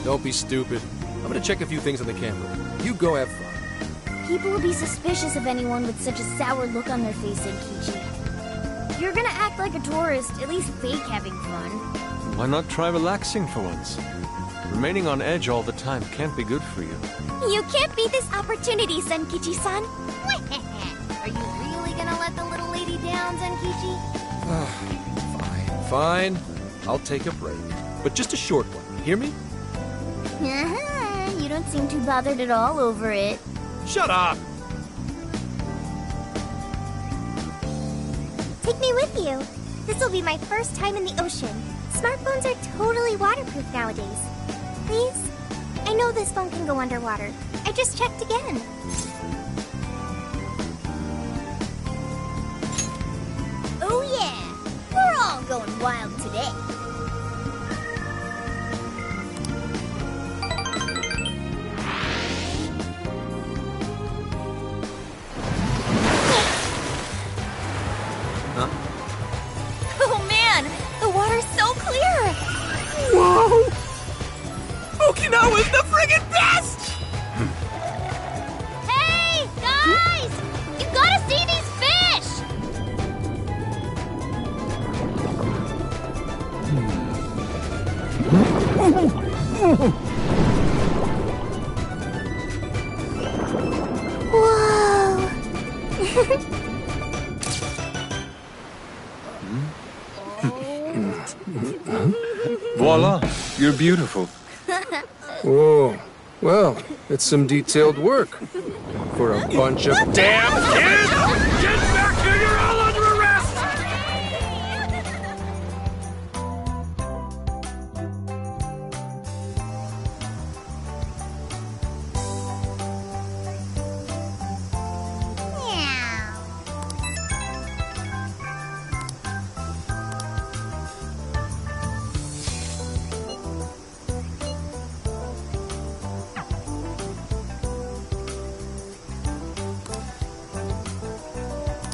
Don't be stupid. I'm gonna check a few things on the camera. You go have fun. People will be suspicious of anyone with such a sour look on their face, Senkichi. If you're gonna act like a tourist, at least fake having fun. Why not try relaxing for once? Remaining on edge all the time can't be good for you. You can't beat this opportunity, Senkichi-san. Are you really gonna let the little lady down, Zenkichi? Fine. I'll take a break. But just a short one, you hear me? You don't seem too bothered at all over it. Shut up! Take me with you. This will be my first time in the ocean. Smartphones are totally waterproof nowadays. Please? I know this phone can go underwater. I just checked again. Oh yeah! We're all going wild today. Oh man, the water's so clear! Whoa! Okinawa's the friggin' best! Hey, guys! You gotta see these fish! Voila! You're beautiful. Whoa. Well, it's some detailed work. For a bunch of damn kids! Get back here! You're all under arrest!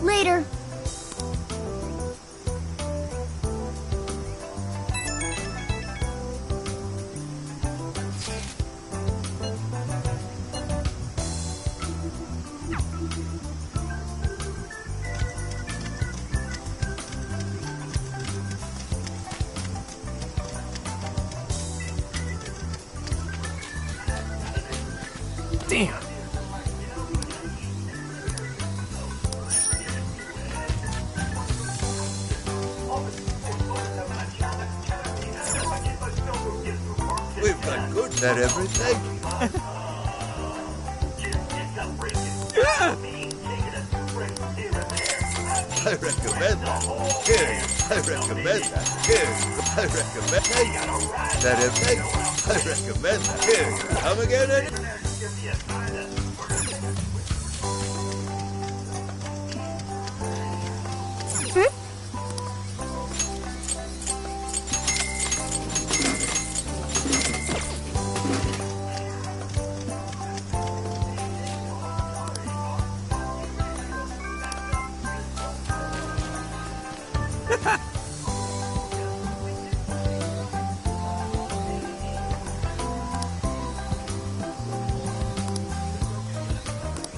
Later. Damn. We've got goods and everything. I recommend that. Here, I recommend that. Here, I recommend that everything. I recommend that. Here, come again.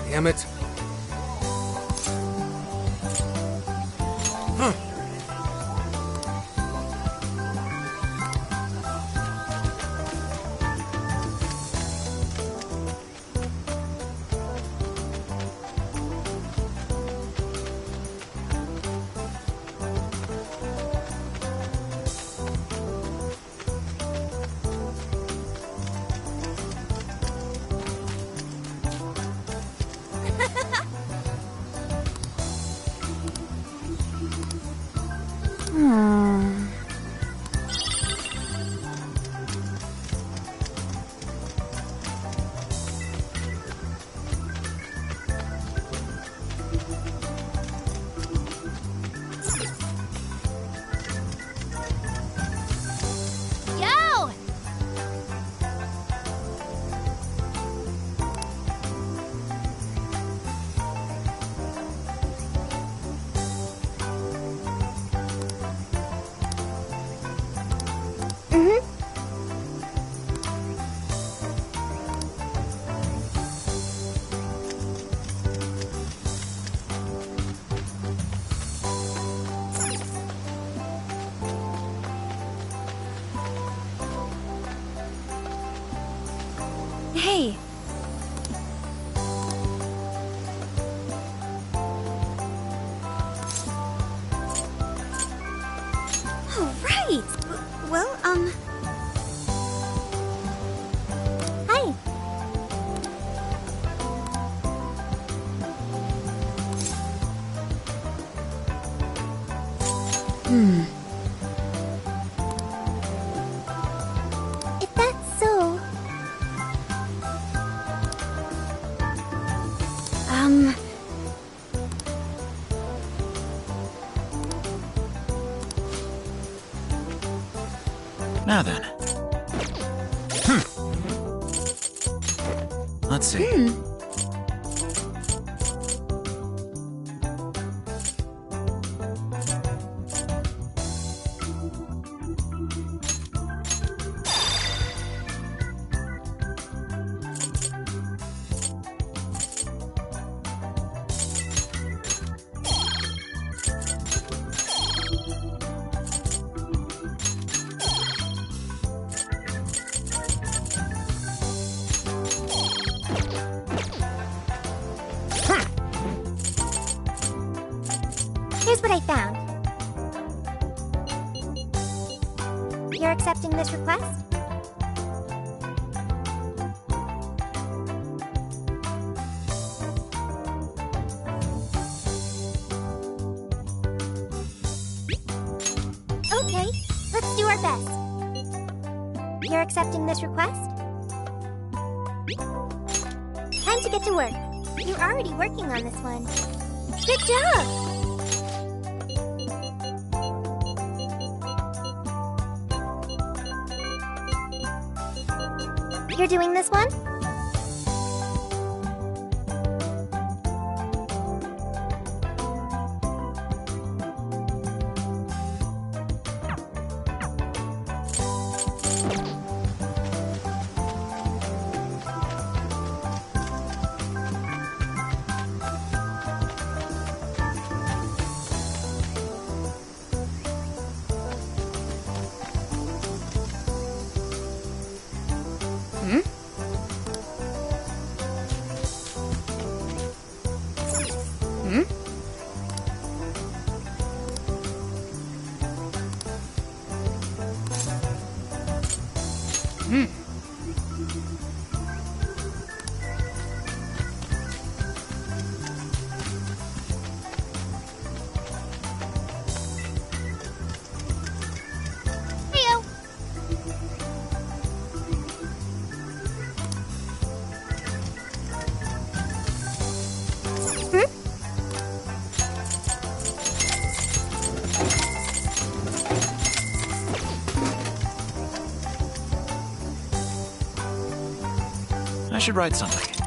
Damn it. Huh. If that's so... Now then. Let's see. Here's what I found. You're accepting this request? Okay, let's do our best. You're accepting this request? Time to get to work. You're already working on this one. Good job! You're doing this one? Heyo! I should write something.